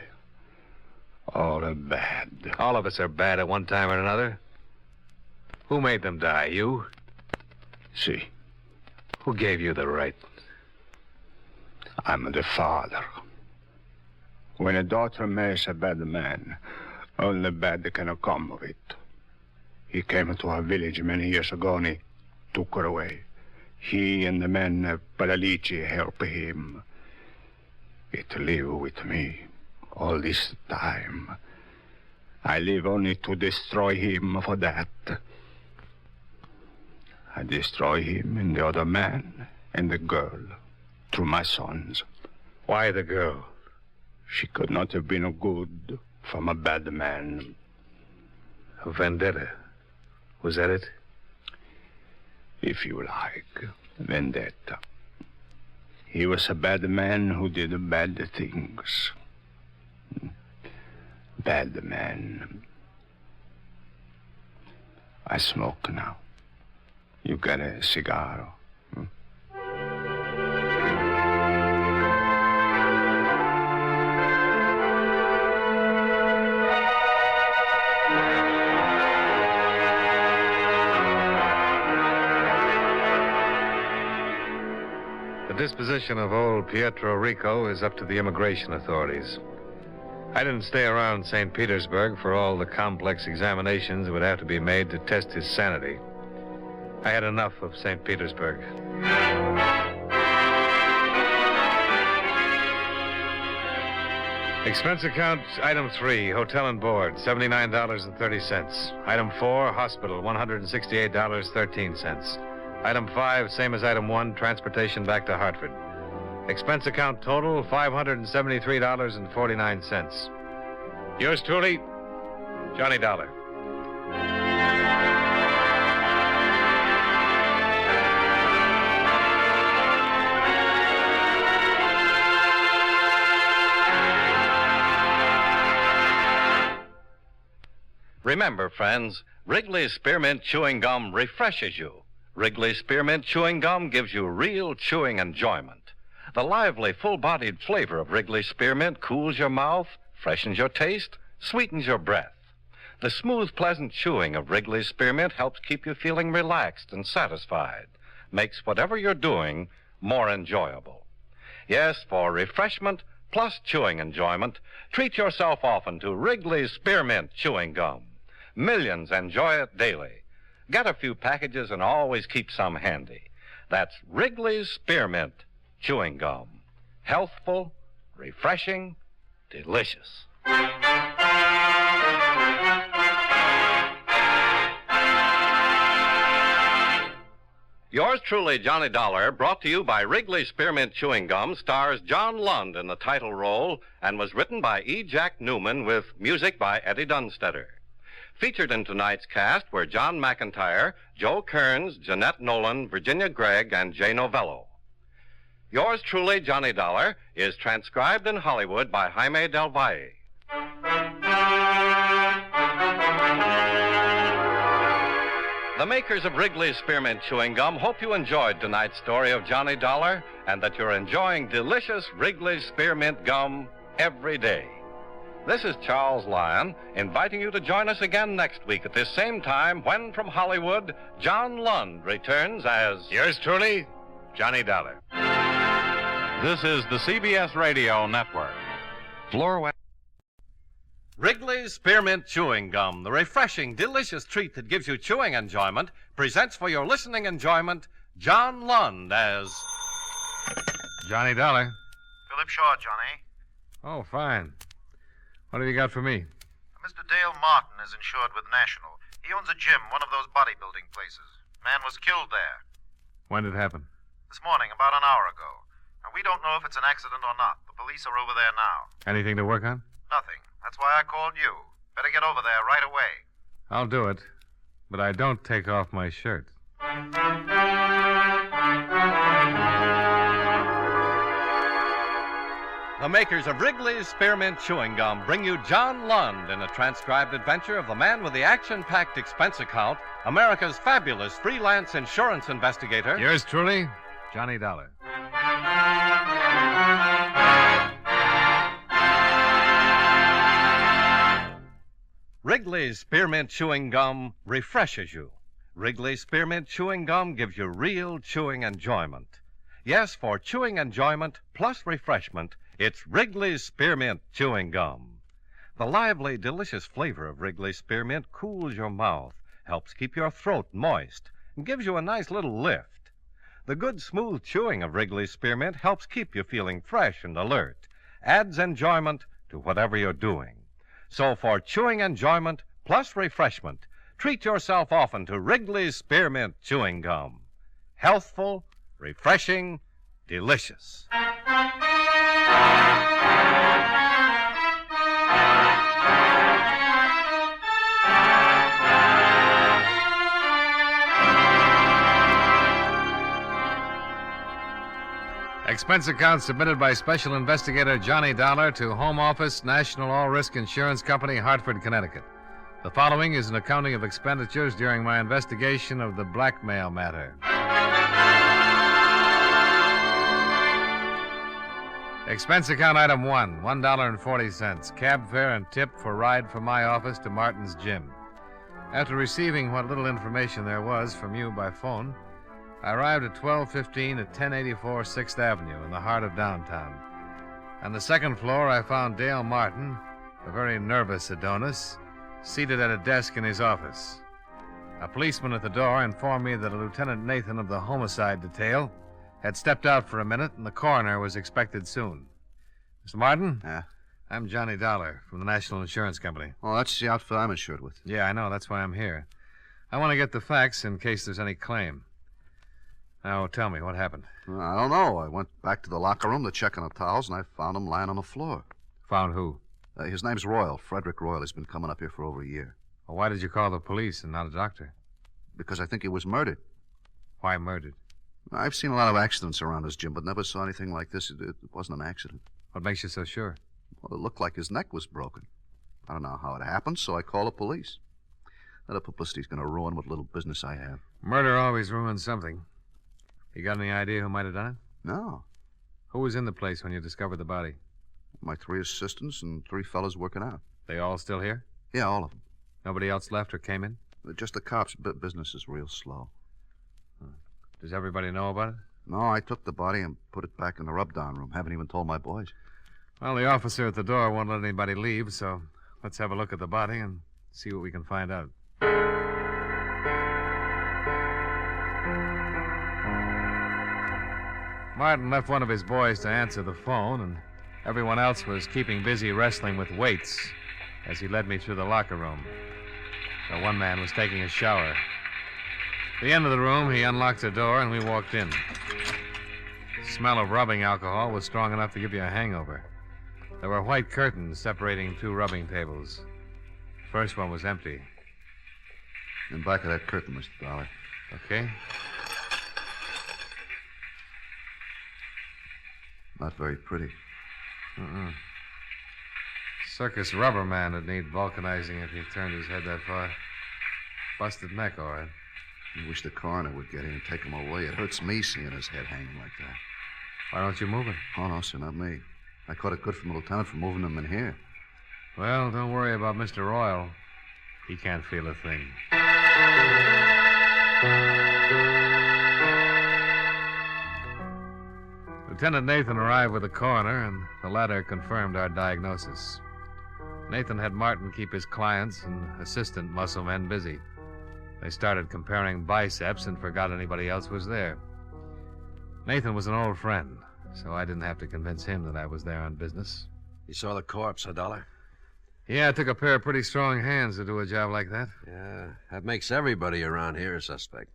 All are bad. All of us are bad at one time or another. Who made them die? You? See. Who gave you the right? I'm the father. When a daughter marries a bad man, only bad can come of it. He came to our village many years ago and he took her away. He and the men of Paralici help him. It live with me all this time. I live only to destroy him for that. I destroy him and the other man and the girl through my sons. Why the girl? She could not have been good from a bad man. A vendetta. Was that it? If you like, vendetta. He was a bad man who did bad things. Bad man. I smoke now. You got a cigar? The disposition of old Pietro Rico is up to the immigration authorities. I didn't stay around St. Petersburg for all the complex examinations that would have to be made to test his sanity. I had enough of St. Petersburg. Expense account, item 3, hotel and board, $79.30. Item 4, hospital, $168.13. Item 5, same as item 1, transportation back to Hartford. Expense account total, $573.49. Yours truly, Johnny Dollar. Remember, friends, Wrigley's Spearmint Chewing Gum refreshes you. Wrigley's Spearmint Chewing Gum gives you real chewing enjoyment. The lively, full-bodied flavor of Wrigley's Spearmint cools your mouth, freshens your taste, sweetens your breath. The smooth, pleasant chewing of Wrigley's Spearmint helps keep you feeling relaxed and satisfied, makes whatever you're doing more enjoyable. Yes, for refreshment plus chewing enjoyment, treat yourself often to Wrigley's Spearmint Chewing Gum. Millions enjoy it daily. Get a few packages and always keep some handy. That's Wrigley's Spearmint Chewing Gum. Healthful, refreshing, delicious. Yours truly, Johnny Dollar, brought to you by Wrigley's Spearmint Chewing Gum, stars John Lund in the title role and was written by E. Jack Newman with music by Eddie Dunstetter. Featured in tonight's cast were John McIntyre, Joe Kearns, Jeanette Nolan, Virginia Gregg, and Jay Novello. Yours truly, Johnny Dollar, is transcribed in Hollywood by Jaime Del Valle. The makers of Wrigley's Spearmint Chewing Gum hope you enjoyed tonight's story of Johnny Dollar and that you're enjoying delicious Wrigley's Spearmint Gum every day. This is Charles Lyon, inviting you to join us again next week at this same time when, from Hollywood, John Lund returns as... Yours truly, Johnny Dollar. This is the CBS Radio Network. Wrigley's Spearmint Chewing Gum, the refreshing, delicious treat that gives you chewing enjoyment, presents for your listening enjoyment John Lund as... Johnny Dollar. Philip Shaw, Johnny. Oh, fine. What have you got for me? Mr. Dale Martin is insured with National. He owns a gym, one of those bodybuilding places. Man was killed there. When did it happen? This morning, about an hour ago. Now, we don't know if it's an accident or not. The police are over there now. Anything to work on? Nothing. That's why I called you. Better get over there right away. I'll do it, but I don't take off my shirt. The makers of Wrigley's Spearmint Chewing Gum bring you John Lund in a transcribed adventure of the man with the action-packed expense account, America's fabulous freelance insurance investigator. Yours truly, Johnny Dollar. Wrigley's Spearmint Chewing Gum refreshes you. Wrigley Spearmint Chewing Gum gives you real chewing enjoyment. Yes, for chewing enjoyment plus refreshment, it's Wrigley's Spearmint Chewing Gum. The lively, delicious flavor of Wrigley Spearmint cools your mouth, helps keep your throat moist, and gives you a nice little lift. The good, smooth chewing of Wrigley Spearmint helps keep you feeling fresh and alert, adds enjoyment to whatever you're doing. So for chewing enjoyment plus refreshment, treat yourself often to Wrigley's Spearmint Chewing Gum. Healthful, refreshing, delicious. Expense account submitted by Special Investigator Johnny Dollar to Home Office, National All-Risk Insurance Company, Hartford, Connecticut. The following is an accounting of expenditures during my investigation of the Blackmail matter. Expense account item 1, $1.40, cab fare and tip for ride from my office to Martin's gym. After receiving what little information there was from you by phone, I arrived at 1215 at 1084 6th Avenue in the heart of downtown. On the second floor, I found Dale Martin, a very nervous Adonis, seated at a desk in his office. A policeman at the door informed me that a Lieutenant Nathan of the homicide detail had stepped out for a minute and the coroner was expected soon. Mr. Martin? Yeah? I'm Johnny Dollar from the National Insurance Company. Oh, that's the outfit I'm insured with. Yeah, I know. That's why I'm here. I want to get the facts in case there's any claim. Now, tell me, what happened? I don't know. I went back to the locker room to check on the towels, and I found him lying on the floor. Found who? His name's Royal, Frederick Royal. He's been coming up here for over a year. Well, why did you call the police and not a doctor? Because I think he was murdered. Why murdered? I've seen a lot of accidents around this gym, but never saw anything like this. It wasn't an accident. What makes you so sure? Well, it looked like his neck was broken. I don't know how it happened, so I called the police. That publicity's going to ruin what little business I have. Murder always ruins something. You got any idea who might have done it? No. Who was in the place when you discovered the body? My 3 assistants and 3 fellas working out. They all still here? Yeah, all of them. Nobody else left or came in? Just the cops. Business is real slow. Does everybody know about it? No, I took the body and put it back in the rub-down room. Haven't even told my boys. Well, the officer at the door won't let anybody leave, so let's have a look at the body and see what we can find out. Martin left one of his boys to answer the phone, and everyone else was keeping busy wrestling with weights as he led me through the locker room. The one man was taking a shower. At the end of the room, he unlocked the door, and we walked in. The smell of rubbing alcohol was strong enough to give you a hangover. There were white curtains separating 2 rubbing tables. The first one was empty. In back of that curtain, Mr. Dollar. Okay. Not very pretty. Circus rubber man would need vulcanizing if he turned his head that far. Busted neck, all right. I wish the coroner would get in and take him away. It hurts me seeing his head hanging like that. Why don't you move it? Oh, no, sir, not me. I caught it good from the lieutenant for moving him in here. Well, don't worry about Mr. Royal. He can't feel a thing. Lieutenant Nathan arrived with the coroner, and the latter confirmed our diagnosis. Nathan had Martin keep his clients and assistant muscle men busy. They started comparing biceps and forgot anybody else was there. Nathan was an old friend, so I didn't have to convince him that I was there on business. You saw the corpse, huh, Dollar? Yeah, it took a pair of pretty strong hands to do a job like that. Yeah, that makes everybody around here a suspect.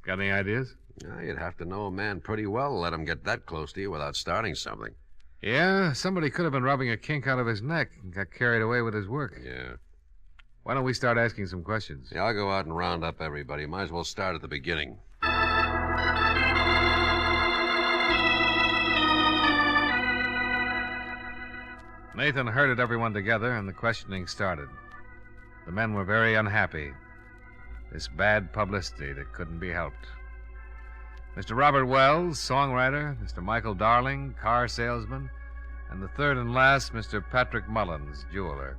Got any ideas? You'd have to know a man pretty well to let him get that close to you without starting something. Yeah, somebody could have been rubbing a kink out of his neck and got carried away with his work. Yeah. Why don't we start asking some questions? Yeah, I'll go out and round up everybody. Might as well start at the beginning. Nathan herded everyone together, and the questioning started. The men were very unhappy. This bad publicity that couldn't be helped. Mr. Robert Wells, songwriter, Mr. Michael Darling, car salesman, and the third and last, Mr. Patrick Mullins, jeweler.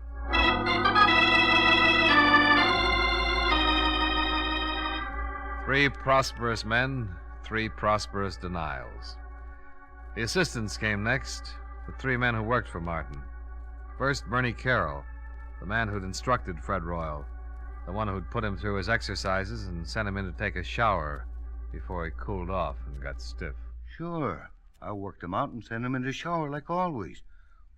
3 prosperous men, 3 prosperous denials. The assistants came next, the 3 men who worked for Martin. First, Bernie Carroll, the man who'd instructed Fred Royal, the one who'd put him through his exercises and sent him in to take a shower before he cooled off and got stiff. Sure. I worked him out and sent him in the shower like always.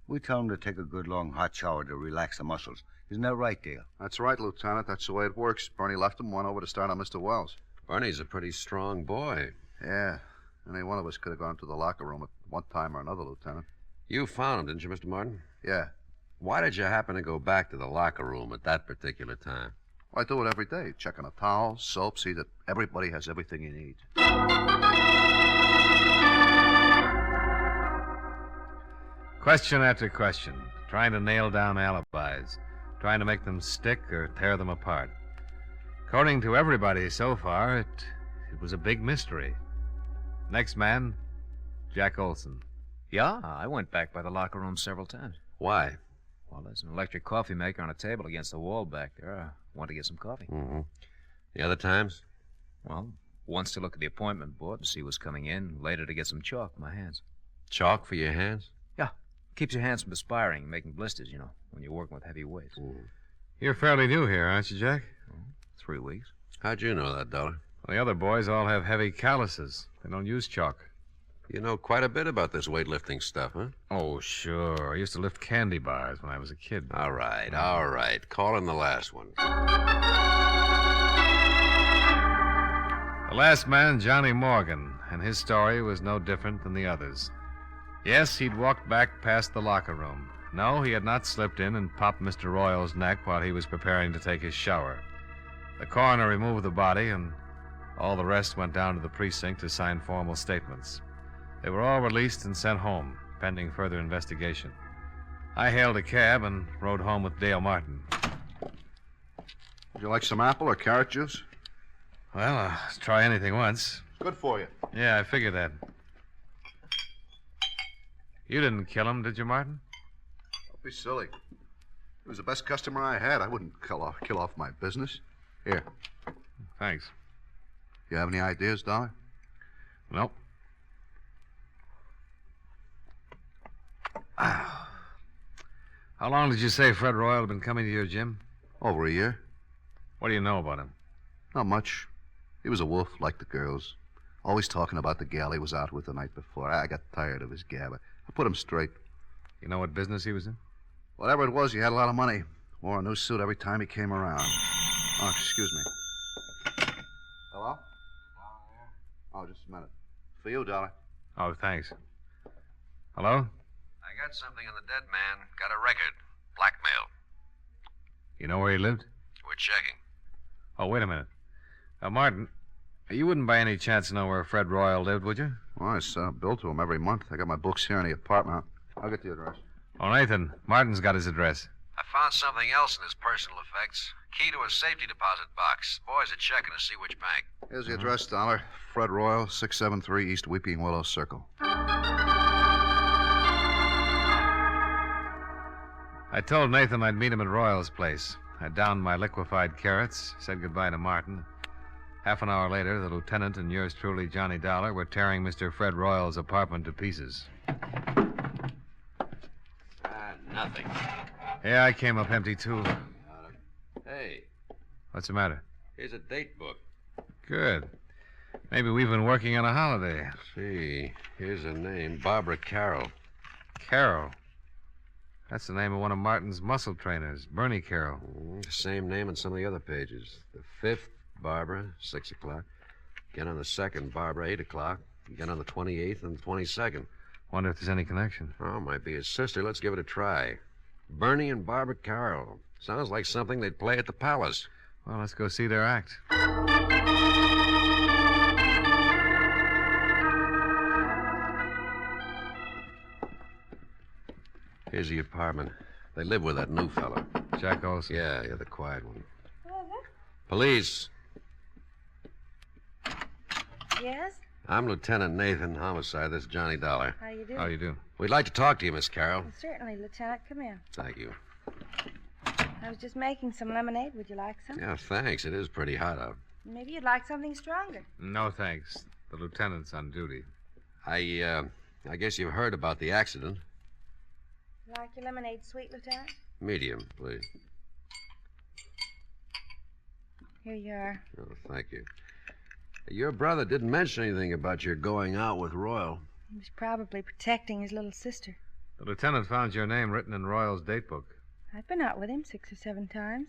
We tell him to take a good long hot shower to relax the muscles. Isn't that right, Dale? That's right, Lieutenant. That's the way it works. Bernie left him, went over to start on Mr. Wells. Bernie's a pretty strong boy. Yeah. Any one of us could have gone to the locker room at one time or another, Lieutenant. You found him, didn't you, Mr. Martin? Yeah. Why did you happen to go back to the locker room at that particular time? Well, I do it every day. Checking a towel, soap, see that everybody has everything he needs. Question after question, trying to nail down alibis, trying to make them stick or tear them apart. According to everybody so far, it was a big mystery. Next man, Jack Olson. Yeah, I went back by the locker room several times. Why? Well, there's an electric coffee maker on a table against the wall back there. I wanted to get some coffee. Mm-hmm. The other times? Well, once to look at the appointment board to see who's coming in, later to get some chalk for my hands. Chalk for your hands? Yeah. Keeps your hands from perspiring and making blisters, when you're working with heavy weights. You're fairly new here, aren't you, Jack? 3 weeks. How'd you know that, Dollar? Well, the other boys all have heavy calluses. They don't use chalk. You know quite a bit about this weightlifting stuff, huh? Oh, sure. I used to lift candy bars when I was a kid. All right. Call in the last one. The last man, Johnny Morgan, and his story was no different than the others. Yes, he'd walked back past the locker room. No, he had not slipped in and popped Mr. Royal's neck while he was preparing to take his shower. The coroner removed the body, and all the rest went down to the precinct to sign formal statements. They were all released and sent home, pending further investigation. I hailed a cab and rode home with Dale Martin. Would you like some apple or carrot juice? Well, I'll try anything once. It's good for you. Yeah, I figured that. You didn't kill him, did you, Martin? Don't be silly. He was the best customer I had. I wouldn't kill off my business. Here. Thanks. You have any ideas, Dollar? Nope. How long did you say Fred Royal had been coming to your gym? Over a year. What do you know about him? Not much. He was a wolf, like the girls. Always talking about the gal he was out with the night before. I got tired of his gab. I put him straight. You know what business he was in? Whatever it was, he had a lot of money. Wore a new suit every time he came around. Oh, excuse me. Hello? Oh, just a minute. For you, Dollar. Oh, thanks. Hello? I got something on the dead man. Got a record. Blackmail. You know where he lived? We're checking. Oh, wait a minute. Martin, you wouldn't by any chance know where Fred Royal lived, would you? Well, I send a bill to him every month. I got my books here in the apartment. I'll get the address. Oh, Nathan, Martin's got his address. I found something else in his personal effects. Key to a safety deposit box. Boys are checking to see which bank. Here's the address, Dollar. Fred Royal, 673 East Weeping Willow Circle. I told Nathan I'd meet him at Royal's place. I downed my liquefied carrots, said goodbye to Martin. Half an hour later, the lieutenant and yours truly, Johnny Dollar, were tearing Mr. Fred Royal's apartment to pieces. Nothing. Yeah, I came up empty, too. Hey, What's the matter? here's a date book. Good. Maybe we've been working on a holiday. See, here's a name. Barbara Carroll. Carroll. That's the name of one of Martin's muscle trainers, Bernie Carroll. Same name on some of the other pages. The 5th, Barbara, 6 o'clock. Again on the 2nd, Barbara, 8 o'clock. Again on the 28th and the 22nd. Wonder if there's any connection. Oh, might be his sister. Let's give it a try. Bernie and Barbara Carroll. Sounds like something they'd play at the Palace. Well, let's go see their act. Here's the apartment. They live with that new fella. Jack Olson. Yeah, the quiet one. Police. Yes? I'm Lieutenant Nathan, homicide. This is Johnny Dollar. How you do? How you do? We'd like to talk to you, Miss Carroll. Well, certainly, Lieutenant. Come in. Thank you. I was just making some lemonade. Would you like some? Yeah, thanks. It is pretty hot out. Maybe you'd like something stronger. No, thanks. The lieutenant's on duty. I guess you've heard about the accident. Like your lemonade sweet, Lieutenant? Medium, please. Here you are. Oh, thank you. Your brother didn't mention anything about your going out with Royal. He was probably protecting his little sister. The lieutenant found your name written in Royal's date book. I've been out with him 6 or 7 times.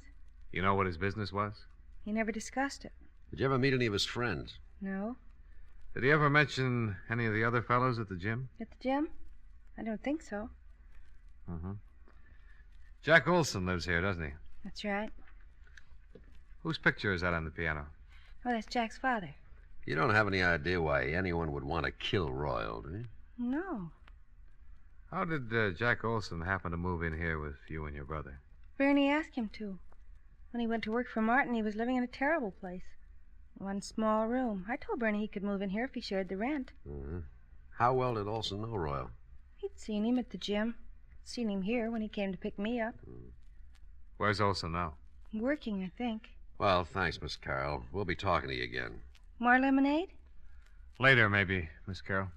You know what his business was? He never discussed it. Did you ever meet any of his friends? No. Did he ever mention any of the other fellows at the gym? At the gym? I don't think so. Mm-hmm. Jack Olson lives here, doesn't he? That's right. Whose picture is that on the piano? Oh, that's Jack's father. You don't have any idea why anyone would want to kill Royal, do you? No. How did Jack Olson happen to move in here with you and your brother? Bernie asked him to. When he went to work for Martin, he was living in a terrible place. One small room. I told Bernie he could move in here if he shared the rent. Mm-hmm. How well did Olson know Royal? He'd seen him at the gym. Seen him here when he came to pick me up. Where's Olson now? Working, I think. Well, thanks, Miss Carroll. We'll be talking to you again. More lemonade? Later, maybe, Miss Carroll.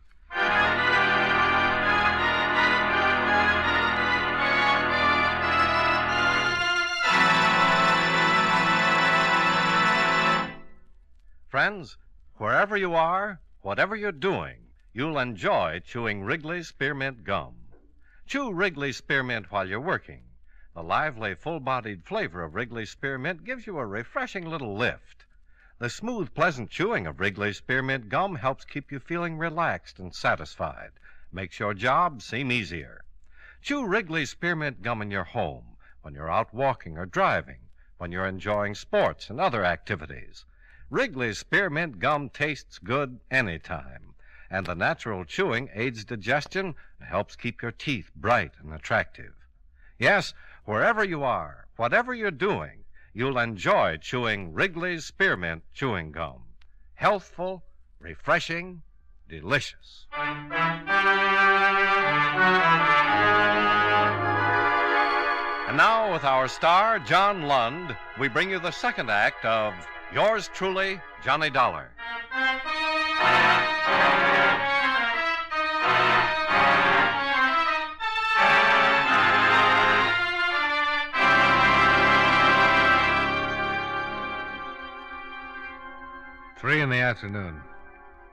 Friends, wherever you are, whatever you're doing, you'll enjoy chewing Wrigley's Spearmint Gum. Chew Wrigley's Spearmint while you're working. The lively, full-bodied flavor of Wrigley's Spearmint gives you a refreshing little lift. The smooth, pleasant chewing of Wrigley's Spearmint Gum helps keep you feeling relaxed and satisfied. Makes your job seem easier. Chew Wrigley's Spearmint Gum in your home, when you're out walking or driving, when you're enjoying sports and other activities. Wrigley's Spearmint Gum tastes good anytime, and the natural chewing aids digestion and helps keep your teeth bright and attractive. Yes, wherever you are, whatever you're doing, you'll enjoy chewing Wrigley's Spearmint Chewing Gum. Healthful, refreshing, delicious. And now, with our star, John Lund, we bring you the second act of Yours truly, Johnny Dollar. Three in the afternoon.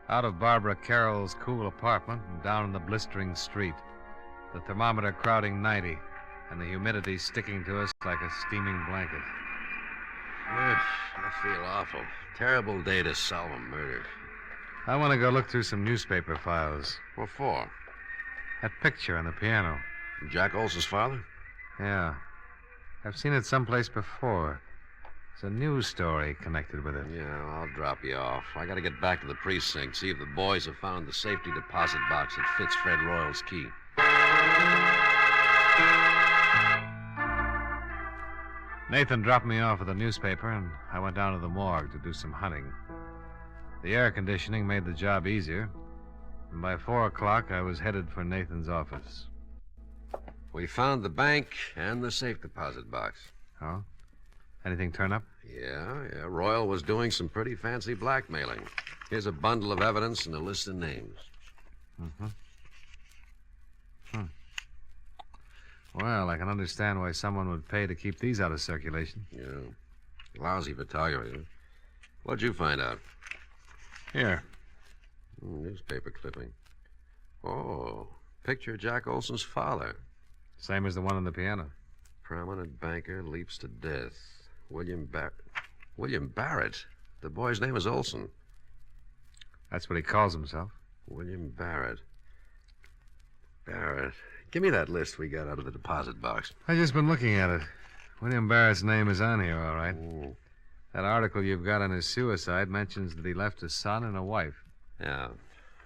Out of Barbara Carroll's cool apartment and down in the blistering street. The thermometer crowding 90 and the humidity sticking to us like a steaming blanket. I feel awful. Terrible day to solve a murder. I want to go look through some newspaper files. What for? That picture on the piano. Jack Olson's father? Yeah. I've seen it someplace before. It's a news story connected with it. Yeah, I'll drop you off. I got to get back to the precinct, see if the boys have found the safety deposit box that fits Fred Royal's key. Nathan dropped me off at the newspaper, and I went down to the morgue to do some hunting. The air conditioning made the job easier, and by 4 o'clock I was headed for Nathan's office. We found the bank and the safe deposit box. Oh? Anything turn up? Yeah. Royal was doing some pretty fancy blackmailing. Here's a bundle of evidence and a list of names. Mm-hmm. Well, I can understand why someone would pay to keep these out of circulation. Yeah. Lousy photography, huh? What'd you find out? Here. Newspaper clipping. Oh, picture of Jack Olson's father. Same as the one on the piano. Prominent banker leaps to death. William Barrett? The boy's name is Olson. That's what he calls himself. William Barrett. Give me that list we got out of the deposit box. I've just been looking at it. William Barrett's name is on here, all right. That article you've got on his suicide mentions that he left a son and a wife. Yeah.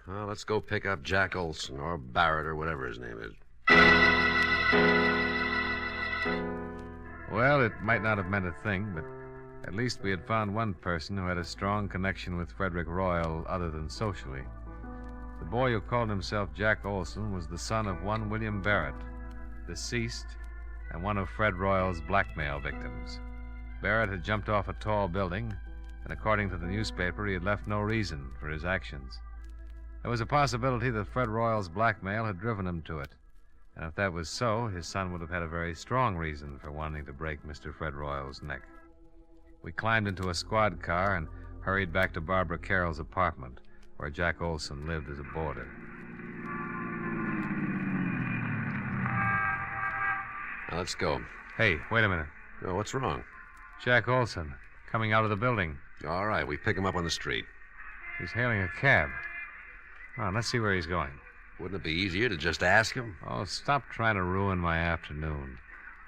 Well, let's go pick up Jack Olson, or Barrett, or whatever his name is. Well, it might not have meant a thing, but at least we had found one person who had a strong connection with Frederick Royal other than socially. The boy who called himself Jack Olson was the son of one William Barrett, deceased, and one of Fred Royal's blackmail victims. Barrett had jumped off a tall building and according to the newspaper, he had left no reason for his actions. There was a possibility that Fred Royal's blackmail had driven him to it. And if that was so, his son would have had a very strong reason for wanting to break Mr. Fred Royal's neck. We climbed into a squad car and hurried back to Barbara Carroll's apartment, where Jack Olson lived as a boarder. Now, let's go. Hey, wait a minute. Oh, what's wrong? Jack Olson, coming out of the building. All right, we pick him up on the street. He's hailing a cab. Come on, let's see where he's going. Wouldn't it be easier to just ask him? Oh, stop trying to ruin my afternoon.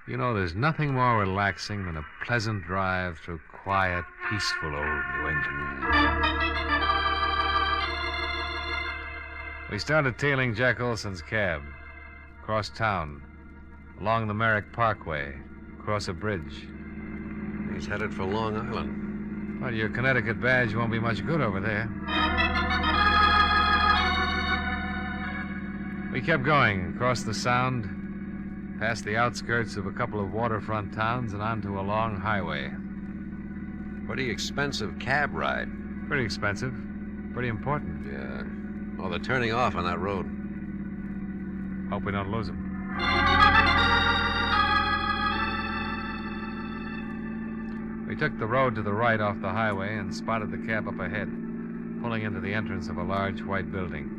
You know, there's nothing more relaxing than a pleasant drive through quiet, peaceful old New England. We started tailing Jack Olson's cab. Across town. Along the Merrick Parkway. Across a bridge. He's headed for Long Island. Well, your Connecticut badge won't be much good over there. We kept going across the Sound, past the outskirts of a couple of waterfront towns and onto a long highway. Pretty expensive cab ride. Pretty expensive. Pretty important. Yeah. Well, they're turning off on that road. Hope we don't lose them. We took the road to the right off the highway and spotted the cab up ahead, pulling into the entrance of a large white building.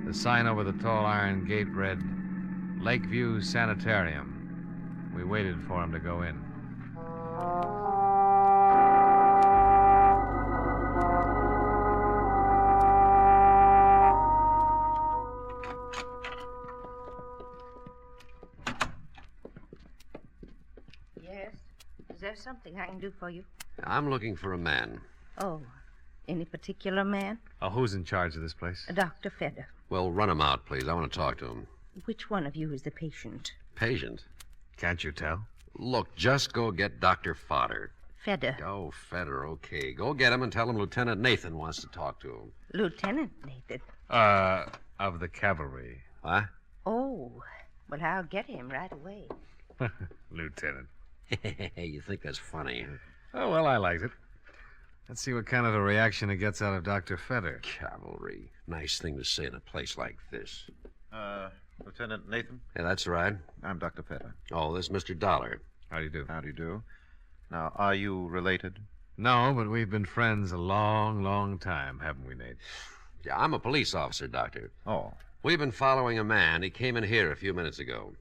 The sign over the tall iron gate read, Lakeview Sanitarium. We waited for him to go in. Yes? Is there something I can do for you? I'm looking for a man. Oh, any particular man? Oh, who's in charge of this place? Dr. Feder. Well, run him out, please. I want to talk to him. Which one of you is the patient? Patient? Can't you tell? Look, just go get Dr. Fodder. Feder. Oh, Feder, okay. Go get him and tell him Lieutenant Nathan wants to talk to him. Lieutenant Nathan? Of the cavalry. What? Oh, well, I'll get him right away. Lieutenant. You think that's funny? Oh, well, I liked it. Let's see what kind of a reaction it gets out of Dr. Feder. Cavalry. Nice thing to say in a place like this. Lieutenant Nathan? Yeah, that's right. I'm Dr. Feder. Oh, this is Mr. Dollar. How do you do? How do you do? Now, are you related? No, but we've been friends a long, long time, haven't we, Nate? Yeah, I'm a police officer, Doctor. Oh. We've been following a man. He came in here a few minutes ago.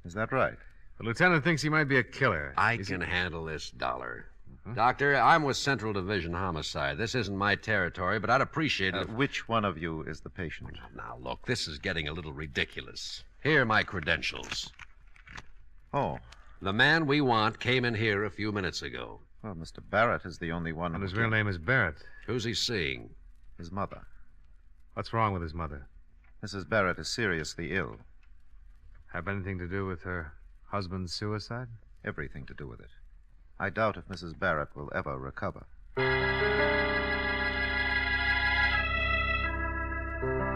Is that right? The lieutenant thinks he might be a killer. I can handle this, Dollar. Doctor, I'm with Central Division Homicide. This isn't my territory, but I'd appreciate it. Which one of you is the patient? Now, look, this is getting a little ridiculous. Here are my credentials. Oh. The man we want came in here a few minutes ago. Well, Mr. Barrett is the only one. And his real name is Barrett. Who's he seeing? His mother. What's wrong with his mother? Mrs. Barrett is seriously ill. Have anything to do with her husband's suicide? Everything to do with it. I doubt if Mrs. Barrett will ever recover. We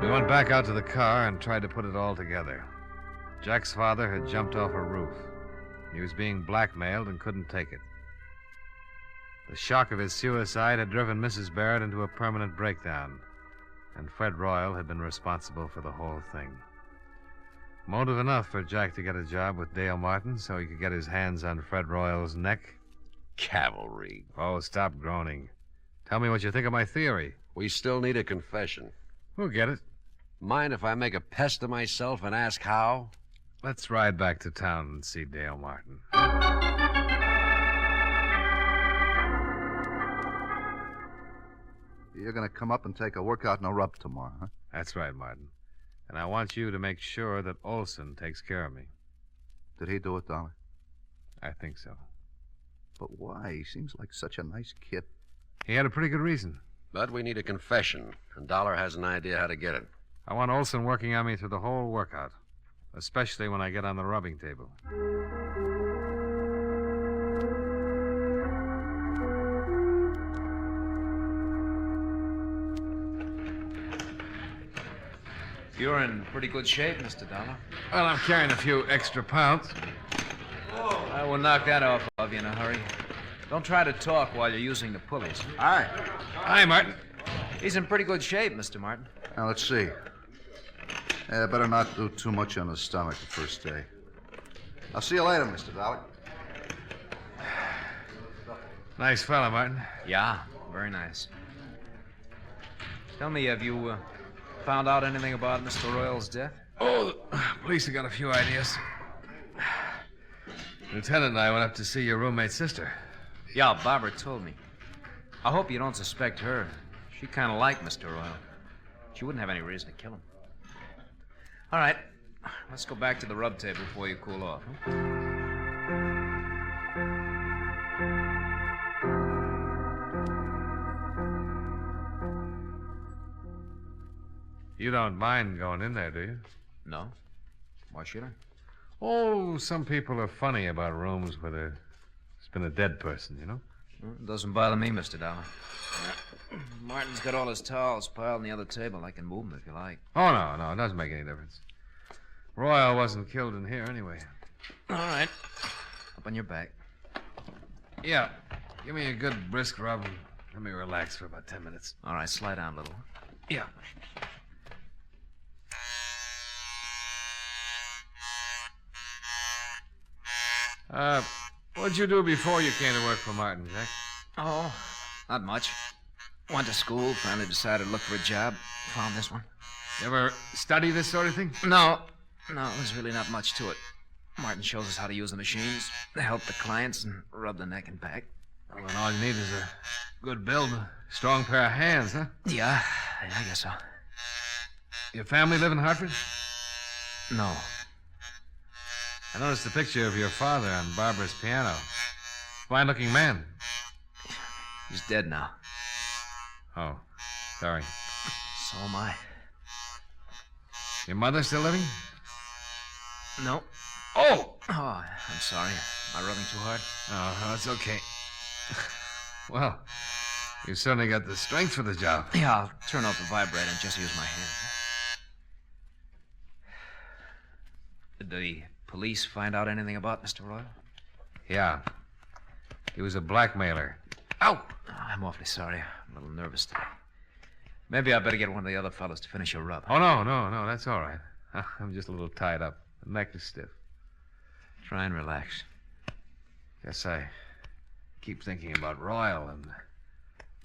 went back out to the car and tried to put it all together. Jack's father had jumped off a roof. He was being blackmailed and couldn't take it. The shock of his suicide had driven Mrs. Barrett into a permanent breakdown, and Fred Royal had been responsible for the whole thing. Motive enough for Jack to get a job with Dale Martin so he could get his hands on Fred Royal's neck. Cavalry. Oh, stop groaning. Tell me what you think of my theory. We still need a confession. We'll get it. Mind if I make a pest of myself and ask how? Let's ride back to town and see Dale Martin. You're going to come up and take a workout and a rub tomorrow, huh? That's right, Martin. And I want you to make sure that Olson takes care of me. Did he do it, Dollar? I think so. But why? He seems like such a nice kid. He had a pretty good reason. But we need a confession, and Dollar has an idea how to get it. I want Olson working on me through the whole workout, especially when I get on the rubbing table. You're in pretty good shape, Mr. Dollar. Well, I'm carrying a few extra pounds. I will knock that off of you in a hurry. Don't try to talk while you're using the pulleys. Hi. Hi, Martin. He's in pretty good shape, Mr. Martin. Now, let's see. Better not do too much on his stomach the first day. I'll see you later, Mr. Dollar. Nice fella, Martin. Yeah, very nice. Tell me, have you found out anything about Mr. Royal's death? Oh, the police have got a few ideas. Lieutenant and I went up to see your roommate's sister. Yeah, Barbara told me. I hope you don't suspect her. She kind of liked Mr. Royal. She wouldn't have any reason to kill him. All right, let's go back to the rub table before you cool off. Huh? You don't mind going in there, do you? No. Why should I? Oh, some people are funny about rooms where there's been a dead person, you know? Well, it doesn't bother me, Mr. Dollar. Martin's got all his towels piled on the other table. I can move them if you like. Oh, no, it doesn't make any difference. Royal wasn't killed in here anyway. All right. Up on your back. Yeah. Give me a good brisk rub and let me relax for about 10 minutes. All right, slide down a little. Yeah. What'd you do before you came to work for Martin, Jack? Oh, not much. Went to school, finally decided to look for a job. Found this one. You ever study this sort of thing? No, there's really not much to it. Martin shows us how to use the machines, help the clients, and rub the neck and back. Well, then all you need is a good build, a strong pair of hands, huh? Yeah, I guess so. Your family live in Hartford? No. I noticed a picture of your father on Barbara's piano. Fine-looking man. He's dead now. Oh, sorry. So am I. Your mother still living? No. Oh! Oh, I'm sorry. Am I rubbing too hard? Oh, that's okay. Well, you certainly got the strength for the job. Yeah, I'll turn off the vibrator and just use my hands. Did the police find out anything about Mr. Royal? Yeah. He was a blackmailer. Ow! Oh, I'm awfully sorry. I'm a little nervous today. Maybe I better get one of the other fellows to finish your rub. Oh, no, that's all right. I'm just a little tied up. The neck is stiff. Try and relax. Guess I keep thinking about Royal and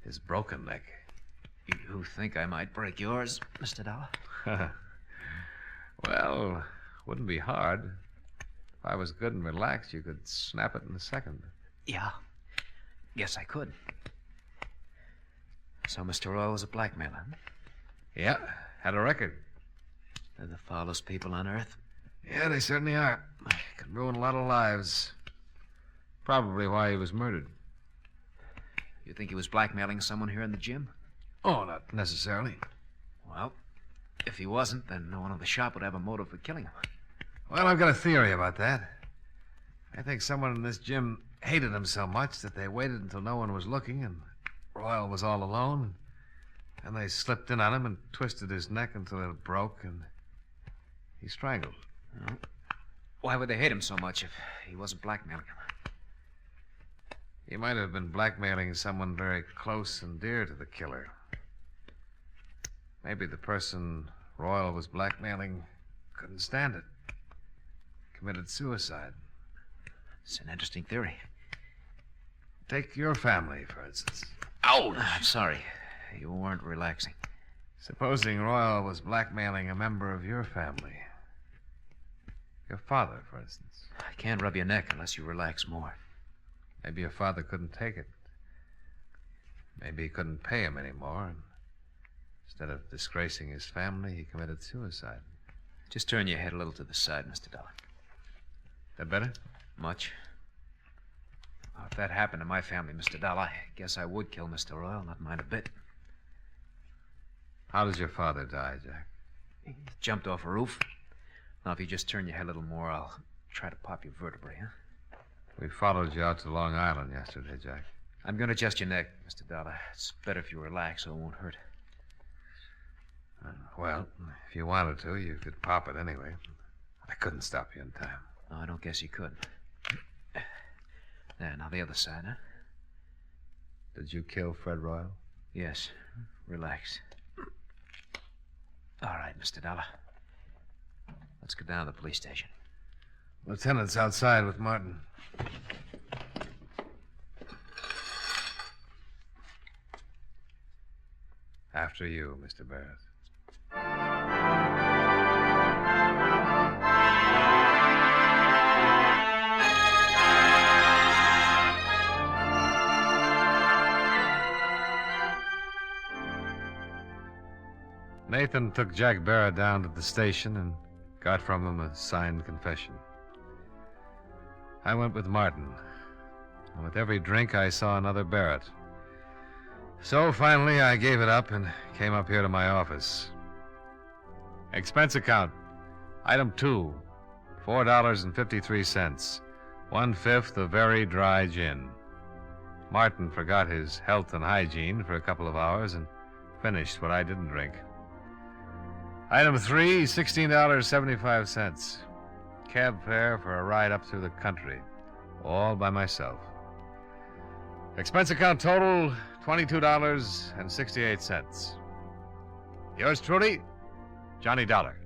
his broken neck. You think I might break yours, Mr. Dollar? Well, wouldn't be hard. If I was good and relaxed, you could snap it in a second. Yeah. Guess I could. So Mr. Royal was a blackmailer, huh? Yeah, had a record. They're the foulest people on earth. Yeah, they certainly are. Could ruin a lot of lives. Probably why he was murdered. You think he was blackmailing someone here in the gym? Oh, not necessarily. Well, if he wasn't, then no one in the shop would have a motive for killing him. Well, I've got a theory about that. I think someone in this gym hated him so much that they waited until no one was looking and Royal was all alone. And they slipped in on him and twisted his neck until it broke and he strangled. Well, why would they hate him so much if he wasn't blackmailing him? He might have been blackmailing someone very close and dear to the killer. Maybe the person Royal was blackmailing couldn't stand it. Committed suicide. It's an interesting theory. Take your family, for instance. Ouch! I'm sorry. You weren't relaxing. Supposing Royal was blackmailing a member of your family. Your father, for instance. I can't rub your neck unless you relax more. Maybe your father couldn't take it. Maybe he couldn't pay him anymore. And instead of disgracing his family, he committed suicide. Just turn your head a little to the side, Mr. Dollar. That better? Much. Well, if that happened to my family, Mr. Dollar, I guess I would kill Mr. Royal, not mind a bit. How does your father die, Jack? He jumped off a roof. Now, if you just turn your head a little more, I'll try to pop your vertebrae, huh? We followed you out to Long Island yesterday, Jack. I'm going to adjust your neck, Mr. Dollar. It's better if you relax so it won't hurt. Well, if you wanted to, you could pop it anyway. I couldn't stop you in time. No, I don't guess you could. There, now the other side, huh? Did you kill Fred Royal? Yes. Relax. All right, Mr. Dollar. Let's go down to the police station. Lieutenant's outside with Martin. After you, Mr. Barrett. Nathan took Jack Barrett down to the station and got from him a signed confession. I went with Martin, and with every drink I saw another Barrett. So finally I gave it up and came up here to my office. Expense account. Item 2, $4.53. 1/5 of very dry gin. Martin forgot his health and hygiene for a couple of hours and finished what I didn't drink. Item 3, $16.75. Cab fare for a ride up through the country, all by myself. Expense account total, $22.68. Yours truly, Johnny Dollar.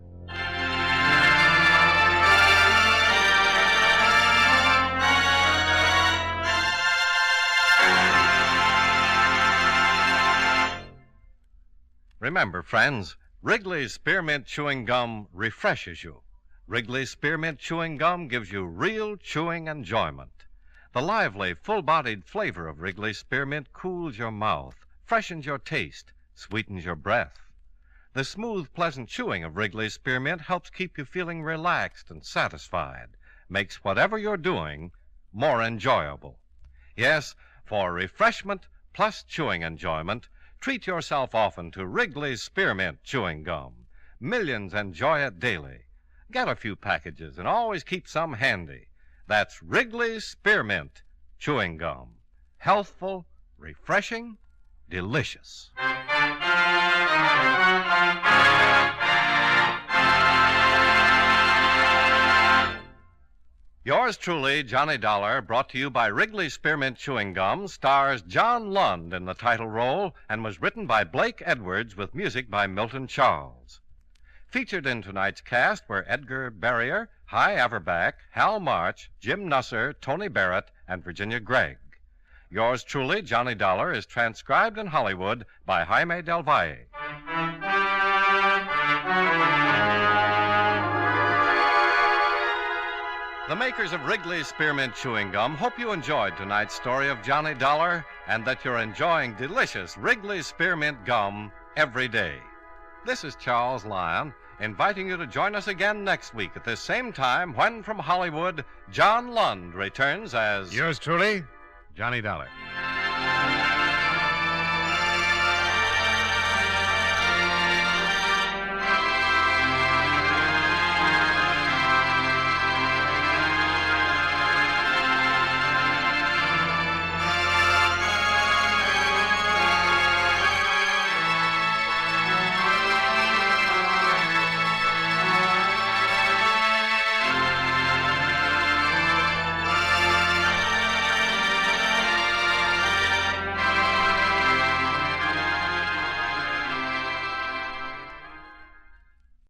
Remember, friends, Wrigley's Spearmint Chewing Gum refreshes you. Wrigley's Spearmint Chewing Gum gives you real chewing enjoyment. The lively, full-bodied flavor of Wrigley's Spearmint cools your mouth, freshens your taste, sweetens your breath. The smooth, pleasant chewing of Wrigley's Spearmint helps keep you feeling relaxed and satisfied, makes whatever you're doing more enjoyable. Yes, for refreshment plus chewing enjoyment, treat yourself often to Wrigley's Spearmint Chewing Gum. Millions enjoy it daily. Get a few packages and always keep some handy. That's Wrigley's Spearmint Chewing Gum. Healthful, refreshing, delicious. Yours truly, Johnny Dollar, brought to you by Wrigley's Spearmint Chewing Gum, stars John Lund in the title role and was written by Blake Edwards with music by Milton Charles. Featured in tonight's cast were Edgar Barrier, Hy Averback, Hal March, Jim Nusser, Tony Barrett, and Virginia Gregg. Yours truly, Johnny Dollar, is transcribed in Hollywood by Jaime Del Valle. The makers of Wrigley's Spearmint Chewing Gum hope you enjoyed tonight's story of Johnny Dollar and that you're enjoying delicious Wrigley's Spearmint Gum every day. This is Charles Lyon, inviting you to join us again next week at this same time when, from Hollywood, John Lund returns as... Yours truly, Johnny Dollar.